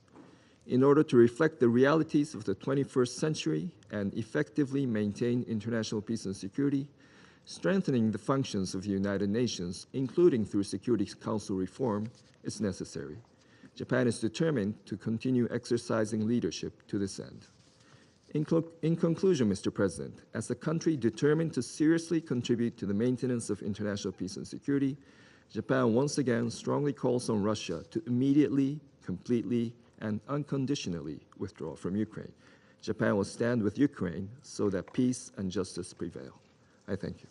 Speaker 14: In order to reflect the realities of the 21st century and effectively maintain international peace and security, strengthening the functions of the United Nations, including through Security Council reform, is necessary. Japan is determined to continue exercising leadership to this end. In conclusion, Mr. President, as a country determined to seriously contribute to the maintenance of international peace and security, Japan once again strongly calls on Russia to immediately, completely, and unconditionally withdraw from Ukraine. Japan will stand with Ukraine so that peace and justice prevail. I thank you.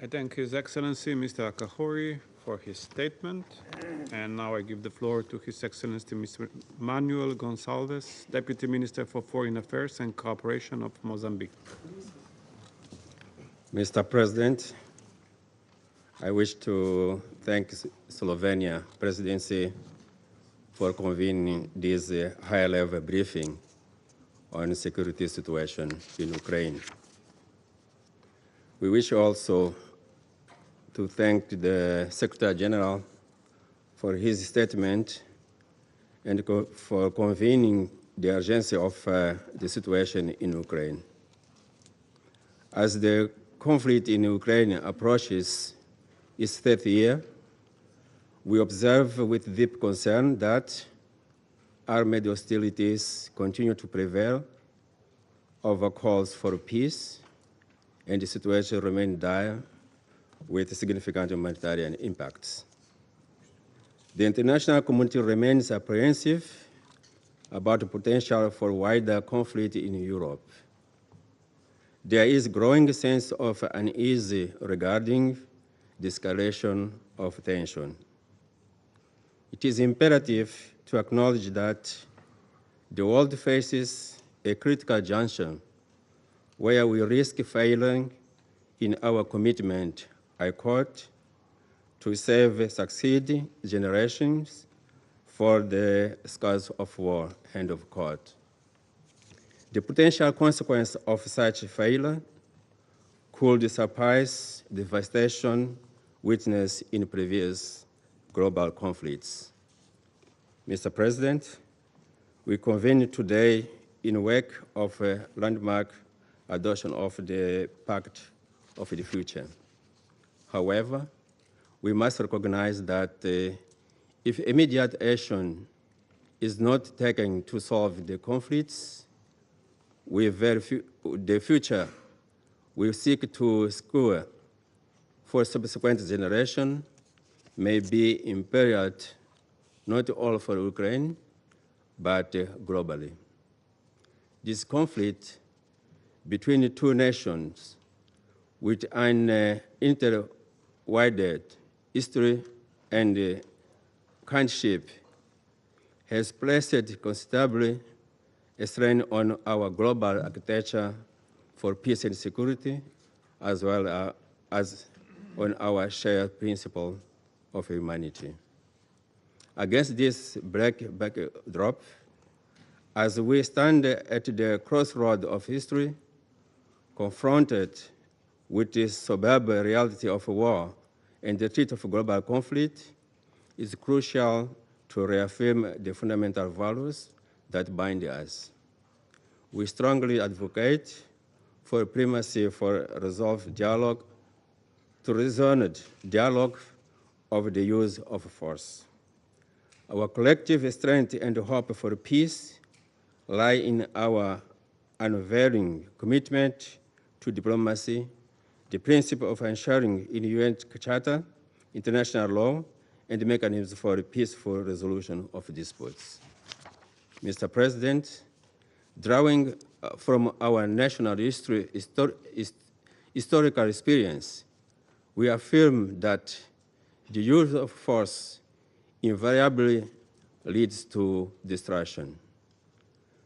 Speaker 1: I thank His Excellency Mr. Akahori for his statement. And now I give the floor to His Excellency Mr. Manuel Gonçalves, Deputy Minister for Foreign Affairs and Cooperation of Mozambique.
Speaker 15: Mr. President, I wish to thank Slovenia Presidency for convening this high-level briefing on the security situation in Ukraine. We wish also to thank the Secretary General for his statement and for convening the urgency of the situation in Ukraine. As the conflict in Ukraine approaches its 3rd year, we observe with deep concern that armed hostilities continue to prevail over calls for peace, and the situation remains dire with significant humanitarian impacts. The international community remains apprehensive about the potential for wider conflict in Europe. There is a growing sense of unease regarding the escalation of tension. It is imperative to acknowledge that the world faces a critical juncture where we risk failing in our commitment, I quote, to save succeeding generations for the scars of war, end of quote. The potential consequence of such failure could surpass the devastation witnessed in previous global conflicts. Mr. President, we convene today in wake of a landmark adoption of the Pact of the Future. However, we must recognize that if immediate action is not taken to solve the conflicts, the future will seek to secure for subsequent generations may be imperiled not only for Ukraine, but globally. This conflict between the two nations with an intertwined history and kinship has placed considerably a strain on our global architecture for peace and security, as well as on our shared principle of humanity. Against this backdrop, as we stand at the crossroad of history, confronted with the superb reality of war and the threat of global conflict, it's crucial to reaffirm the fundamental values that bind us. We strongly advocate for primacy for resolved dialogue to reasoned dialogue of the use of force. Our collective strength and hope for peace lie in our unwavering commitment to diplomacy, the principle of ensuring in UN Charter, international law, and mechanisms for peaceful resolution of disputes. Mr. President, drawing from our national historical experience, we affirm that the use of force invariably leads to destruction.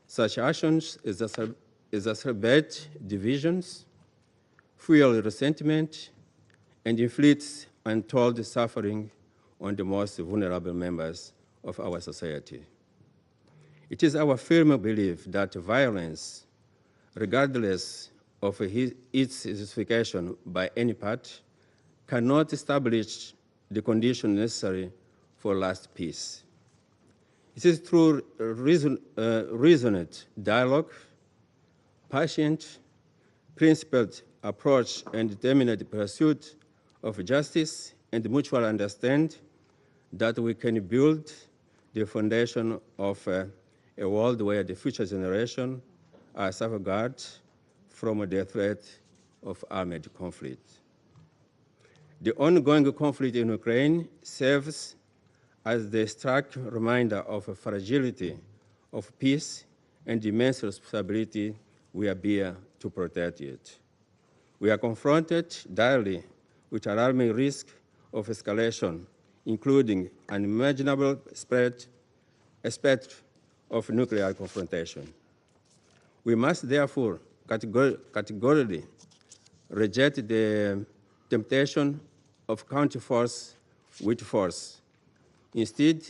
Speaker 15: Such actions exacerbate divisions, fuel resentment, and inflict untold suffering on the most vulnerable members of our society. It is our firm belief that violence, regardless of its justification by any part, cannot establish the conditions necessary for lasting peace. It is through reasoned dialogue, patient, principled approach, and determined pursuit of justice and mutual understanding that we can build the foundation of a world where the future generation are safeguarded from the threat of armed conflict. The ongoing conflict in Ukraine serves as the stark reminder of the fragility of peace and the immense responsibility we bear to protect it. We are confronted daily with alarming risk of escalation, including unimaginable aspect of nuclear confrontation. We must therefore categorically reject the temptation of counter force with force. Instead,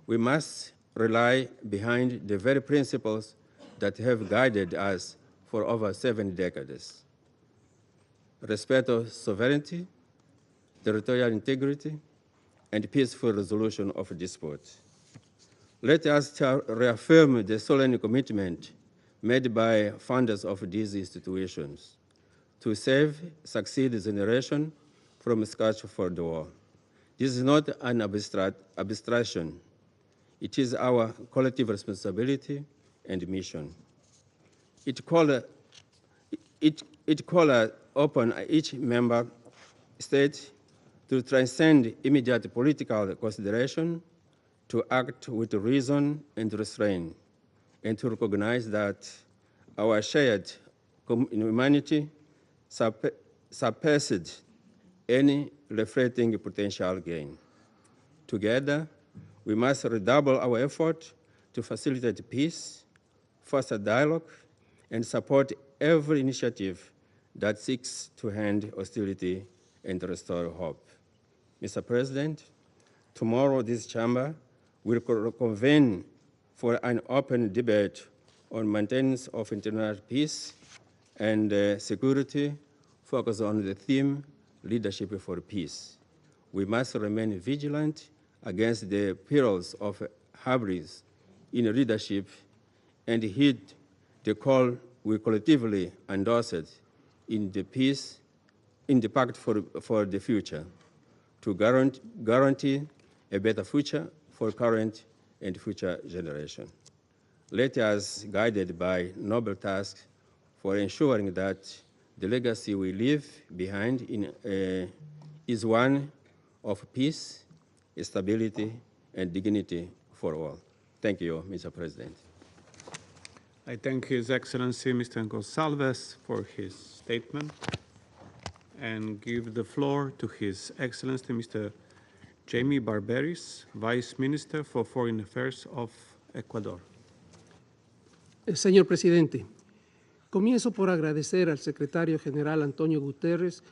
Speaker 15: we must rely behind the very principles that have guided us for over 7 decades. Respect of sovereignty, territorial integrity, and peaceful resolution of disputes. Let us reaffirm the solemn commitment made by founders of these institutions to succeed generation from scratch for the war. This is not an abstraction. It is our collective responsibility and mission. It calls upon each member state to transcend immediate political consideration, to act with reason and restraint, and to recognize that our shared humanity surpassed any reflecting potential gain. Together, we must redouble our effort to facilitate peace, foster dialogue, and support every initiative that seeks to end hostility and restore hope. Mr. President, tomorrow this chamber will convene for an open debate on maintenance of international peace and security, focused on the theme, leadership for peace. We must remain vigilant against the perils of hubris in leadership and heed the call we collectively endorsed in the Pact for the Future, to guarantee a better future for current and future generations. Let us, guided by noble tasks for ensuring that the legacy we leave behind is one of peace, stability, and dignity for all. Thank you, Mr. President.
Speaker 1: I thank His Excellency Mr. Gonçalves for his statement and give the floor to His Excellency Mr. Jaime Barberis, Vice Minister for Foreign Affairs of Ecuador.
Speaker 16: Señor Presidente, comienzo por agradecer al Secretario General Antonio Guterres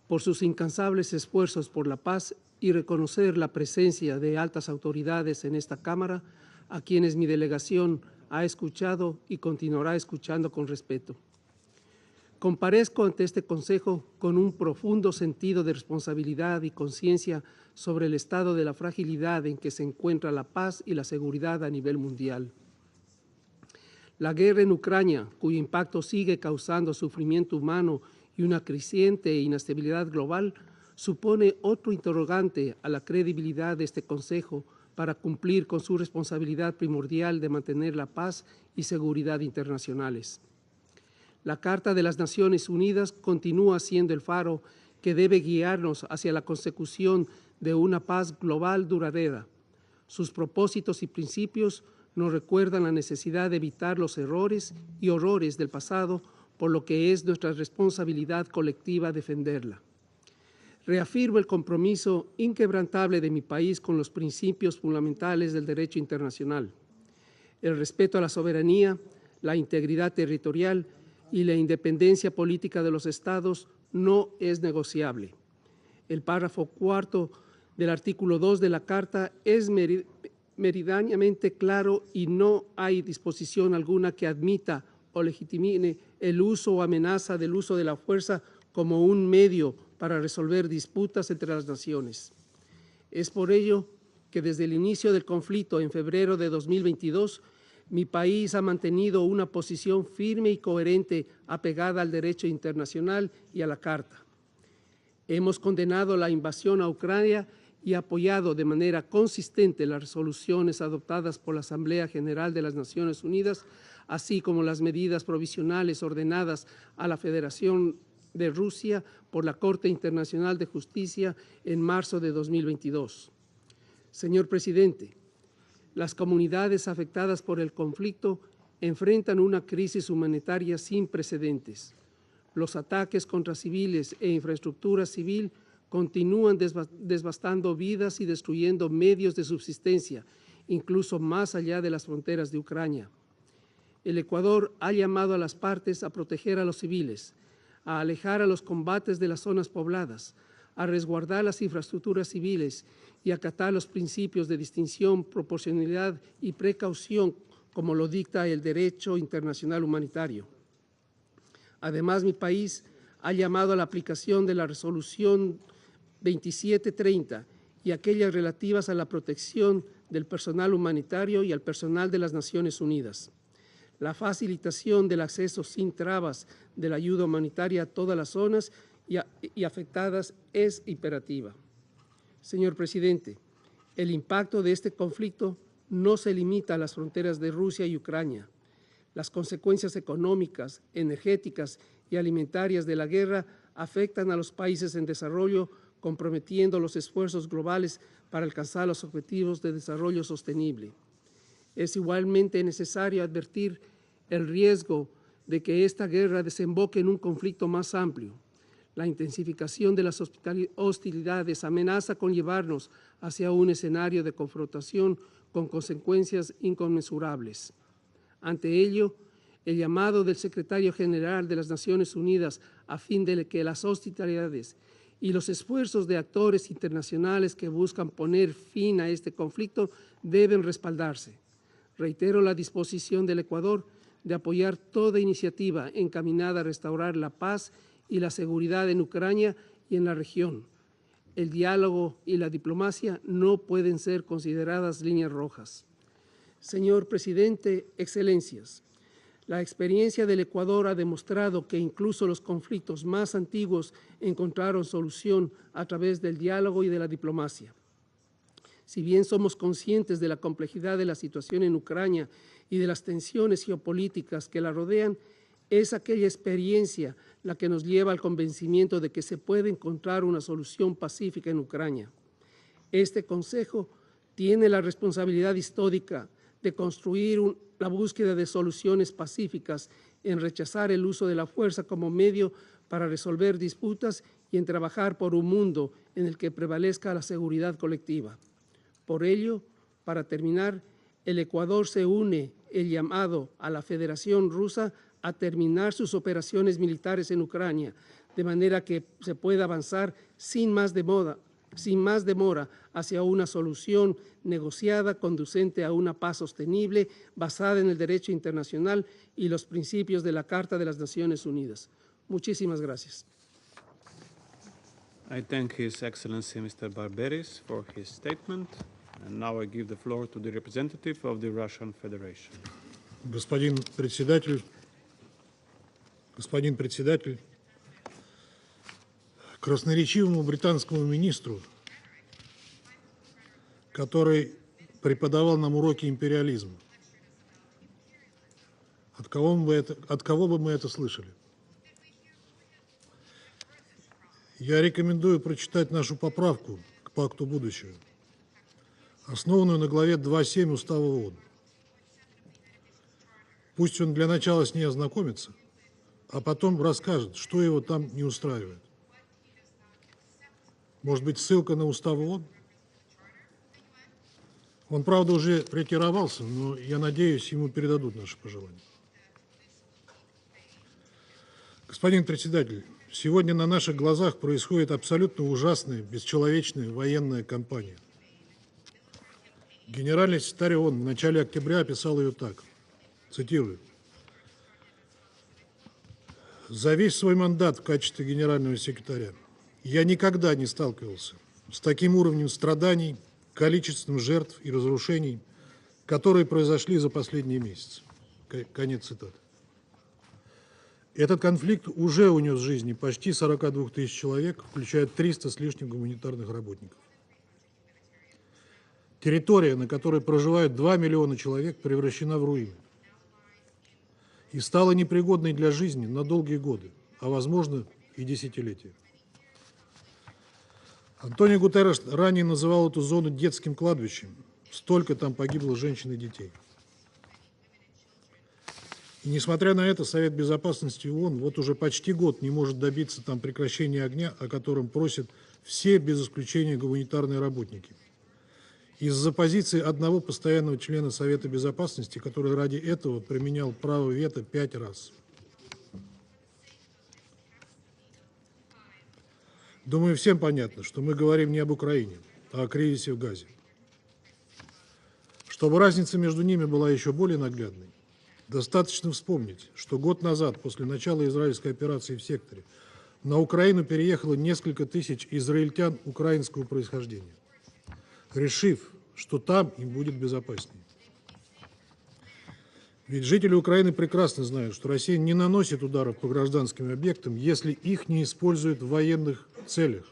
Speaker 16: por sus incansables esfuerzos por la paz y reconocer la presencia de altas autoridades en esta Cámara, a quienes mi delegación ha escuchado y continuará escuchando con respeto. Comparezco ante este Consejo con un profundo sentido de responsabilidad y conciencia sobre el estado de la fragilidad en que se encuentra la paz y la seguridad a nivel mundial. La guerra en Ucrania, cuyo impacto sigue causando sufrimiento humano y una creciente inestabilidad global, supone otro interrogante a la credibilidad de este Consejo para cumplir con su responsabilidad primordial de mantener la paz y seguridad internacionales. La Carta de las Naciones Unidas continúa siendo el faro que debe guiarnos hacia la consecución de una paz global duradera. Sus propósitos y principios nos recuerdan la necesidad de evitar los errores y horrores del pasado, por lo que es nuestra responsabilidad colectiva defenderla. Reafirmo el compromiso inquebrantable de mi país con los principios fundamentales del derecho internacional. El respeto a la soberanía, la integridad territorial y la independencia política de los estados no es negociable. El párrafo 4 del artículo 2 de la Carta es meridianamente claro y no hay disposición alguna que admita o legitime el uso o amenaza del uso de la fuerza como un medio para resolver disputas entre las naciones. Es por ello que desde el inicio del conflicto en febrero de 2022, mi país ha mantenido una posición firme y coherente apegada al derecho internacional y a la Carta. Hemos condenado la invasión a Ucrania y apoyado de manera consistente las resoluciones adoptadas por la Asamblea General de las Naciones Unidas, así como las medidas provisionales ordenadas a la Federación de Rusia por la Corte Internacional de Justicia en marzo de 2022. Señor presidente, las comunidades afectadas por el conflicto enfrentan una crisis humanitaria sin precedentes. Los ataques contra civiles e infraestructura civil continúan devastando vidas y destruyendo medios de subsistencia, incluso más allá de las fronteras de Ucrania. El Ecuador ha llamado a las partes a proteger a los civiles, a alejar a los combates de las zonas pobladas, a resguardar las infraestructuras civiles y acatar los principios de distinción, proporcionalidad y precaución, como lo dicta el derecho internacional humanitario. Además, mi país ha llamado a la aplicación de la resolución 2730 y aquellas relativas a la protección del personal humanitario y al personal de las Naciones Unidas. La facilitación del acceso sin trabas de la ayuda humanitaria a todas las zonas y afectadas es imperativa. Señor presidente, el impacto de este conflicto no se limita a las fronteras de Rusia y Ucrania. Las consecuencias económicas, energéticas y alimentarias de la guerra afectan a los países en desarrollo, comprometiendo los esfuerzos globales para alcanzar los objetivos de desarrollo sostenible. Es igualmente necesario advertir el riesgo de que esta guerra desemboque en un conflicto más amplio. La intensificación de las hostilidades amenaza con llevarnos hacia un escenario de confrontación con consecuencias inconmensurables. Ante ello, el llamado del Secretario General de las Naciones Unidas a fin de que las hostilidades y los esfuerzos de actores internacionales que buscan poner fin a este conflicto deben respaldarse. Reitero la disposición del Ecuador de apoyar toda iniciativa encaminada a restaurar la paz y la seguridad en Ucrania y en la región. El diálogo y la diplomacia no pueden ser consideradas líneas rojas. Señor presidente, excelencias, la experiencia del Ecuador ha demostrado que incluso los conflictos más antiguos encontraron solución a través del diálogo y de la diplomacia. Si bien somos conscientes de la complejidad de la situación en Ucrania y de las tensiones geopolíticas que la rodean, es aquella experiencia la que nos lleva al convencimiento de que se puede encontrar una solución pacífica en Ucrania. Este Consejo tiene la responsabilidad histórica de construir la búsqueda de soluciones pacíficas, en rechazar el uso de la fuerza como medio para resolver disputas y en trabajar por un mundo en el que prevalezca la seguridad colectiva. Por ello, para terminar, el Ecuador se une el llamado a la Federación Rusa a terminar sus operaciones militares en Ucrania, de manera que se pueda avanzar sin más demora hacia una solución negociada conducente a una paz sostenible basada en el derecho internacional y los principios de la Carta de las Naciones Unidas. Muchísimas gracias.
Speaker 1: I thank His Excellency Mr. Barberis for his statement, and now I give the floor to the representative of the Russian Federation.
Speaker 17: Господин председатель,
Speaker 11: красноречивому британскому министру, который преподавал нам уроки империализма. От кого бы мы это слышали? Я рекомендую прочитать нашу поправку к Пакту будущего, основанную на главе 2.7 Устава ООН. Пусть он для начала с ней ознакомится, а потом расскажет, что его там не устраивает. Может быть, ссылка на Устав ООН? Он, правда, уже ретировался, но я надеюсь, ему передадут наши пожелания. Господин председатель, сегодня на наших глазах происходит абсолютно ужасная, бесчеловечная военная кампания. Генеральный секретарь ООН в начале октября описал ее так, цитирую: «За весь свой мандат в качестве генерального секретаря я никогда не сталкивался с таким уровнем страданий, количеством жертв и разрушений, которые произошли за последние месяцы». Конец цитаты. Этот конфликт уже унес жизни почти 42 тысяч человек, включая 300 с лишним гуманитарных работников. Территория, на которой проживают 2 миллиона человек, превращена в руины и стала непригодной для жизни на долгие годы, а возможно и десятилетия. Антонио Гутерреш ранее называл эту зону детским кладбищем. Столько там погибло женщин и детей. И несмотря на это, Совет Безопасности ООН вот уже почти год не может добиться там прекращения огня, о котором просят все без исключения гуманитарные работники. Из-за позиции одного постоянного члена Совета Безопасности, который ради этого применял право вето 5 раз. Думаю, всем понятно, что мы говорим не об Украине, а о кризисе в Газе. Чтобы разница между ними была еще более наглядной, достаточно вспомнить, что год назад, после начала израильской операции в секторе, на Украину переехало несколько тысяч израильтян украинского происхождения, решив, что там им будет безопаснее. Ведь жители Украины прекрасно знают, что Россия не наносит ударов по гражданским объектам, если их не используют в военных целях.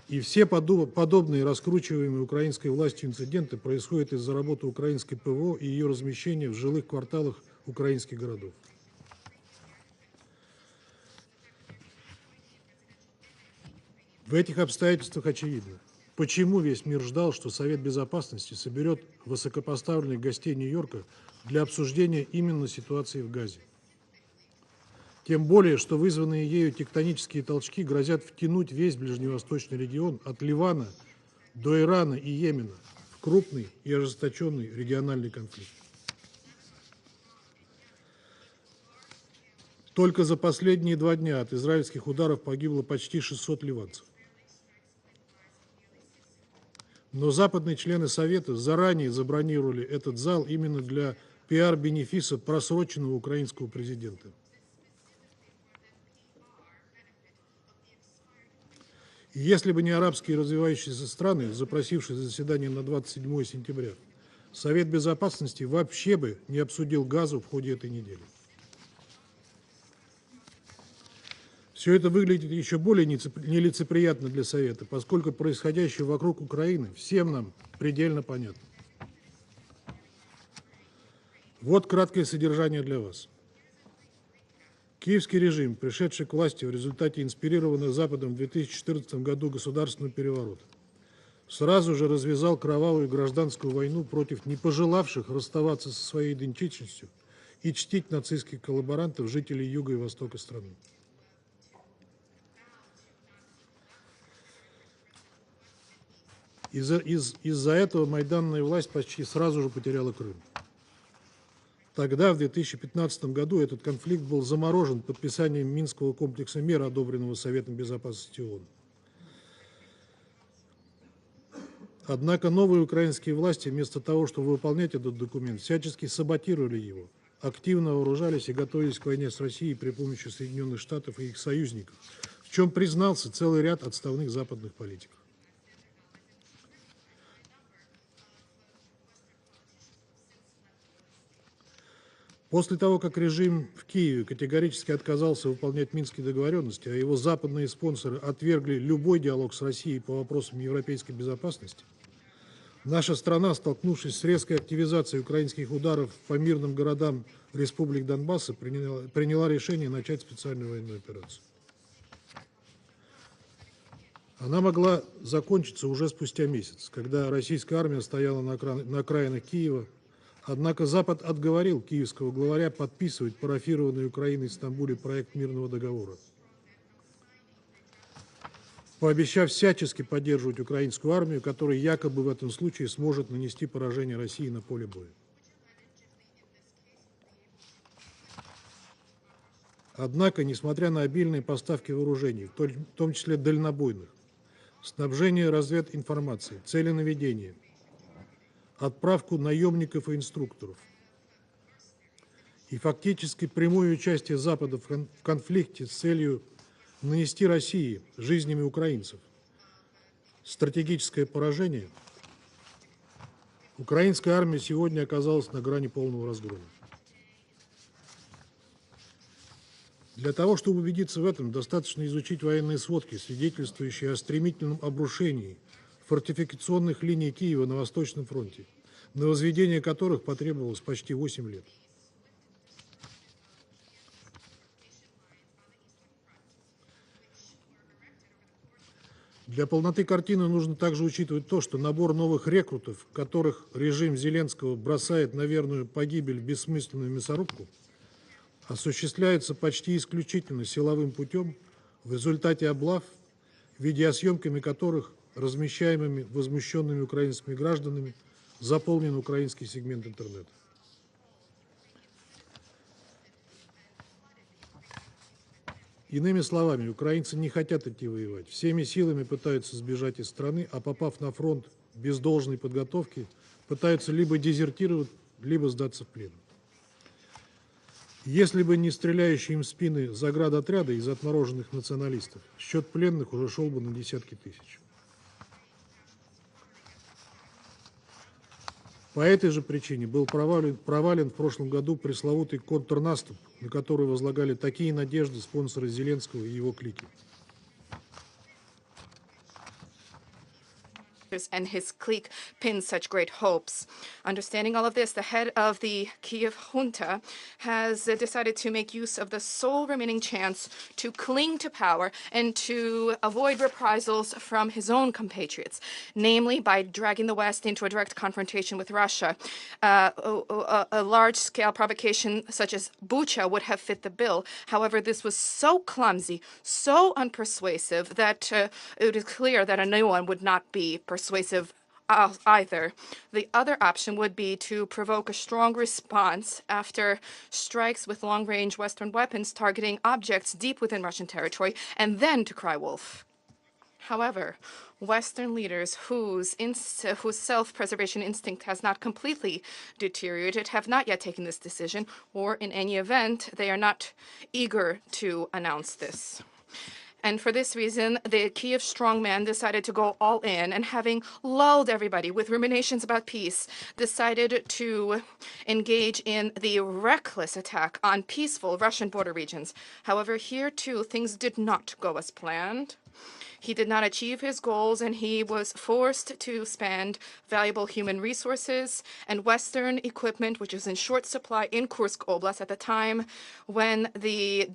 Speaker 11: И все подобные раскручиваемые украинской властью инциденты происходят из-за работы украинской ПВО и ее размещения в жилых кварталах украинских городов. В этих обстоятельствах очевидно, почему весь мир ждал, что Совет Безопасности соберет высокопоставленных гостей Нью-Йорка для обсуждения именно ситуации в Газе. Тем более, что вызванные ею тектонические толчки грозят втянуть весь ближневосточный регион от Ливана до Ирана и Йемена в крупный и ожесточенный региональный конфликт. Только за последние 2 дня от израильских ударов погибло почти 600 ливанцев. Но западные члены Совета заранее забронировали этот зал именно для пиар-бенефиса просроченного украинского президента. И если бы не арабские развивающиеся страны, запросившие заседание на 27 сентября, Совет Безопасности вообще бы не обсудил Газу в ходе этой недели. Все это выглядит еще более нелицеприятно для Совета, поскольку происходящее вокруг Украины всем нам предельно понятно. Вот краткое содержание для вас. Киевский режим, пришедший к власти в результате инспирированного Западом в 2014 году государственного переворота, сразу же развязал кровавую гражданскую войну против не пожелавших расставаться со своей идентичностью и чтить нацистских коллаборантов жителей юга и востока страны. Из-за этого майданная власть почти сразу же потеряла Крым. Тогда, в 2015 году, этот конфликт был заморожен подписанием Минского комплекса мер, одобренного Советом Безопасности ООН. Однако новые украинские власти, вместо того, чтобы выполнять этот документ, всячески саботировали его, активно вооружались и готовились к войне с Россией при помощи Соединенных Штатов и их союзников, в чем признался целый ряд отставных западных политиков. После того, как режим в Киеве категорически отказался выполнять Минские договоренности, а его западные спонсоры отвергли любой диалог с Россией по вопросам европейской безопасности, наша страна, столкнувшись с резкой активизацией украинских ударов по мирным городам республик Донбасса, приняла решение начать специальную военную операцию. Она могла закончиться уже спустя месяц, когда российская армия стояла на окраинах Киева. Однако Запад отговорил киевского главаря подписывать парафированный Украиной в Стамбуле проект мирного договора, пообещав всячески поддерживать украинскую армию, которая якобы в этом случае сможет нанести поражение России на поле боя. Однако, несмотря на обильные поставки вооружений, в том числе дальнобойных, снабжение развединформацией, целенаведение, отправку наемников и инструкторов и фактически прямое участие Запада в конфликте с целью нанести России жизнями украинцев стратегическое поражение, украинская армия сегодня оказалась на грани полного разгрома. Для того, чтобы убедиться в этом, достаточно изучить военные сводки, свидетельствующие о стремительном обрушении фортификационных линий Киева на Восточном фронте, на возведение которых потребовалось почти 8 лет. Для полноты картины нужно также учитывать то, что набор новых рекрутов, которых режим Зеленского бросает на верную погибель в бессмысленную мясорубку, осуществляется почти исключительно силовым путем в результате облав, видеосъемками которых, размещаемыми возмущенными украинскими гражданами, заполнен украинский сегмент интернета. Иными словами, украинцы не хотят идти воевать, всеми силами пытаются сбежать из страны, а попав на фронт без должной подготовки, пытаются либо дезертировать, либо сдаться в плен. Если бы не стреляющие им в спины заградотряда из отмороженных националистов, счет пленных уже шел бы на десятки тысяч. По этой же причине был провален в прошлом году пресловутый контрнаступ, на который возлагали такие надежды спонсоры Зеленского и его клики.
Speaker 17: And his clique pinned such great hopes. Understanding all of this, the head of the Kiev junta has decided to make use of the sole remaining chance to cling to power and to avoid reprisals from his own compatriots, namely by dragging the West into a direct confrontation with Russia. A large-scale provocation such as Bucha would have fit the bill. However, this was so clumsy, so unpersuasive that it is clear that a new one would not be persuasive either. The other option would be to provoke a strong response after strikes with long-range Western weapons targeting objects deep within Russian territory, and then to cry wolf. However, Western leaders whose self-preservation instinct has not completely deteriorated have not yet taken this decision, or in any event, they are not eager to announce this. And for this reason, the Kiev strongman decided to go all in, and having lulled everybody with ruminations about peace, decided to engage in the reckless attack on peaceful Russian border regions. However, here too, things did not go as planned. He did not achieve his goals, and he was forced to spend valuable human resources and Western equipment, which was in short supply in Kursk Oblast at the time when the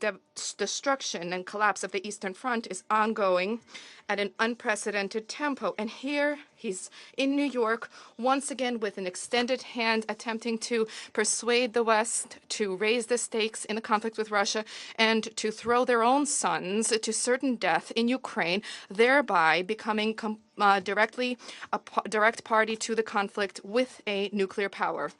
Speaker 17: destruction and collapse of the Eastern Front is ongoing at an unprecedented tempo. And here he's in New York, once again with an extended hand, attempting to persuade the West to raise the stakes in the conflict with Russia and to throw their own sons to certain death in Ukraine, thereby becoming a direct party to the conflict with a nuclear power.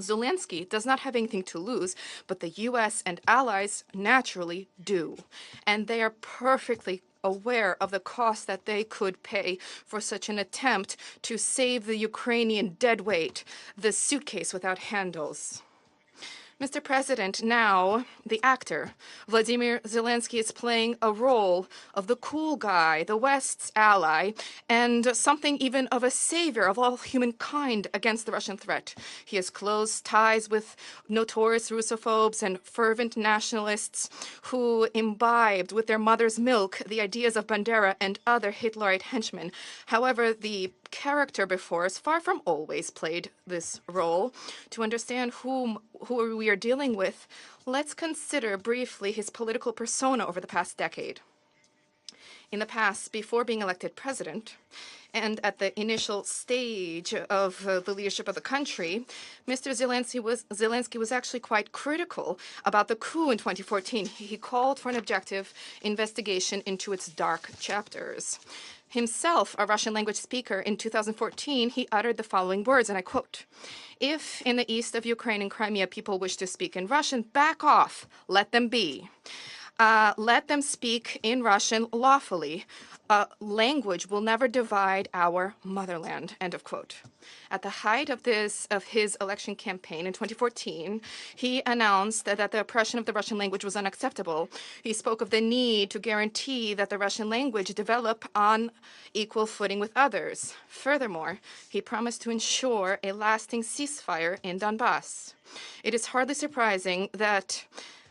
Speaker 17: Zelensky does not have anything to lose, but the U.S. and allies naturally do. And they are perfectly aware of the cost that they could pay for such an attempt to save the Ukrainian deadweight, the suitcase without handles. Mr. President, now the actor, Vladimir Zelensky, is playing a role of the cool guy, the West's ally, and something even of a savior of all humankind against the Russian threat. He has close ties with notorious Russophobes and fervent nationalists who imbibed with their mother's milk the ideas of Bandera and other Hitlerite henchmen. However, the character before us far from always played this role. To understand who we are dealing with, let's consider briefly his political persona over the past decade. In the past, before being elected president, and at the initial stage of the leadership of the country, Mr. Zelensky was actually quite critical about the coup in 2014. He called for an objective investigation into its dark chapters. Himself a Russian language speaker, in 2014, he uttered the following words, and I quote, "If in the east of Ukraine and Crimea people wish to speak in Russian, back off, let them be. Let them speak in Russian lawfully. Language will never divide our motherland," end of quote. At the height of his election campaign in 2014, he announced that the oppression of the Russian language was unacceptable. He spoke of the need to guarantee that the Russian language develop on equal footing with others. Furthermore, he promised to ensure a lasting ceasefire in Donbass. It is hardly surprising that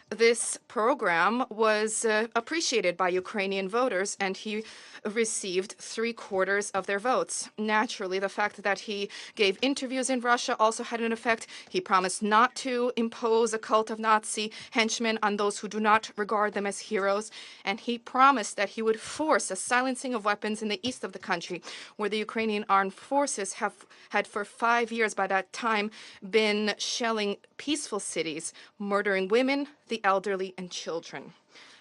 Speaker 17: this program was appreciated by Ukrainian voters, and he received 3/4 of their votes. Naturally, the fact that he gave interviews in Russia also had an effect. He promised not to impose a cult of Nazi henchmen on those who do not regard them as heroes, and he promised that he would force a silencing of weapons in the east of the country, where the Ukrainian armed forces had for 5 years by that time been shelling peaceful cities, murdering women, the elderly, and children.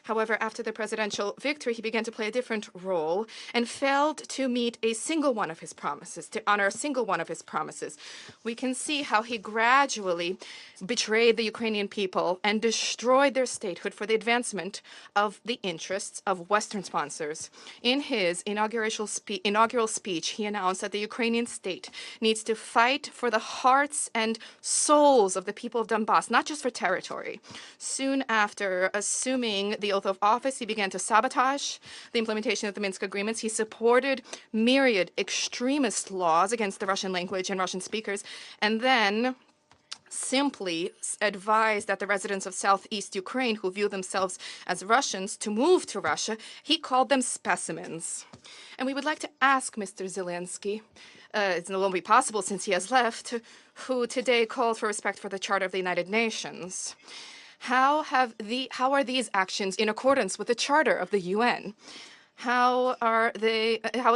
Speaker 17: However, after the presidential victory, he began to play a different role and failed to meet a single one of his promises, to honor a single one of his promises. We can see how he gradually betrayed the Ukrainian people and destroyed their statehood for the advancement of the interests of Western sponsors. In his inaugural speech, he announced that the Ukrainian state needs to fight for the hearts and souls of the people of Donbass, not just for territory. Soon after assuming the oath of office, he began to sabotage the implementation of the Minsk agreements. He supported myriad extremist laws against the Russian language and Russian speakers, and then simply advised that the residents of southeast Ukraine who view themselves as Russians to move to Russia. He called them specimens. And we would like to ask Mr. Zelensky, it's no longer possible since he has left, who today called for respect for the Charter of the United Nations. How are these actions in accordance with the Charter of the UN? How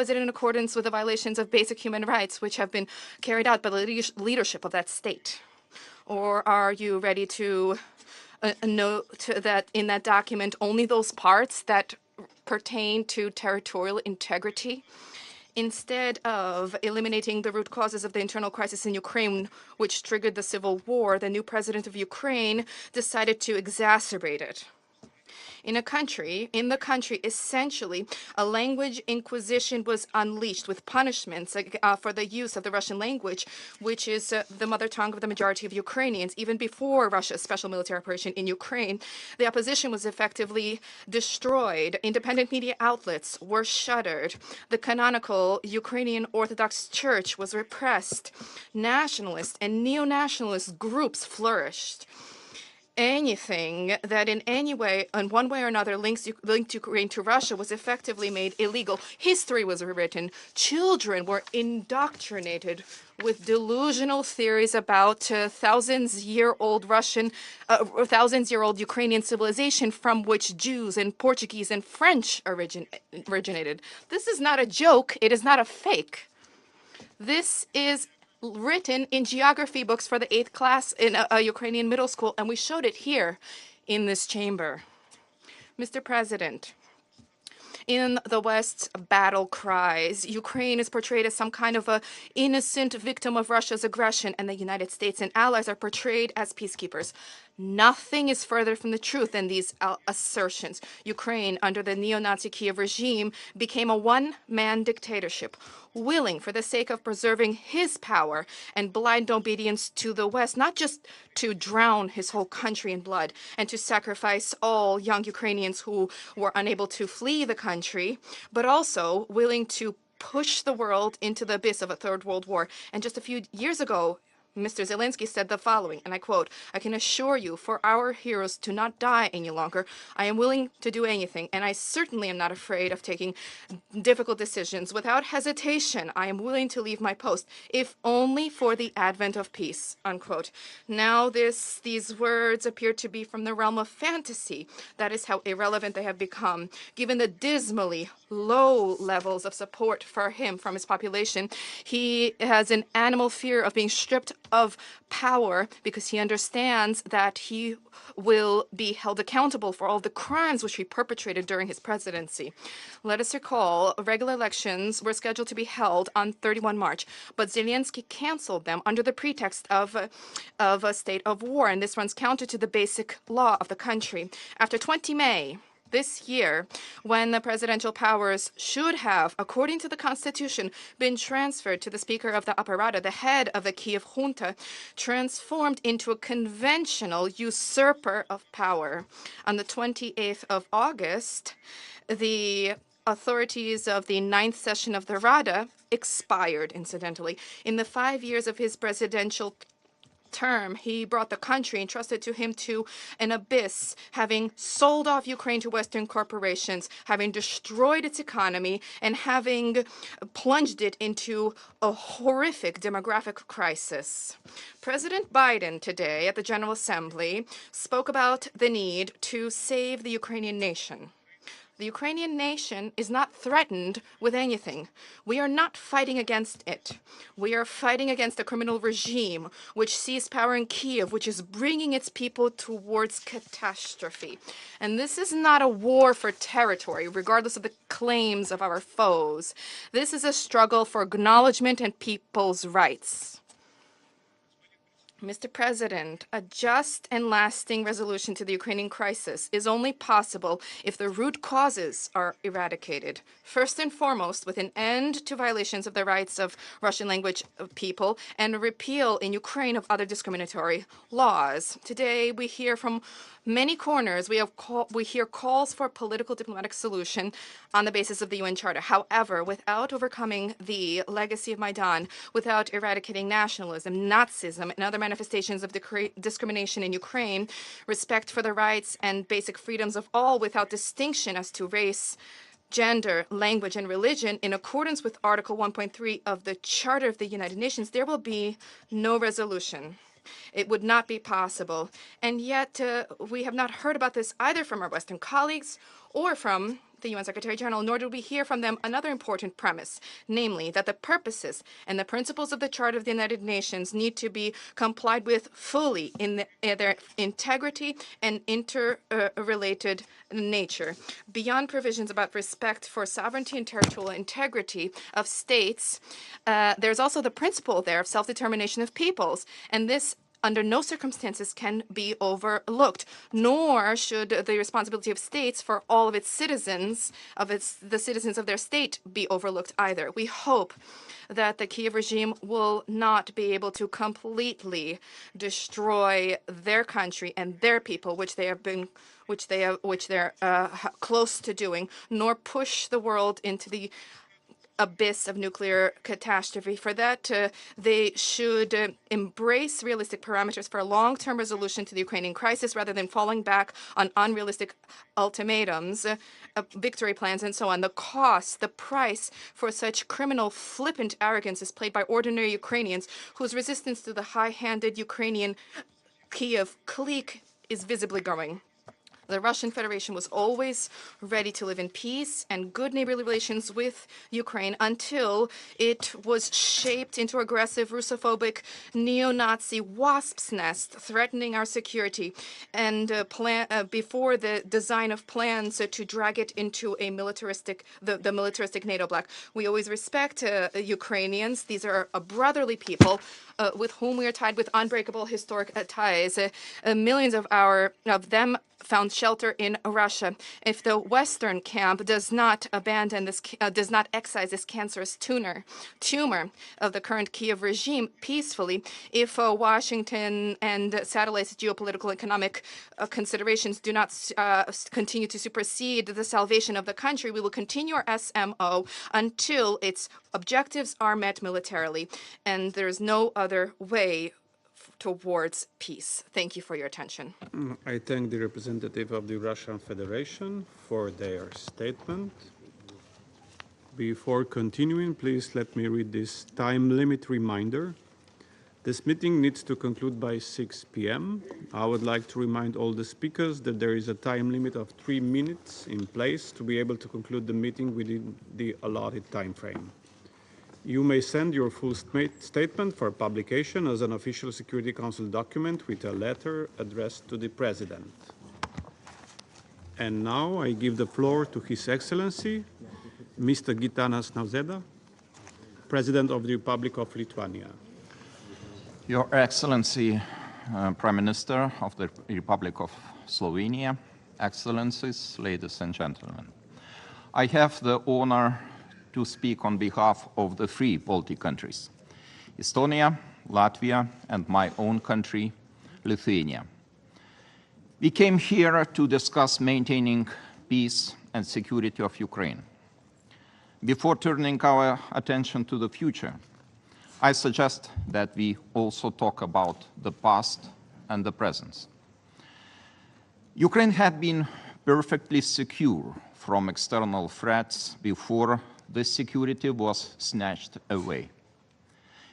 Speaker 17: is it in accordance with the violations of basic human rights which have been carried out by the leadership of that state? Or are you ready to note that in that document only those parts that pertain to territorial integrity? Instead of eliminating the root causes of the internal crisis in Ukraine, which triggered the civil war, the new president of Ukraine decided to exacerbate it. In the country, essentially, a language inquisition was unleashed with punishments for the use of the Russian language, which is the mother tongue of the majority of Ukrainians. Even before Russia's special military operation in Ukraine, the opposition was effectively destroyed. Independent media outlets were shuttered. The canonical Ukrainian Orthodox Church was repressed. Nationalist and neo-nationalist groups flourished. Anything that in any way, in one way or another, linked Ukraine to Russia was effectively made illegal. History was rewritten. Children were indoctrinated with delusional theories about thousands-year-old Ukrainian civilization from which Jews and Portuguese and French originated. This is not a joke. It is not a fake. This is written in geography books for the 8th class in a Ukrainian middle school, and we showed it here in this chamber. Mr. President, in the West's battle cries, Ukraine is portrayed as some kind of an innocent victim of Russia's aggression, and the United States and allies are portrayed as peacekeepers. Nothing is further from the truth than these assertions. Ukraine, under the neo-Nazi Kiev regime, became a one-man dictatorship. willing, for the sake of preserving his power and blind obedience to the West, not just to drown his whole country in blood and to sacrifice all young Ukrainians who were unable to flee the country, but also willing to push the world into the abyss of a third world war. And just a few years ago, Mr. Zelensky said the following, and I quote, "I can assure you, for our heroes to not die any longer, I am willing to do anything, and I certainly am not afraid of taking difficult decisions. Without hesitation, I am willing to leave my post, if only for the advent of peace," unquote. Now these words appear to be from the realm of fantasy. That is how irrelevant they have become, given the dismally low levels of support for him from his population. He has an animal fear of being stripped of power because he understands that he will be held accountable for all the crimes which he perpetrated during his presidency. Let us recall, regular elections were scheduled to be held on 31 March, but Zelensky canceled them under the pretext of a state of war, and this runs counter to the basic law of the country. After 20 May, this year, when the presidential powers should have, according to the Constitution, been transferred to the Speaker of the Upper Rada, the head of the Kiev junta, transformed into a conventional usurper of power. On the 28th of August, the authorities of the 9th session of the Rada expired, incidentally. In the 5 years of his presidential term, he brought the country entrusted to him to an abyss, having sold off Ukraine to Western corporations, having destroyed its economy, and having plunged it into a horrific demographic crisis. President Biden today at the General Assembly spoke about the need to save the Ukrainian nation. The Ukrainian nation is not threatened with anything. We are not fighting against it. We are fighting against a criminal regime which seized power in Kiev, which is bringing its people towards catastrophe. And this is not a war for territory, regardless of the claims of our foes. This is a struggle for acknowledgement and people's rights. Mr. President, a just and lasting resolution to the Ukrainian crisis is only possible if the root causes are eradicated. First and foremost, with an end to violations of the rights of Russian language people and a repeal in Ukraine of other discriminatory laws. Today, we hear from many corners, we hear calls for a political diplomatic solution on the basis of the UN Charter. However, without overcoming the legacy of Maidan, without eradicating nationalism, Nazism, and other manifestations of discrimination in Ukraine, respect for the rights and basic freedoms of all without distinction as to race, gender, language, and religion, in accordance with Article 1.3 of the Charter of the United Nations, there will be no resolution. It would not be possible. And yet, we have not heard about this either from our Western colleagues or from the UN Secretary General, nor did we hear from them another important premise, namely that the purposes and the principles of the Charter of the United Nations need to be complied with fully in their integrity and interrelated nature. Beyond provisions about respect for sovereignty and territorial integrity of states, there's also the principle there of self-determination of peoples, and this under no circumstances can be overlooked, nor should the responsibility of states for all of its citizens, the citizens of their state, be overlooked either. We hope that the Kiev regime will not be able to completely destroy their country and their people, which they're close to doing, nor push the world into the abyss of nuclear catastrophe. For that, they should embrace realistic parameters for a long-term resolution to the Ukrainian crisis rather than falling back on unrealistic ultimatums, victory plans, and so on. The cost, the price for such criminal, flippant arrogance is paid by ordinary Ukrainians whose resistance to the high-handed Ukrainian Kiev clique is visibly growing. The Russian Federation was always ready to live in peace and good neighborly relations with Ukraine until it was shaped into aggressive, Russophobic, neo-Nazi wasp's nest, threatening our security, and before the design of plans to drag it into a the militaristic NATO bloc. We always respect Ukrainians. These are a brotherly people, with whom we are tied with unbreakable historic ties. Millions of them found shelter in Russia. If the Western camp does not abandon this, does not excise this cancerous tumor of the current Kiev regime peacefully, if Washington and satellites geopolitical economic considerations do not continue to supersede the salvation of the country, we will continue our SMO until its objectives are met militarily, and there is no other way towards peace. Thank you for your attention.
Speaker 1: I thank the representative of the Russian Federation for their statement. Before continuing, please let me read this time limit reminder. This meeting needs to conclude by 6 p.m. I would like to remind all the speakers that there is a time limit of 3 minutes in place to be able to conclude the meeting within the allotted time frame. You may send your full statement for publication as an official Security Council document with a letter addressed to the President. And now I give the floor to His Excellency, Mr. Gitanas Nausėda, President of the Republic of Lithuania.
Speaker 18: Your Excellency, Prime Minister of the Republic of Slovenia, Excellencies, ladies and gentlemen, I have the honor to speak on behalf of the three Baltic countries, Estonia, Latvia, and my own country, Lithuania. We came here to discuss maintaining peace and security of Ukraine. Before turning our attention to the future, I suggest that we also talk about the past and the present. Ukraine had been perfectly secure from external threats before this security was snatched away.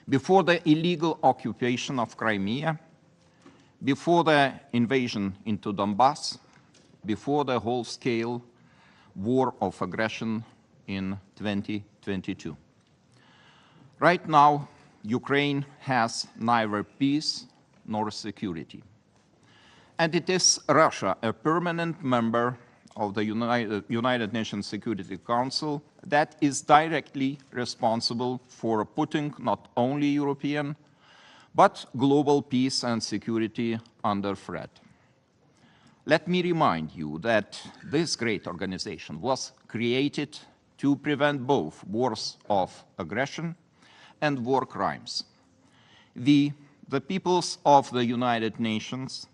Speaker 18: Before the illegal occupation of Crimea, before the invasion into Donbass, before the whole-scale war of aggression in 2022. Right now, Ukraine has neither peace nor security. And it is Russia, a permanent member of the United Nations Security Council, that is directly responsible for putting not only European, but global peace and security under threat. Let me remind you that this great organization was created to prevent both wars of aggression and war crimes. The peoples of the United Nations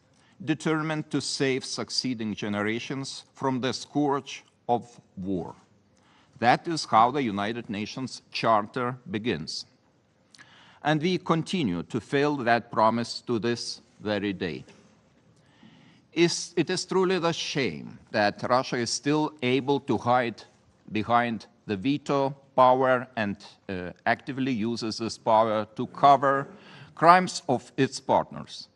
Speaker 18: determined to save succeeding generations from the scourge of war. That is how the United Nations Charter begins. And we continue to fulfill that promise to this very day. It is truly the shame that Russia is still able to hide behind the veto power and actively uses this power to cover crimes of its partners.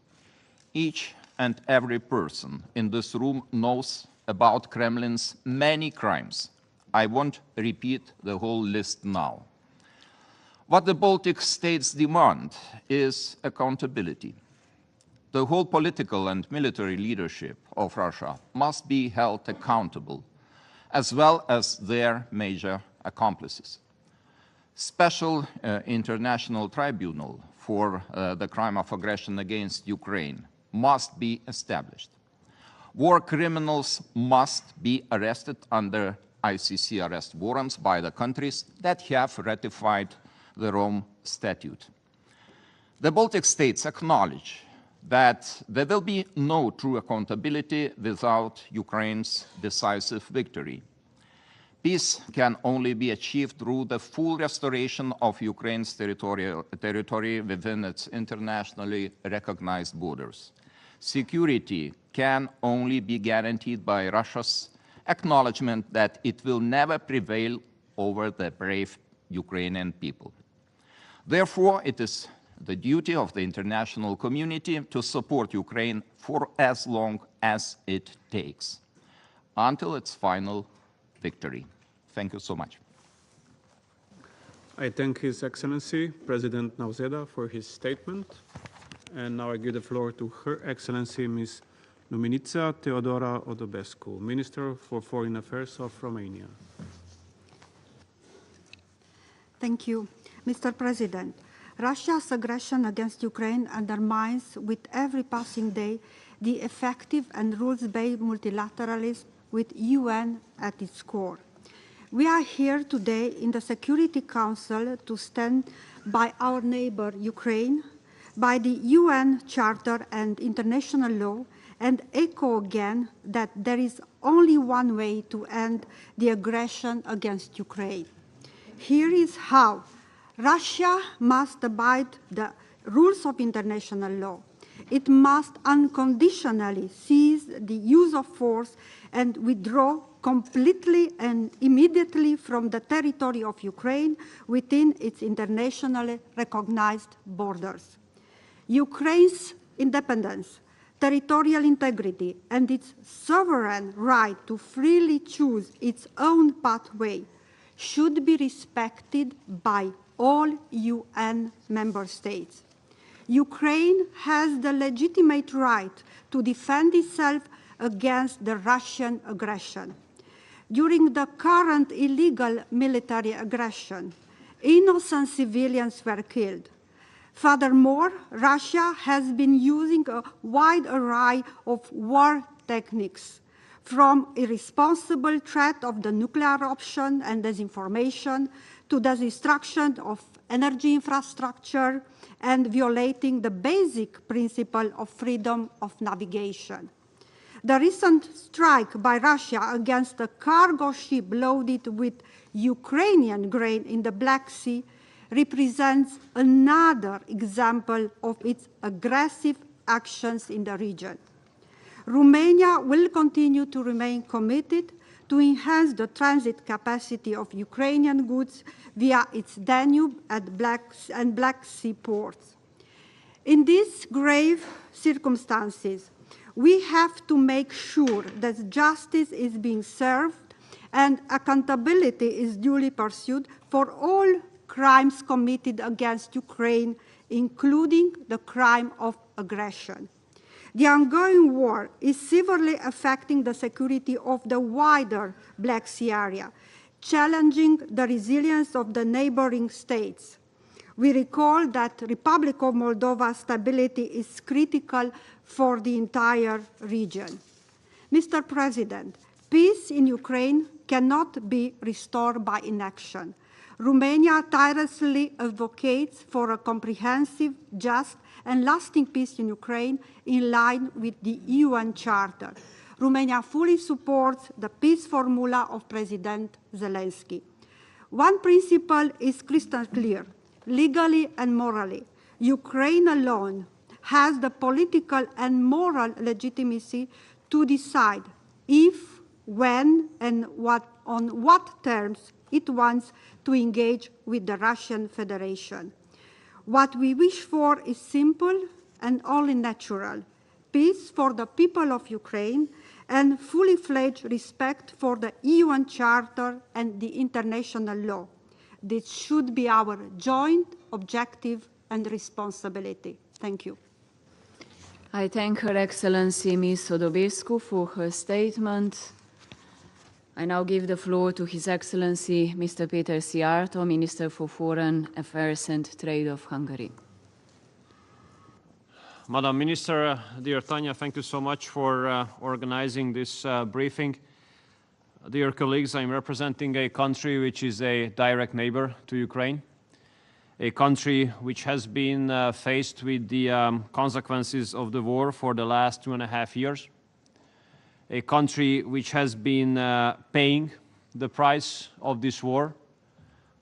Speaker 18: Each and every person in this room knows about Kremlin's many crimes. I won't repeat the whole list now. What the Baltic states demand is accountability. The whole political and military leadership of Russia must be held accountable, as well as their major accomplices. Special international tribunal for the crime of aggression against Ukraine must be established. War criminals must be arrested under ICC arrest warrants by the countries that have ratified the Rome Statute. The Baltic states acknowledge that there will be no true accountability without Ukraine's decisive victory. Peace can only be achieved through the full restoration of Ukraine's territory within its internationally recognized borders. Security can only be guaranteed by Russia's acknowledgement that it will never prevail over the brave Ukrainian people. Therefore, it is the duty of the international community to support Ukraine for as long as it takes, until its final victory. Thank you so much.
Speaker 1: I thank His Excellency, President Nausėda, for his statement. And now I give the floor to Her Excellency, Ms. Luminița Teodora Odobescu, Minister for Foreign Affairs of Romania.
Speaker 19: Thank you, Mr. President. Russia's aggression against Ukraine undermines with every passing day the effective and rules-based multilateralism with UN at its core. We are here today in the Security Council to stand by our neighbor Ukraine, by the UN Charter and international law, and echo again that there is only one way to end the aggression against Ukraine. Here is how. Russia must abide the rules of international law. It must unconditionally cease the use of force and withdraw completely and immediately from the territory of Ukraine within its internationally recognized borders. Ukraine's independence, territorial integrity, and its sovereign right to freely choose its own pathway should be respected by all UN member states. Ukraine has the legitimate right to defend itself against the Russian aggression. During the current illegal military aggression, innocent civilians were killed. Furthermore, Russia has been using a wide array of war techniques, from irresponsible threat of the nuclear option and disinformation to the destruction of energy infrastructure and violating the basic principle of freedom of navigation. The recent strike by Russia against a cargo ship loaded with Ukrainian grain in the Black Sea represents another example of its aggressive actions in the region. Romania will continue to remain committed to enhance the transit capacity of Ukrainian goods via its Danube and Black Sea ports. In these grave circumstances, we have to make sure that justice is being served and accountability is duly pursued for all crimes committed against Ukraine, including the crime of aggression. The ongoing war is severely affecting the security of the wider Black Sea area, challenging the resilience of the neighboring states. We recall that Republic of Moldova's stability is critical for the entire region. Mr. President, peace in Ukraine cannot be restored by inaction. Romania tirelessly advocates for a comprehensive, just, and lasting peace in Ukraine in line with the UN Charter. Romania fully supports the peace formula of President Zelensky. One principle is crystal clear. Legally and morally, Ukraine alone has the political and moral legitimacy to decide if, when, and on what terms it wants to engage with the Russian Federation. What we wish for is simple and only natural: peace for the people of Ukraine and fully fledged respect for the UN Charter and the international law. This should be our joint objective and responsibility. Thank you.
Speaker 20: I thank Her Excellency Ms. Sodobescu for her statement. I now give the floor to His Excellency Mr. Péter Szijjártó, Minister for Foreign Affairs and Trade of Hungary.
Speaker 21: Madam Minister, dear Tanya, thank you so much for organizing this briefing. Dear colleagues, I'm representing a country which is a direct neighbor to Ukraine, a country which has been faced with the consequences of the war for the last 2.5 years, a country which has been paying the price of this war,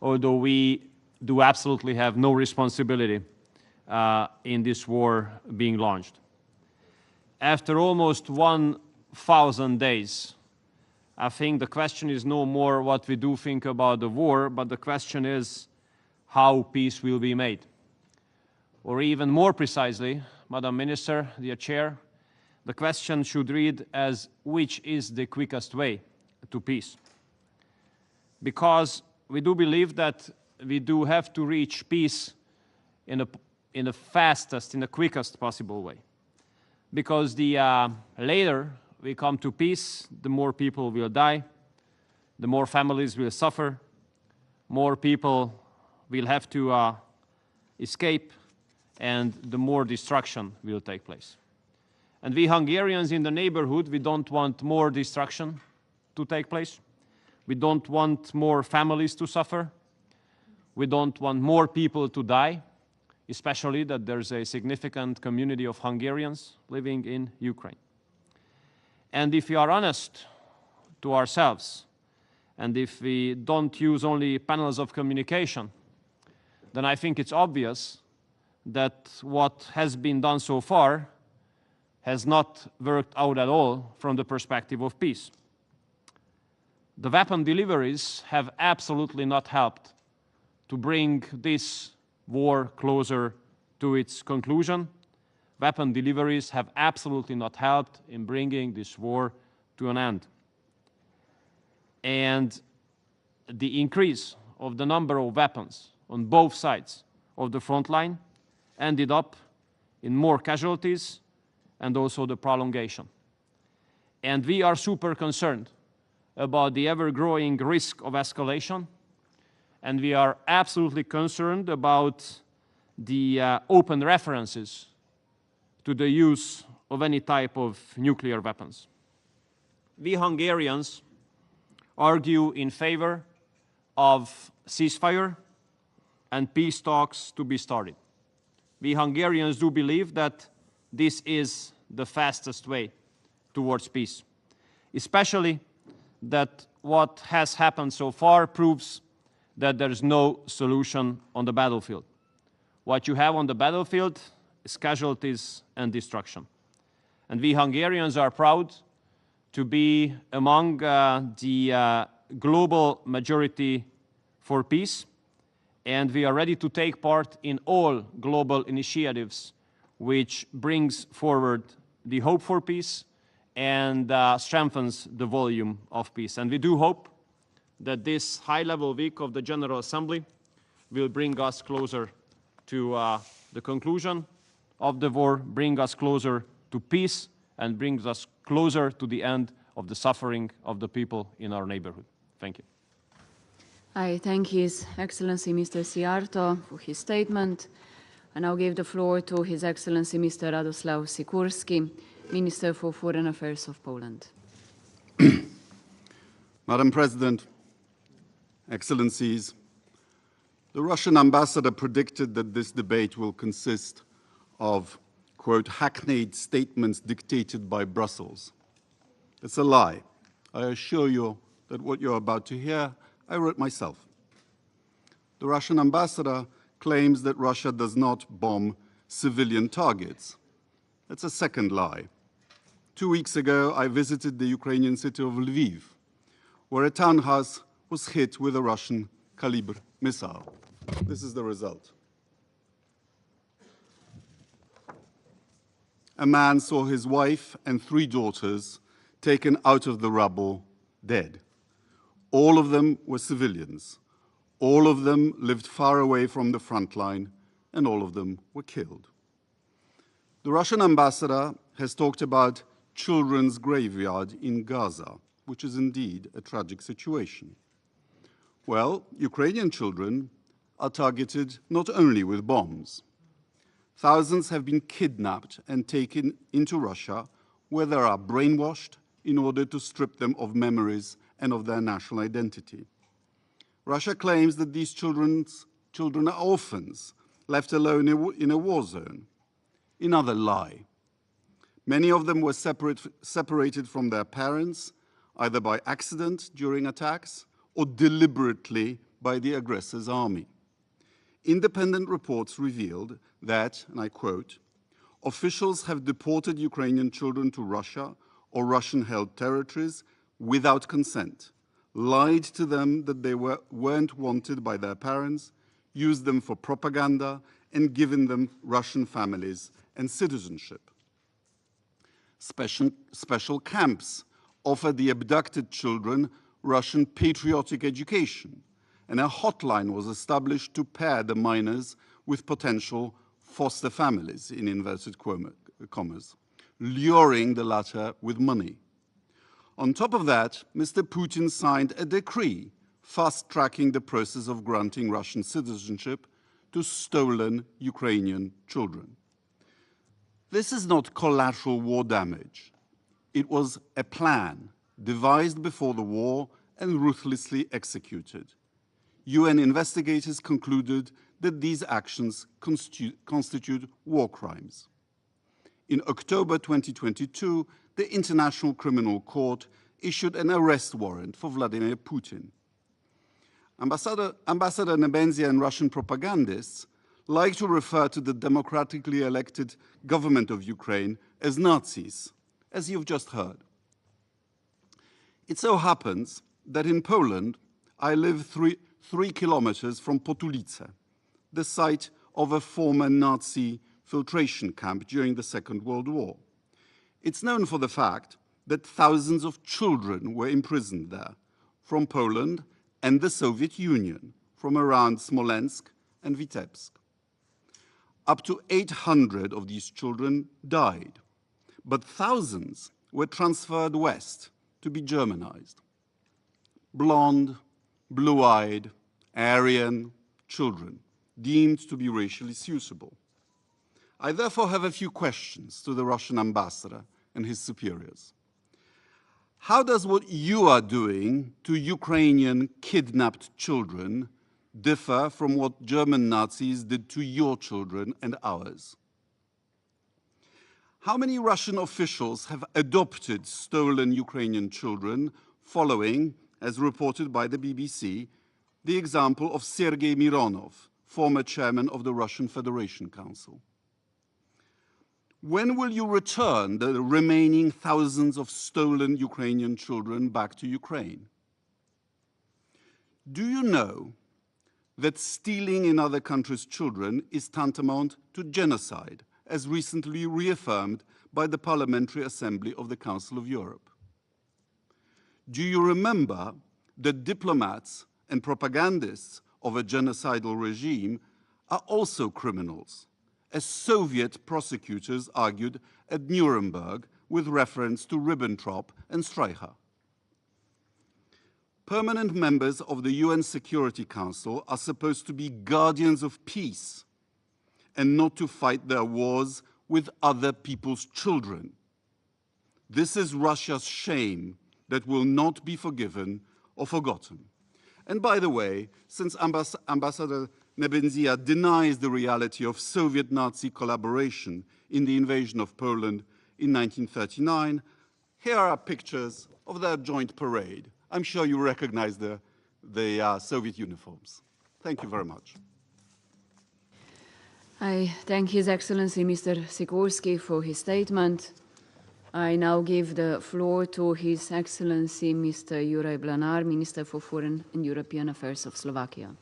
Speaker 21: although we do absolutely have no responsibility in this war being launched. After almost 1,000 days, I think the question is no more what we do think about the war, but the question is how peace will be made. Or even more precisely, Madam Minister, dear Chair, the question should read as which is the quickest way to peace. Because we do believe that we do have to reach peace in the fastest, in the quickest possible way. Because the later we come to peace, the more people will die, the more families will suffer, more people will have to escape, and the more destruction will take place. And we Hungarians in the neighborhood, we don't want more destruction to take place. We don't want more families to suffer. We don't want more people to die, especially that there's a significant community of Hungarians living in Ukraine. And if we are honest to ourselves, and if we don't use only panels of communication, then I think it's obvious that what has been done so far has not worked out at all from the perspective of peace. The weapon deliveries have absolutely not helped to bring this war closer to its conclusion. Weapon deliveries have absolutely not helped in bringing this war to an end. And the increase of the number of weapons on both sides of the front line ended up in more casualties and also the prolongation. And we are super concerned about the ever-growing risk of escalation, and we are absolutely concerned about the open references to the use of any type of nuclear weapons. We Hungarians argue in favor of ceasefire and peace talks to be started. We Hungarians do believe that this is the fastest way towards peace, especially that what has happened so far proves that there is no solution on the battlefield. What you have on the battlefield is casualties and destruction. And we Hungarians are proud to be among the global majority for peace, and we are ready to take part in all global initiatives which brings forward the hope for peace and strengthens the volume of peace. And we do hope that this high-level week of the General Assembly will bring us closer to the conclusion of the war, bring us closer to peace, and brings us closer to the end of the suffering of the people in our neighborhood. Thank you.
Speaker 20: I thank His Excellency Mr. Szijjártó for his statement. I now give the floor to His Excellency Mr. Radoslaw Sikorski, Minister for Foreign Affairs of Poland.
Speaker 2: Madam President, Excellencies, the Russian ambassador predicted that this debate will consist of, quote, hackneyed statements dictated by Brussels. It's a lie. I assure you that what you're about to hear, I wrote myself. The Russian ambassador claims that Russia does not bomb civilian targets. That's a second lie. 2 weeks ago, I visited the Ukrainian city of Lviv, where a townhouse was hit with a Russian Kalibr missile. This is the result. A man saw his wife and 3 daughters taken out of the rubble dead. All of them were civilians. All of them lived far away from the front line, and all of them were killed. The Russian ambassador has talked about children's graveyard in Gaza, which is indeed a tragic situation. Well, Ukrainian children are targeted not only with bombs. Thousands have been kidnapped and taken into Russia, where they are brainwashed in order to strip them of memories and of their national identity. Russia claims that these children are orphans, left alone in a war zone. Another lie. Many of them were separated from their parents, either by accident during attacks or deliberately by the aggressor's army. Independent reports revealed that, and I quote, officials have deported Ukrainian children to Russia or Russian-held territories without consent, lied to them that they weren't wanted by their parents, used them for propaganda, and given them Russian families and citizenship. Special camps offer the abducted children Russian patriotic education, and a hotline was established to pair the minors with potential foster families, in inverted commas, luring the latter with money. On top of that, Mr. Putin signed a decree fast-tracking the process of granting Russian citizenship to stolen Ukrainian children. This is not collateral war damage. It was a plan devised before the war and ruthlessly executed. UN investigators concluded that these actions constitute war crimes. In October 2022, the International Criminal Court issued an arrest warrant for Vladimir Putin. Ambassador Nebenzia and Russian propagandists like to refer to the democratically elected government of Ukraine as Nazis, as you've just heard. It so happens that in Poland, I live three kilometers from Potulice, the site of a former Nazi filtration camp during the Second World War. It's known for the fact that thousands of children were imprisoned there from Poland and the Soviet Union, from around Smolensk and Vitebsk. Up to 800 of these children died, but thousands were transferred west to be Germanized. Blonde, blue-eyed, Aryan children deemed to be racially suitable. I therefore have a few questions to the Russian ambassador and his superiors. How does what you are doing to Ukrainian kidnapped children differ from what German Nazis did to your children and ours? How many Russian officials have adopted stolen Ukrainian children following, as reported by the BBC, the example of Sergei Mironov, former chairman of the Russian Federation Council? When will you return the remaining thousands of stolen Ukrainian children back to Ukraine? Do you know that stealing in other countries' children is tantamount to genocide, as recently reaffirmed by the Parliamentary Assembly of the Council of Europe? Do you remember that diplomats and propagandists of a genocidal regime are also criminals, as Soviet prosecutors argued at Nuremberg with reference to Ribbentrop and Streicher? Permanent members of the UN Security Council are supposed to be guardians of peace and not to fight their wars with other people's children. This is Russia's shame that will not be forgiven or forgotten. And by the way, since Ambassador Nebenzia denies the reality of Soviet Nazi collaboration in the invasion of Poland in 1939, here are pictures of their joint parade. I'm sure you recognize the Soviet uniforms. Thank you very much.
Speaker 20: I thank His Excellency Mr. Sikorski for his statement. I now give the floor to His Excellency Mr. Juraj Blanar, Minister for Foreign and European Affairs of Slovakia.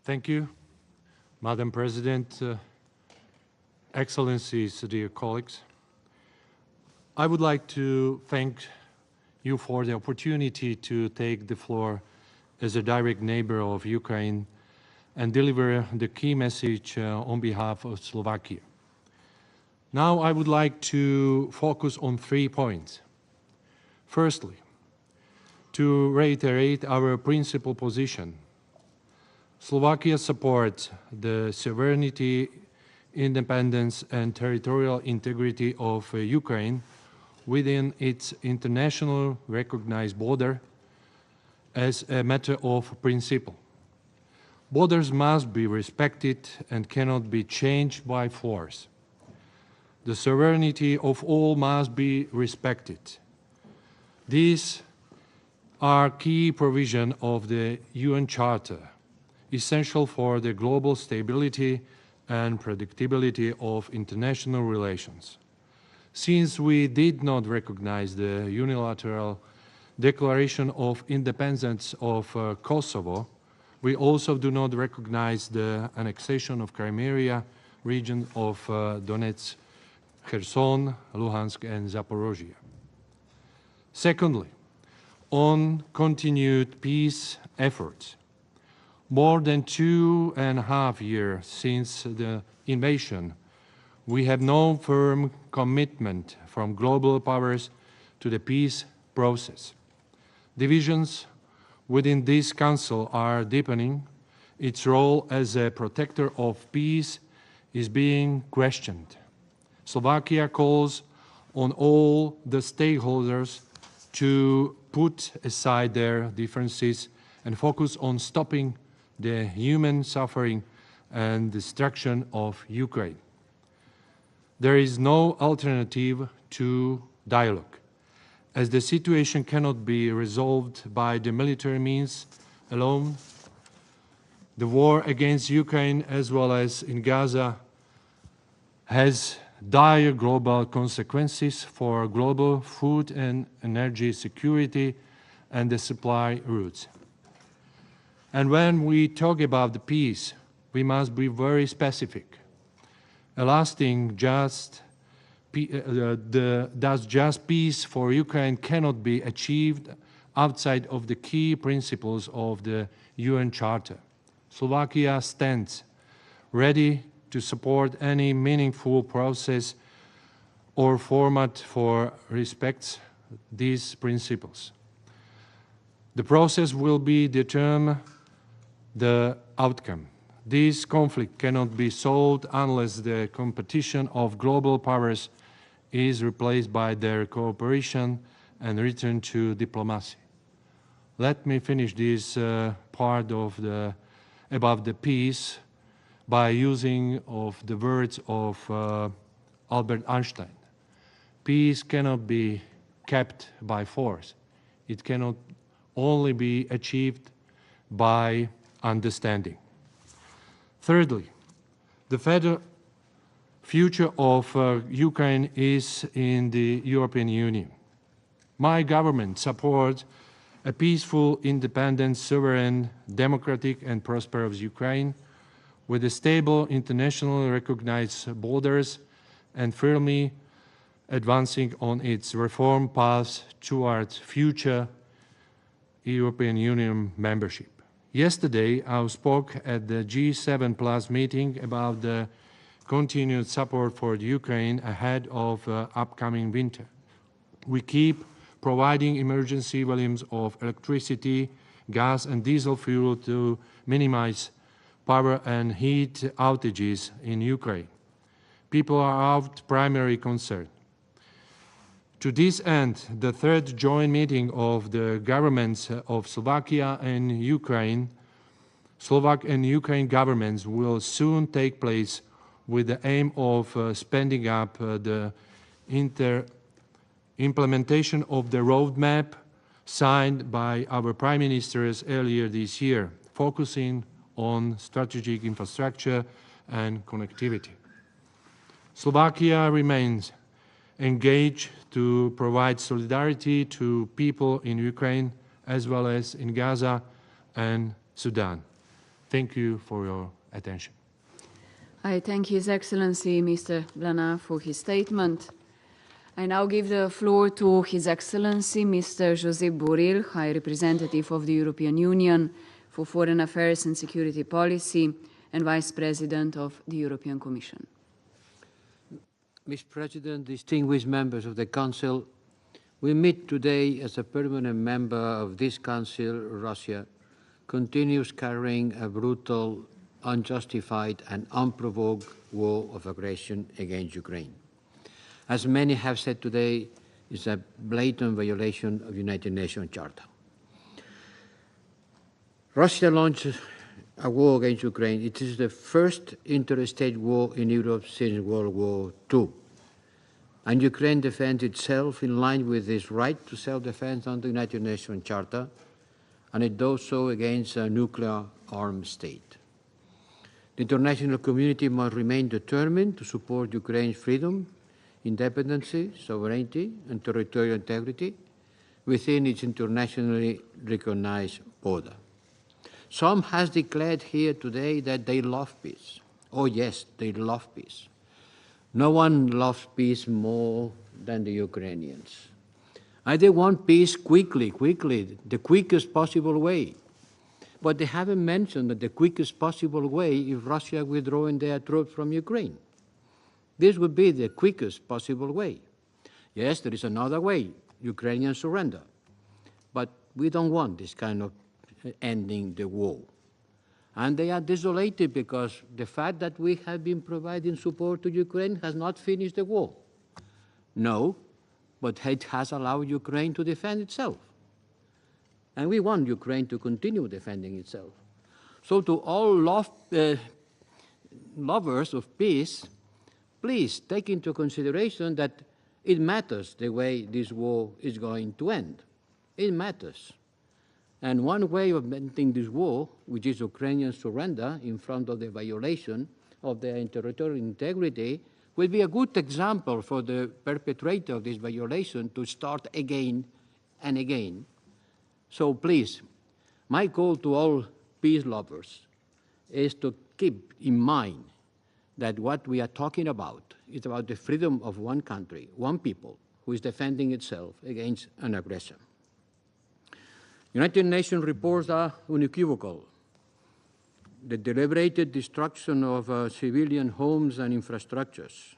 Speaker 3: Thank you, Madam President, Excellencies, dear colleagues. I would like to thank you for the opportunity to take the floor as a direct neighbor of Ukraine and deliver the key message on behalf of Slovakia. Now I would like to focus on 3 points. Firstly, to reiterate our principal position. Slovakia supports the sovereignty, independence, and territorial integrity of Ukraine within its international recognized border as a matter of principle. Borders must be respected and cannot be changed by force. The sovereignty of all must be respected. These are key provisions of the UN Charter, essential for the global stability and predictability of international relations. Since we did not recognize the unilateral declaration of independence of Kosovo, we also do not recognize the annexation of Crimea region of Donetsk, Kherson, Luhansk, and Zaporozhye. Secondly, on continued peace efforts. More than 2.5 years since the invasion, we have no firm commitment from global powers to the peace process. Divisions within this Council are deepening, its role as a protector of peace is being questioned. Slovakia calls on all the stakeholders to put aside their differences and focus on stopping the human suffering and destruction of Ukraine. There is no alternative to dialogue, as the situation cannot be resolved by the military means alone. The war against Ukraine, as well as in Gaza, has dire global consequences for global food and energy security and the supply routes. And when we talk about the peace, we must be very specific. A lasting, just peace for Ukraine cannot be achieved outside of the key principles of the UN Charter. Slovakia stands ready to support any meaningful process or format for respects these principles. The process will be determine the outcome. This conflict cannot be solved unless the competition of global powers is replaced by their cooperation and return to diplomacy. Let me finish this part of about the peace by using of the words of Albert Einstein. Peace cannot be kept by force. It cannot only be achieved by understanding. Thirdly, the future of Ukraine is in the European Union. My government supports a peaceful, independent, sovereign, democratic and prosperous Ukraine with a stable, internationally recognized borders and firmly advancing on its reform path towards future European Union membership. Yesterday, I spoke at the G7 Plus meeting about the continued support for Ukraine ahead of upcoming winter. We keep providing emergency volumes of electricity, gas and diesel fuel to minimize power and heat outages in Ukraine. People are our primary concern. To this end, the third joint meeting of the governments of Slovakia and Ukraine, Slovak and Ukraine governments will soon take place with the aim of speeding up the implementation of the roadmap signed by our prime ministers earlier this year, focusing on strategic infrastructure and connectivity. Slovakia remains engaged to provide solidarity to people in Ukraine as well as in Gaza and Sudan. Thank you for your attention.
Speaker 20: I thank His Excellency Mr. Blana for his statement. I now give the floor to His Excellency Mr. Josep Borrell, High Representative of the European Union for Foreign Affairs and Security Policy and Vice President of the European Commission.
Speaker 4: Mr. President, distinguished members of the Council, we meet today as a permanent member of this Council. Russia continues carrying a brutal, unjustified and unprovoked war of aggression against Ukraine. As many have said today, it's a blatant violation of the United Nations Charter. Russia launched a war against Ukraine. It is the first interstate war in Europe since World War II. And Ukraine defends itself in line with its right to self-defense under the United Nations Charter, and it does so against a nuclear-armed state. The international community must remain determined to support Ukraine's freedom, independence, sovereignty, and territorial integrity within its internationally recognized border. Some has declared here today that they love peace. Oh yes, they love peace. No one loves peace more than the Ukrainians. And they want peace quickly, the quickest possible way. But they haven't mentioned that the quickest possible way is Russia withdrawing their troops from Ukraine. This would be the quickest possible way. Yes, there is another way, Ukrainian surrender. But we don't want this kind of ending the war. And they are desolated because the fact that we have been providing support to Ukraine has not finished the war. No, but it has allowed Ukraine to defend itself. And we want Ukraine to continue defending itself. So to all lovers of peace, please take into consideration that it matters the way this war is going to end. It matters. And one way of ending this war, which is Ukrainian surrender in front of the violation of their territorial integrity, will be a good example for the perpetrator of this violation to start again and again. So please, my call to all peace lovers is to keep in mind that what we are talking about is about the freedom of one country, one people, who is defending itself against an aggressor. United Nations reports are unequivocal. The deliberate destruction of civilian homes and infrastructures,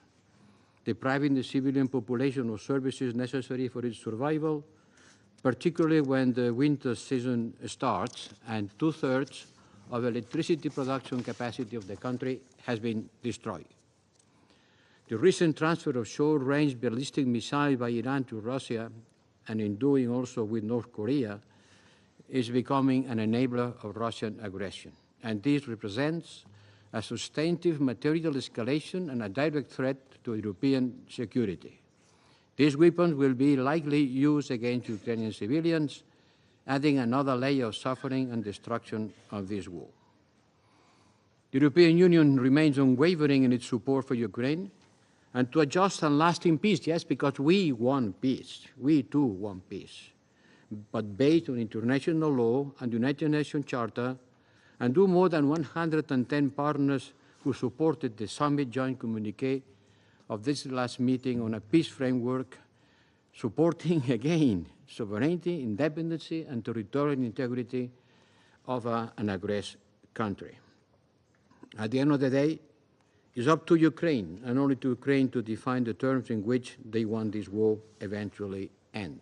Speaker 4: depriving the civilian population of services necessary for its survival, particularly when the winter season starts and 2/3 of electricity production capacity of the country has been destroyed. The recent transfer of short-range ballistic missiles by Iran to Russia, and in doing also with North Korea, is becoming an enabler of Russian aggression. And this represents a substantive material escalation and a direct threat to European security. These weapons will be likely used against Ukrainian civilians, adding another layer of suffering and destruction of this war. The European Union remains unwavering in its support for Ukraine and to a just and lasting peace, yes, because we want peace. We too want peace, but based on international law and the United Nations Charter, and do more than 110 partners who supported the summit joint communique of this last meeting on a peace framework, supporting again sovereignty, independency, and territorial integrity of an aggressor country. At the end of the day, it's up to Ukraine, and only to Ukraine, to define the terms in which they want this war eventually end.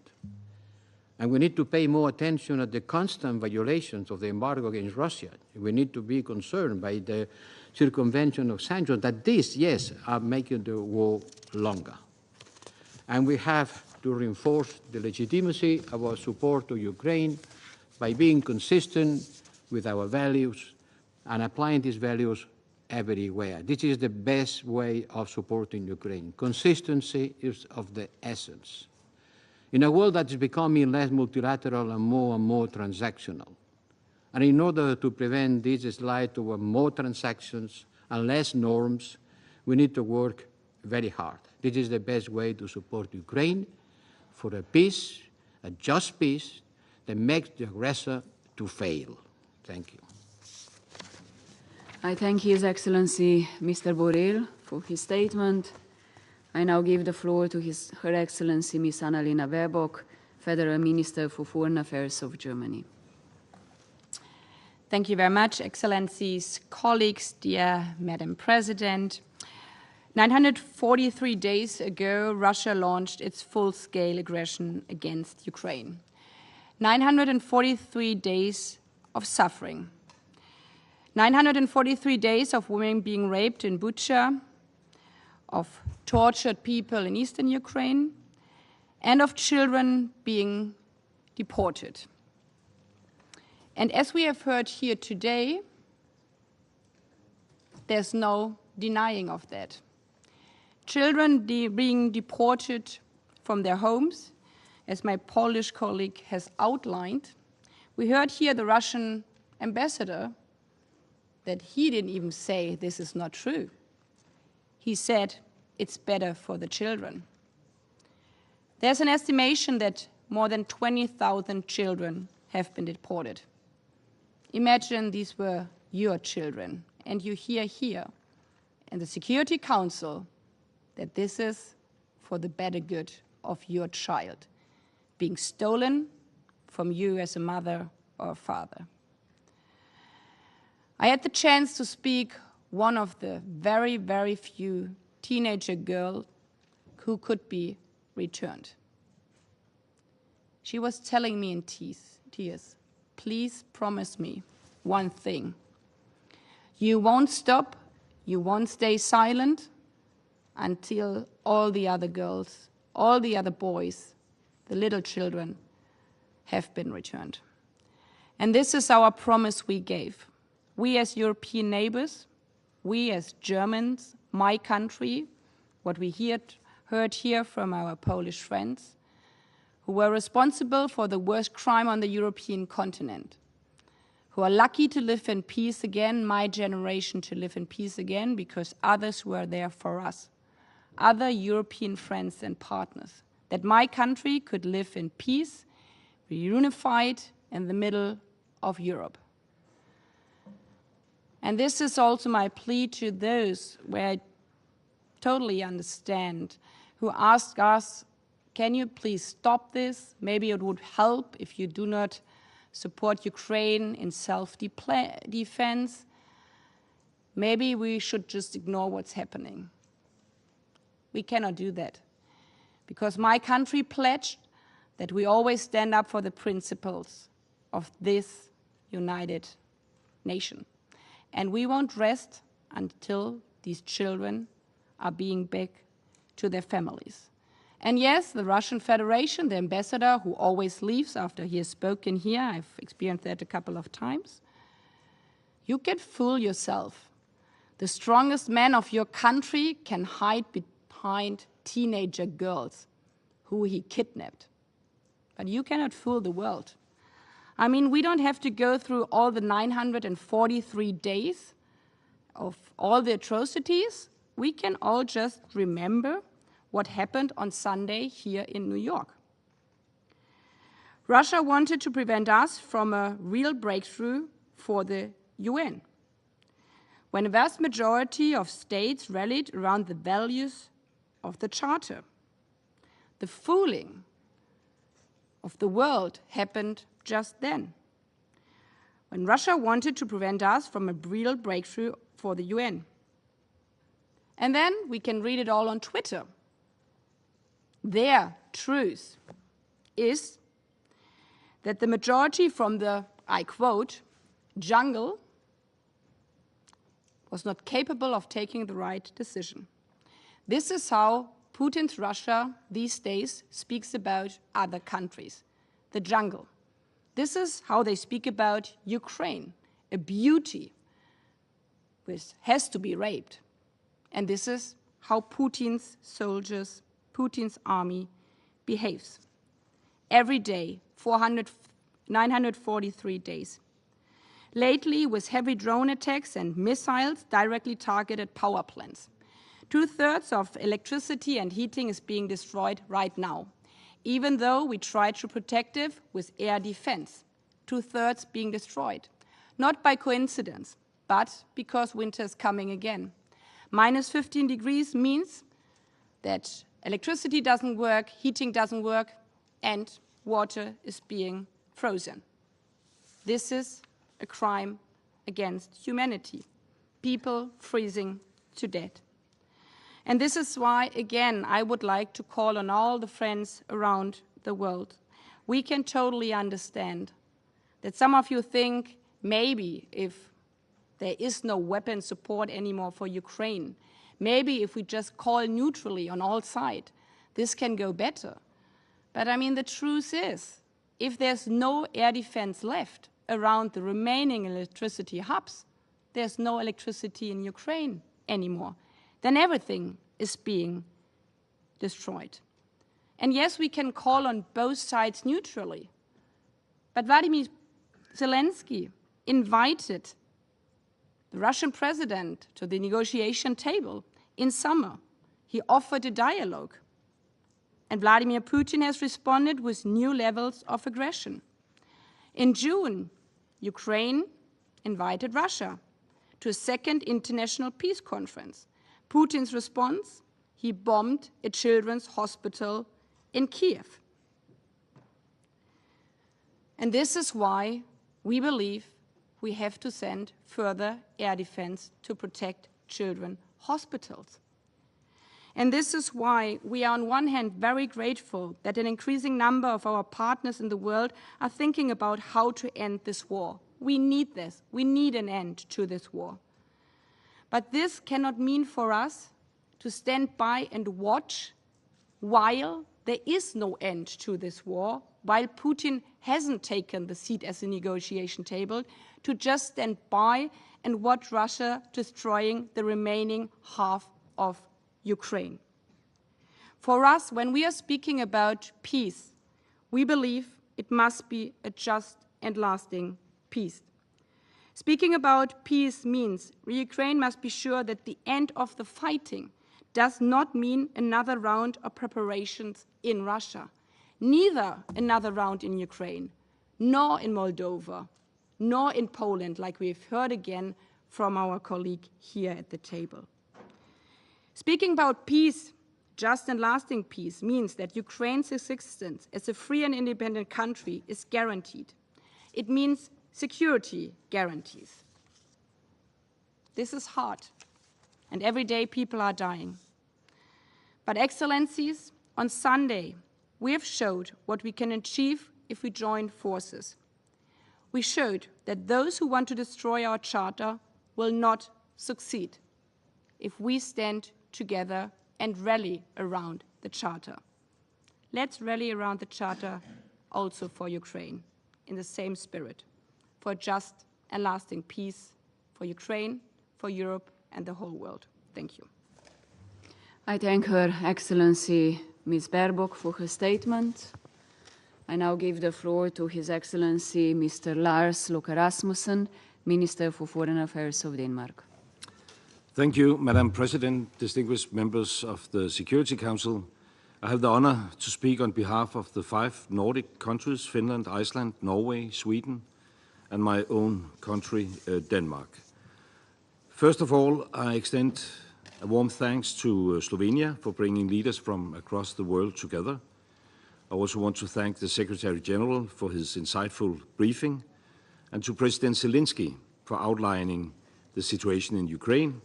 Speaker 4: And we need to pay more attention at the constant violations of the embargo against Russia. We need to be concerned by the circumvention of sanctions that these, yes, are making the war longer. And we have to reinforce the legitimacy of our support to Ukraine by being consistent with our values and applying these values everywhere. This is the best way of supporting Ukraine. Consistency is of the essence. In a world that is becoming less multilateral and more transactional, and in order to prevent this slide toward more transactions and less norms, we need to work very hard. This is the best way to support Ukraine for a peace, a just peace, that makes the aggressor to fail. Thank you.
Speaker 20: I thank His Excellency Mr. Borrell for his statement. I now give the floor to Her Excellency Ms. Annalena Baerbock, Federal Minister for Foreign Affairs of Germany.
Speaker 5: Thank you very much, Excellencies, colleagues, dear Madam President. 943 days ago, Russia launched its full-scale aggression against Ukraine. 943 days of suffering. 943 days of women being raped in Bucha, of tortured people in eastern Ukraine, and of children being deported. And as we have heard here today, there's no denying of that. Children being deported from their homes, as my Polish colleague has outlined. We heard here the Russian ambassador that he didn't even say this is not true. He said it's better for the children. There's an estimation that more than 20,000 children have been deported. Imagine these were your children, and you hear here in the Security Council that this is for the better good of your child, being stolen from you as a mother or a father. I had the chance to speak one of the very, very few teenager girls who could be returned. She was telling me in tears, please promise me one thing. You won't stop, you won't stay silent until all the other girls, all the other boys, the little children have been returned. And this is our promise we gave. We as European neighbors, we as Germans, my country, what we heard here from our Polish friends, who were responsible for the worst crime on the European continent, who are lucky to live in peace again, my generation to live in peace again, because others were there for us, other European friends and partners, that my country could live in peace, reunified in the middle of Europe. And this is also my plea to those where I totally understand, who ask us, can you please stop this? Maybe it would help if you do not support Ukraine in self-defense. Maybe we should just ignore what's happening. We cannot do that, because my country pledged that we always stand up for the principles of this united nation. And we won't rest until these children are being back to their families. And yes, the Russian Federation, the ambassador who always leaves after he has spoken here, I've experienced that a couple of times, you can fool yourself. The strongest man of your country can hide behind teenager girls who he kidnapped. But you cannot fool the world. I mean, we don't have to go through all the 943 days of all the atrocities. We can all just remember what happened on Sunday here in New York. Russia wanted to prevent us from a real breakthrough for the UN. When a vast majority of states rallied around the values of the Charter, the fooling of the world happened just then, when Russia wanted to prevent us from a real breakthrough for the UN. And then we can read it all on Twitter. Their truth is that the majority from the, I quote, jungle was not capable of taking the right decision. This is how Putin's Russia these days speaks about other countries, the jungle. This is how they speak about Ukraine, a beauty which has to be raped. And this is how Putin's soldiers, Putin's army behaves. Every day, 943 days. Lately, with heavy drone attacks and missiles directly targeted power plants. 2/3 of electricity and heating is being destroyed right now, even though we try to protect it with air defense. 2/3 being destroyed, not by coincidence, but because winter is coming again. Minus 15 degrees means that electricity doesn't work, heating doesn't work, and water is being frozen. This is a crime against humanity. People freezing to death. And this is why, again, I would like to call on all the friends around the world. We can totally understand that some of you think maybe if there is no weapon support anymore for Ukraine, maybe if we just call neutrally on all sides, this can go better. But I mean, the truth is, if there's no air defense left around the remaining electricity hubs, there's no electricity in Ukraine anymore. Then everything is being destroyed. And yes, we can call on both sides neutrally. But Vladimir Zelensky invited the Russian president to the negotiation table in summer. He offered a dialogue. And Vladimir Putin has responded with new levels of aggression. In June, Ukraine invited Russia to a second international peace conference. Putin's response, he bombed a children's hospital in Kiev. And this is why we believe we have to send further air defense to protect children's hospitals. And this is why we are on one hand very grateful that an increasing number of our partners in the world are thinking about how to end this war. We need this. We need an end to this war. But this cannot mean for us to stand by and watch while there is no end to this war, while Putin hasn't taken the seat at the negotiation table, to just stand by and watch Russia destroying the remaining half of Ukraine. For us, when we are speaking about peace, we believe it must be a just and lasting peace. Speaking about peace means Ukraine must be sure that the end of the fighting does not mean another round of preparations in Russia, neither another round in Ukraine, nor in Moldova, nor in Poland, like we've heard again from our colleague here at the table. Speaking about peace, just and lasting peace, means that Ukraine's existence as a free and independent country is guaranteed. It means security guarantees. This is hard, and every day people are dying. But Excellencies, on Sunday, we have showed what we can achieve if we join forces. We showed that those who want to destroy our charter will not succeed if we stand together and rally around the charter. Let's rally around the charter also for Ukraine in the same spirit, for just and lasting peace for Ukraine, for Europe and the whole world. Thank you.
Speaker 20: I thank Her Excellency Ms. Baerbock for her statement. I now give the floor to His Excellency Mr. Lars Løkke Rasmussen, Minister for Foreign Affairs of Denmark.
Speaker 6: Thank you, Madam President, distinguished members of the Security Council. I have the honor to speak on behalf of the 5 Nordic countries, Finland, Iceland, Norway, Sweden, and my own country, Denmark. First of all, I extend a warm thanks to Slovenia for bringing leaders from across the world together. I also want to thank the Secretary General for his insightful briefing, and to President Zelensky for outlining the situation in Ukraine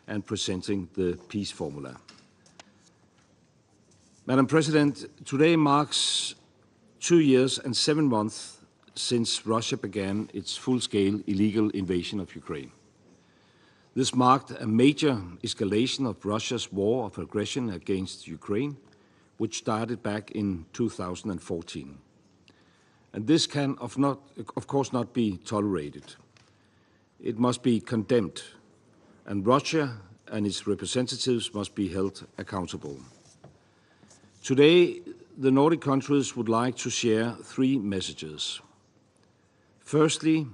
Speaker 6: and presenting the peace formula. Madam President, today marks 2 years and 7 months since Russia began its full-scale illegal invasion of Ukraine. This marked a major escalation of Russia's war of aggression against Ukraine, which started back in 2014. And this can, of course, not be tolerated. It must be condemned, and Russia and its representatives must be held accountable. Today, the Nordic countries would like to share 3 messages. Firstly,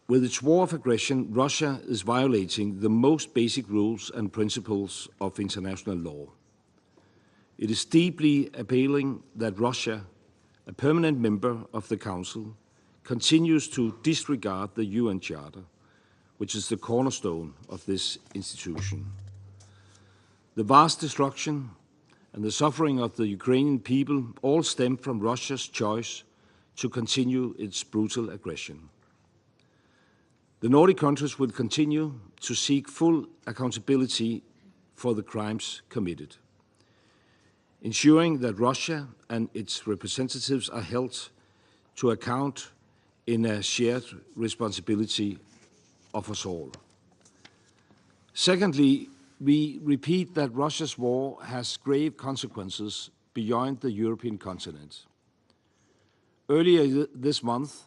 Speaker 6: with its war of aggression, Russia is violating the most basic rules and principles of international law. It is deeply appalling that Russia, a permanent member of the Council, continues to disregard the UN Charter, which is the cornerstone of this institution. The vast destruction and the suffering of the Ukrainian people all stem from Russia's choice to continue its brutal aggression. The Nordic countries will continue to seek full accountability for the crimes committed, ensuring that Russia and its representatives are held to account in a shared responsibility of us all. Secondly, we repeat that Russia's war has grave consequences beyond the European continent. Earlier this month,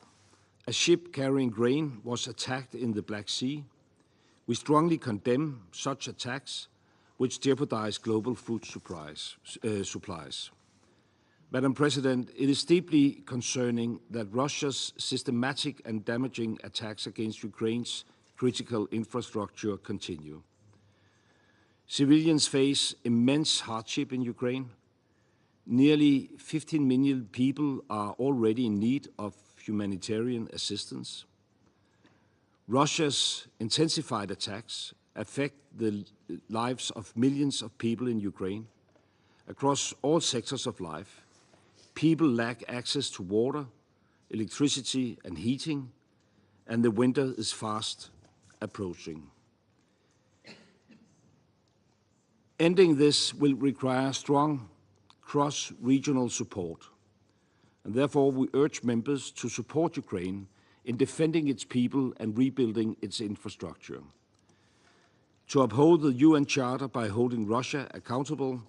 Speaker 6: a ship carrying grain was attacked in the Black Sea. We strongly condemn such attacks, which jeopardize global food supplies. Madam President, it is deeply concerning that Russia's systematic and damaging attacks against Ukraine's critical infrastructure continue. Civilians face immense hardship in Ukraine. Nearly 15 million people are already in need of humanitarian assistance. Russia's intensified attacks affect the lives of millions of people in Ukraine. Across all sectors of life, people lack access to water, electricity and heating, and the winter is fast approaching. Ending this will require strong cross-regional support, and therefore we urge members to support Ukraine in defending its people and rebuilding its infrastructure. to uphold the UN Charter by holding Russia accountable,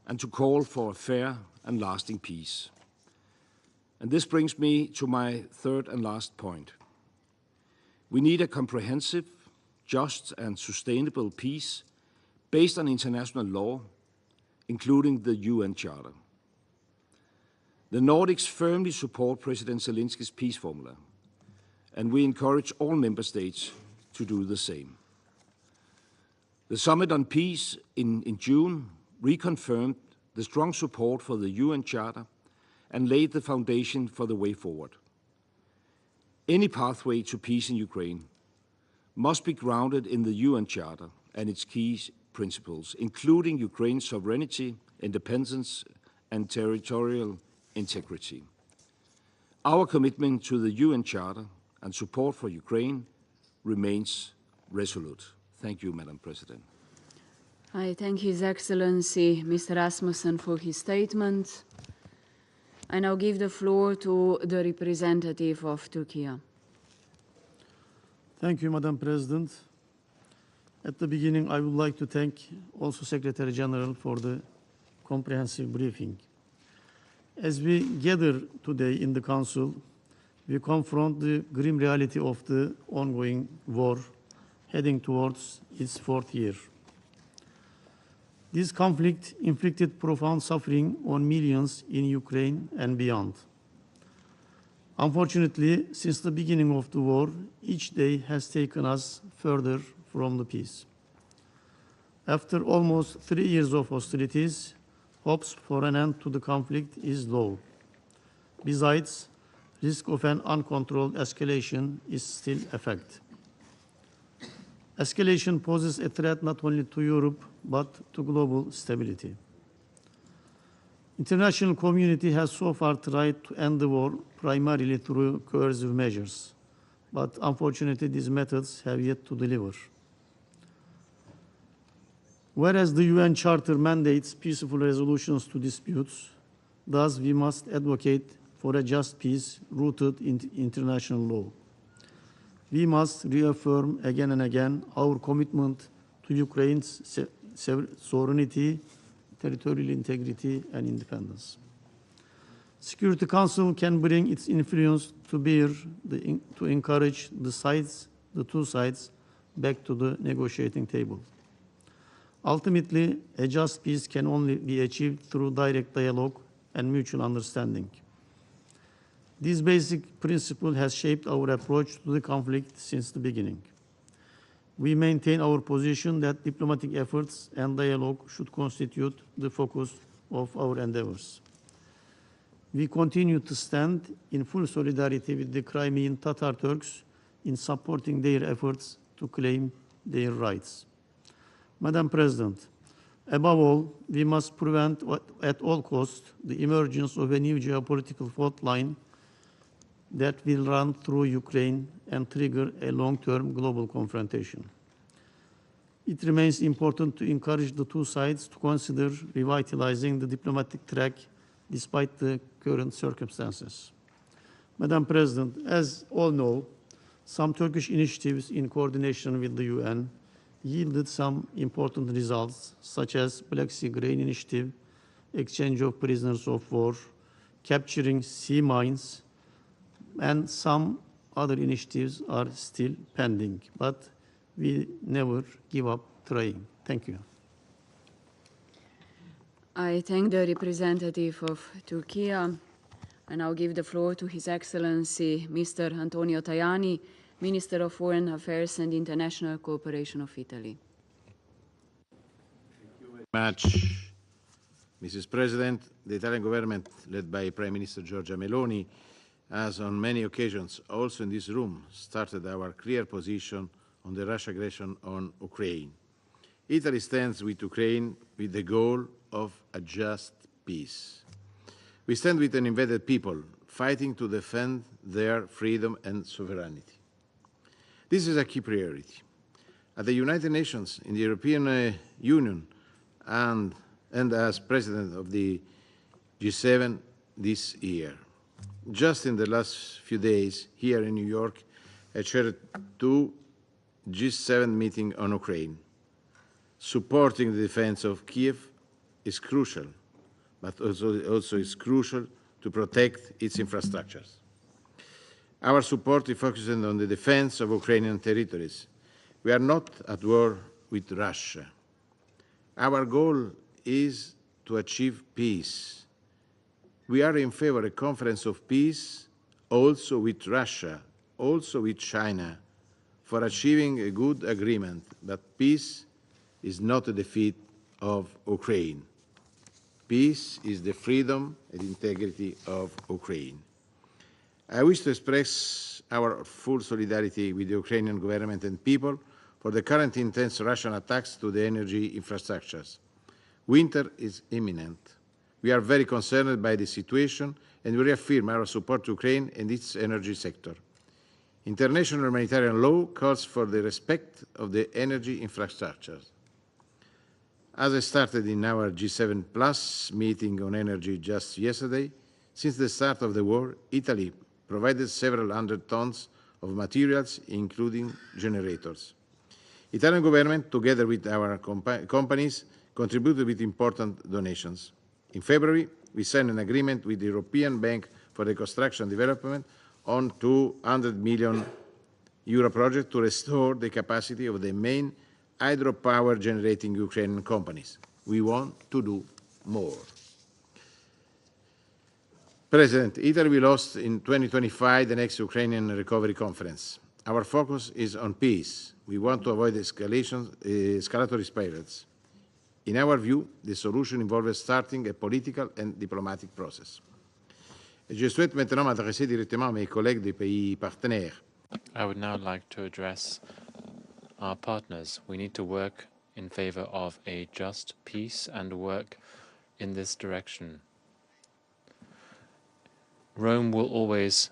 Speaker 6: and to call for a fair and lasting peace. And this brings me to my third and last point. We need a comprehensive, just and sustainable peace based on international law, including the UN Charter. The Nordics firmly support President Zelensky's peace formula, and we encourage all member states to do the same. The Summit on Peace in June reconfirmed the strong support for the UN Charter and laid the foundation for the way forward. Any pathway to peace in Ukraine must be grounded in the UN Charter and its key principles, including Ukraine's sovereignty, independence, and territorial integrity. Our commitment to the UN Charter and support for Ukraine remains resolute. Thank you, Madam President.
Speaker 20: I thank His Excellency Mr. Rasmussen for his statement. I now give the floor to the representative of Turkey.
Speaker 7: Thank you, Madam President. At the beginning, I would like to thank also Secretary General for the comprehensive briefing. As we gather today in the Council, we confront the grim reality of the ongoing war heading towards its fourth year. This conflict inflicted profound suffering on millions in Ukraine and beyond. Unfortunately, since the beginning of the war, each day has taken us further from the peace. After almost 3 years of hostilities, hopes for an end to the conflict is low. Besides, risk of an uncontrolled escalation is still a fact. Escalation poses a threat not only to Europe, but to global stability. International community has so far tried to end the war primarily through coercive measures, but unfortunately these methods have yet to deliver. Whereas the UN Charter mandates peaceful resolutions to disputes, thus we must advocate for a just peace rooted in international law. We must reaffirm again and again our commitment to Ukraine's sovereignty, territorial integrity, and independence. Security Council can bring its influence to bear to encourage the two sides back to the negotiating table. Ultimately, a just peace can only be achieved through direct dialogue and mutual understanding. This basic principle has shaped our approach to the conflict since the beginning. We maintain our position that diplomatic efforts and dialogue should constitute the focus of our endeavors. We continue to stand in full solidarity with the Crimean Tatar Turks in supporting their efforts to claim their rights. Madam President, above all, we must prevent at all costs the emergence of a new geopolitical fault line that will run through Ukraine and trigger a long-term global confrontation. It remains important to encourage the two sides to consider revitalizing the diplomatic track despite the current circumstances. Madam President, as all know, some Turkish initiatives in coordination with the UN yielded some important results, such as Black Sea Grain Initiative, exchange of prisoners of war, capturing sea mines, and some other initiatives are still pending, but we never give up trying. Thank you.
Speaker 20: I thank the representative of Turkey. I now give the floor to His Excellency Mr. Antonio Tajani, Minister of Foreign Affairs and International Cooperation of Italy.
Speaker 22: Thank you very much, Mrs. President. The Italian government, led by Prime Minister Giorgia Meloni, has on many occasions, also in this room, started our clear position on the Russian aggression on Ukraine. Italy stands with Ukraine with the goal of a just peace. We stand with an invaded people fighting to defend their freedom and sovereignty. This is a key priority. At the United Nations, in the European Union, and as President of the G7 this year. Just in the last few days, here in New York, I chaired 2 G7 meetings on Ukraine. Supporting the defense of Kiev is crucial, but also is crucial to protect its infrastructures. Our support is focused on the defense of Ukrainian territories. We are not at war with Russia. Our goal is to achieve peace. We are in favor of a conference of peace also with Russia, also with China, for achieving a good agreement, but peace is not a defeat of Ukraine. Peace is the freedom and integrity of Ukraine. I wish to express our full solidarity with the Ukrainian government and people for the current intense Russian attacks to the energy infrastructures. Winter is imminent. We are very concerned by the situation and we reaffirm our support to Ukraine and its energy sector. International humanitarian law calls for the respect of the energy infrastructures. As I started in our G7 Plus meeting on energy just yesterday, since the start of the war, Italy provided several hundred tons of materials, including generators. Italian government, together with our companies, contributed with important donations. In February, we signed an agreement with the European Bank for Reconstruction and Development on €200 million project to restore the capacity of the main hydropower generating Ukrainian companies. We want to do more. President, Italy will host in 2025 the next Ukrainian Recovery Conference. Our focus is on peace. We want to avoid escalatory spirals. In our view, the solution involves starting a political and diplomatic process. Je souhaite maintenant m'adresser directement à mes collègues des pays partenaires.
Speaker 8: I would now like to address our partners. We need to work in favor of a just peace and work in this direction. Rome will always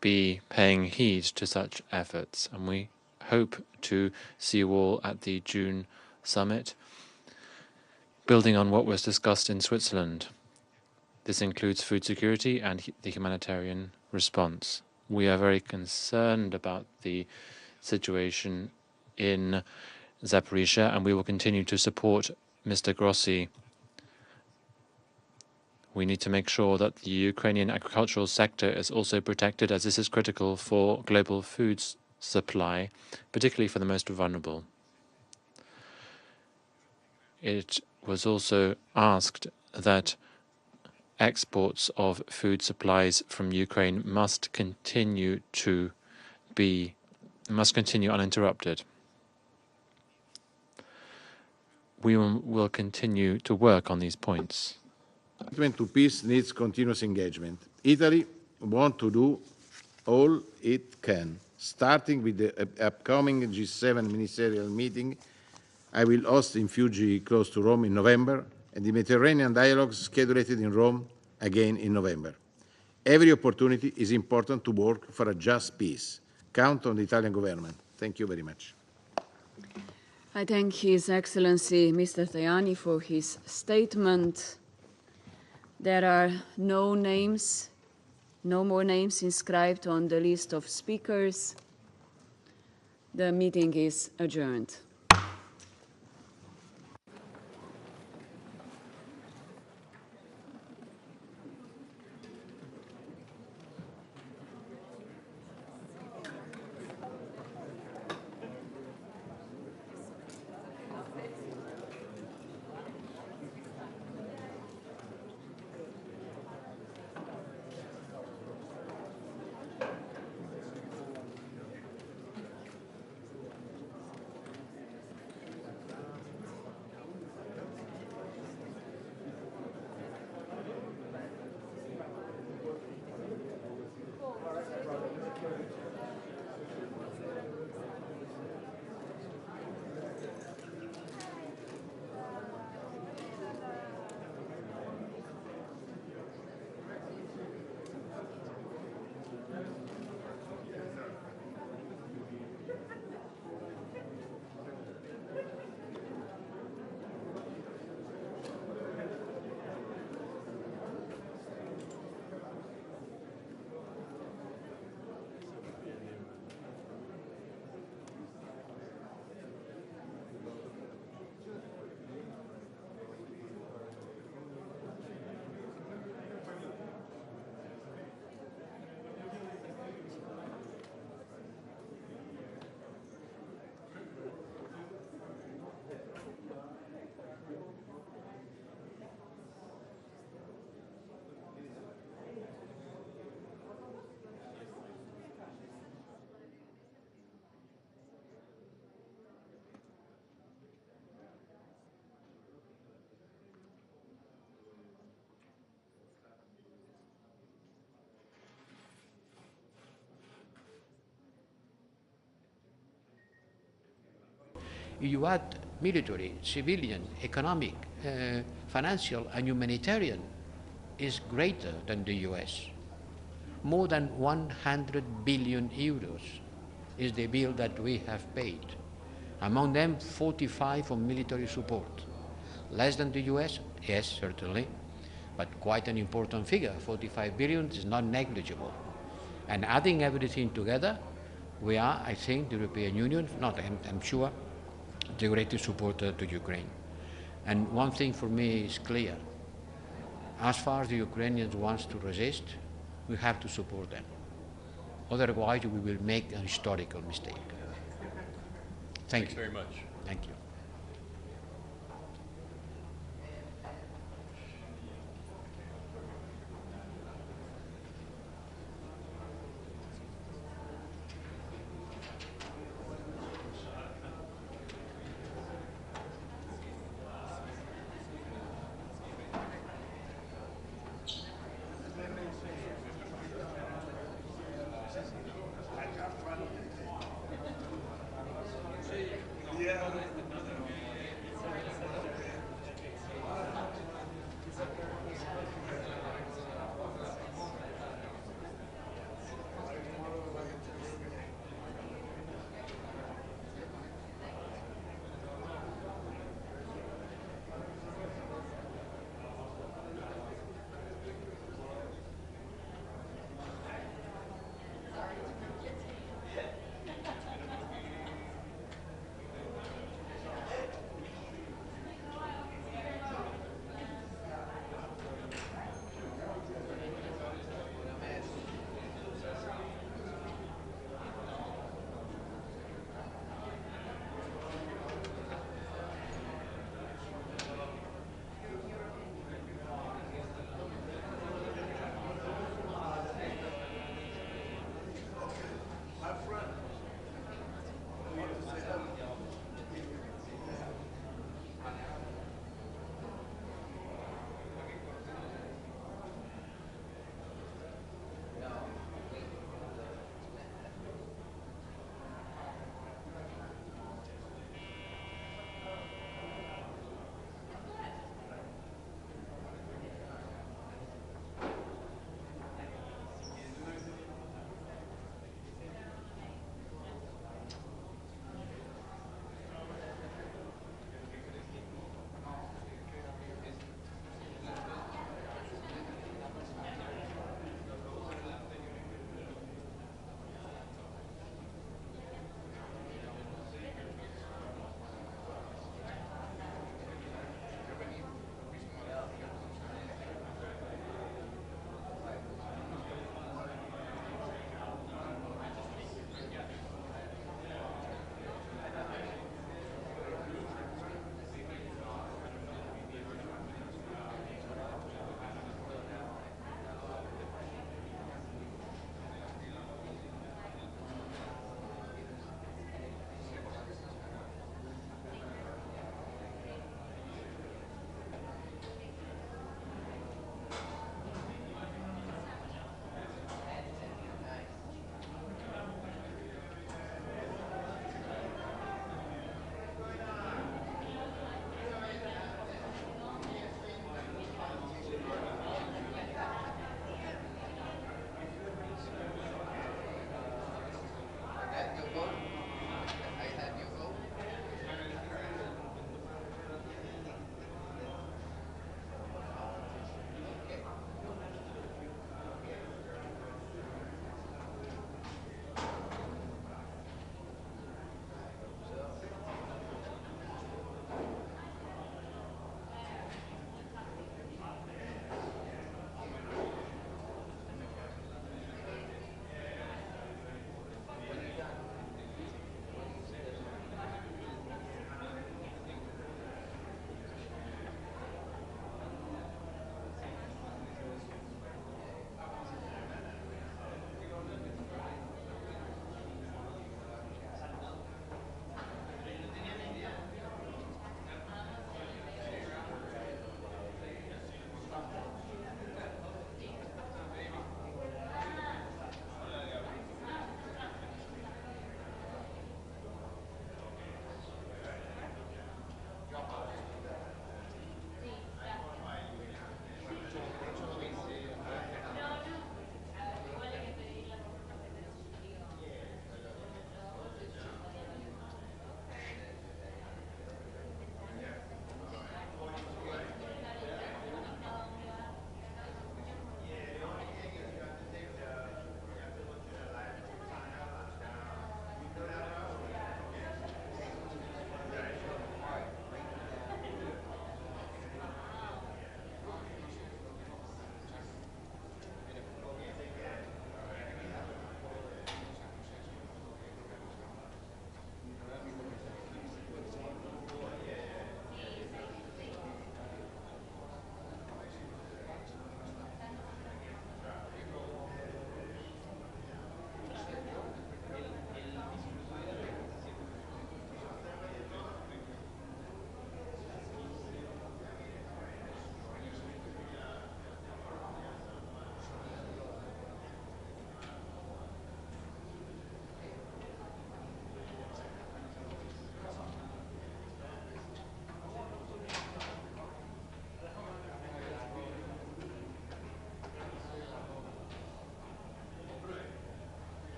Speaker 8: be paying heed to such efforts, and we hope to see you all at the June summit, building on what was discussed in Switzerland. This includes food security and the humanitarian response. We are very concerned about the situation in Zaporizhia, and we will continue to support Mr. Grossi. We need to make sure that the Ukrainian agricultural sector is also protected, as this is critical for global food supply, particularly for the most vulnerable. It was also asked that exports of food supplies from Ukraine must continue uninterrupted. We will continue to work on these points.
Speaker 22: Commitment to peace needs continuous engagement. Italy wants to do all it can, starting with the upcoming G7 ministerial meeting I will host in Fiuggi, close to Rome, in November, and the Mediterranean dialogue scheduled in Rome again in November. Every opportunity is important to work for a just peace. Count on the Italian government. Thank you very much.
Speaker 20: I thank His Excellency Mr. Tajani for his statement. There are no more names inscribed on the list of speakers. The meeting is adjourned.
Speaker 4: You add military, civilian, economic, financial, and humanitarian, is greater than the US. More than 100 billion euros is the bill that we have paid. Among them, 45 on military support. Less than the US? Yes, certainly, but quite an important figure. 45 billion is not negligible. And adding everything together, we are, I think, the European Union, I'm sure, the greatest supporter to Ukraine. And one thing for me is clear. As far as the Ukrainians want to resist, we have to support them. Otherwise, we will make a historical mistake. Thank you very much. Thank you.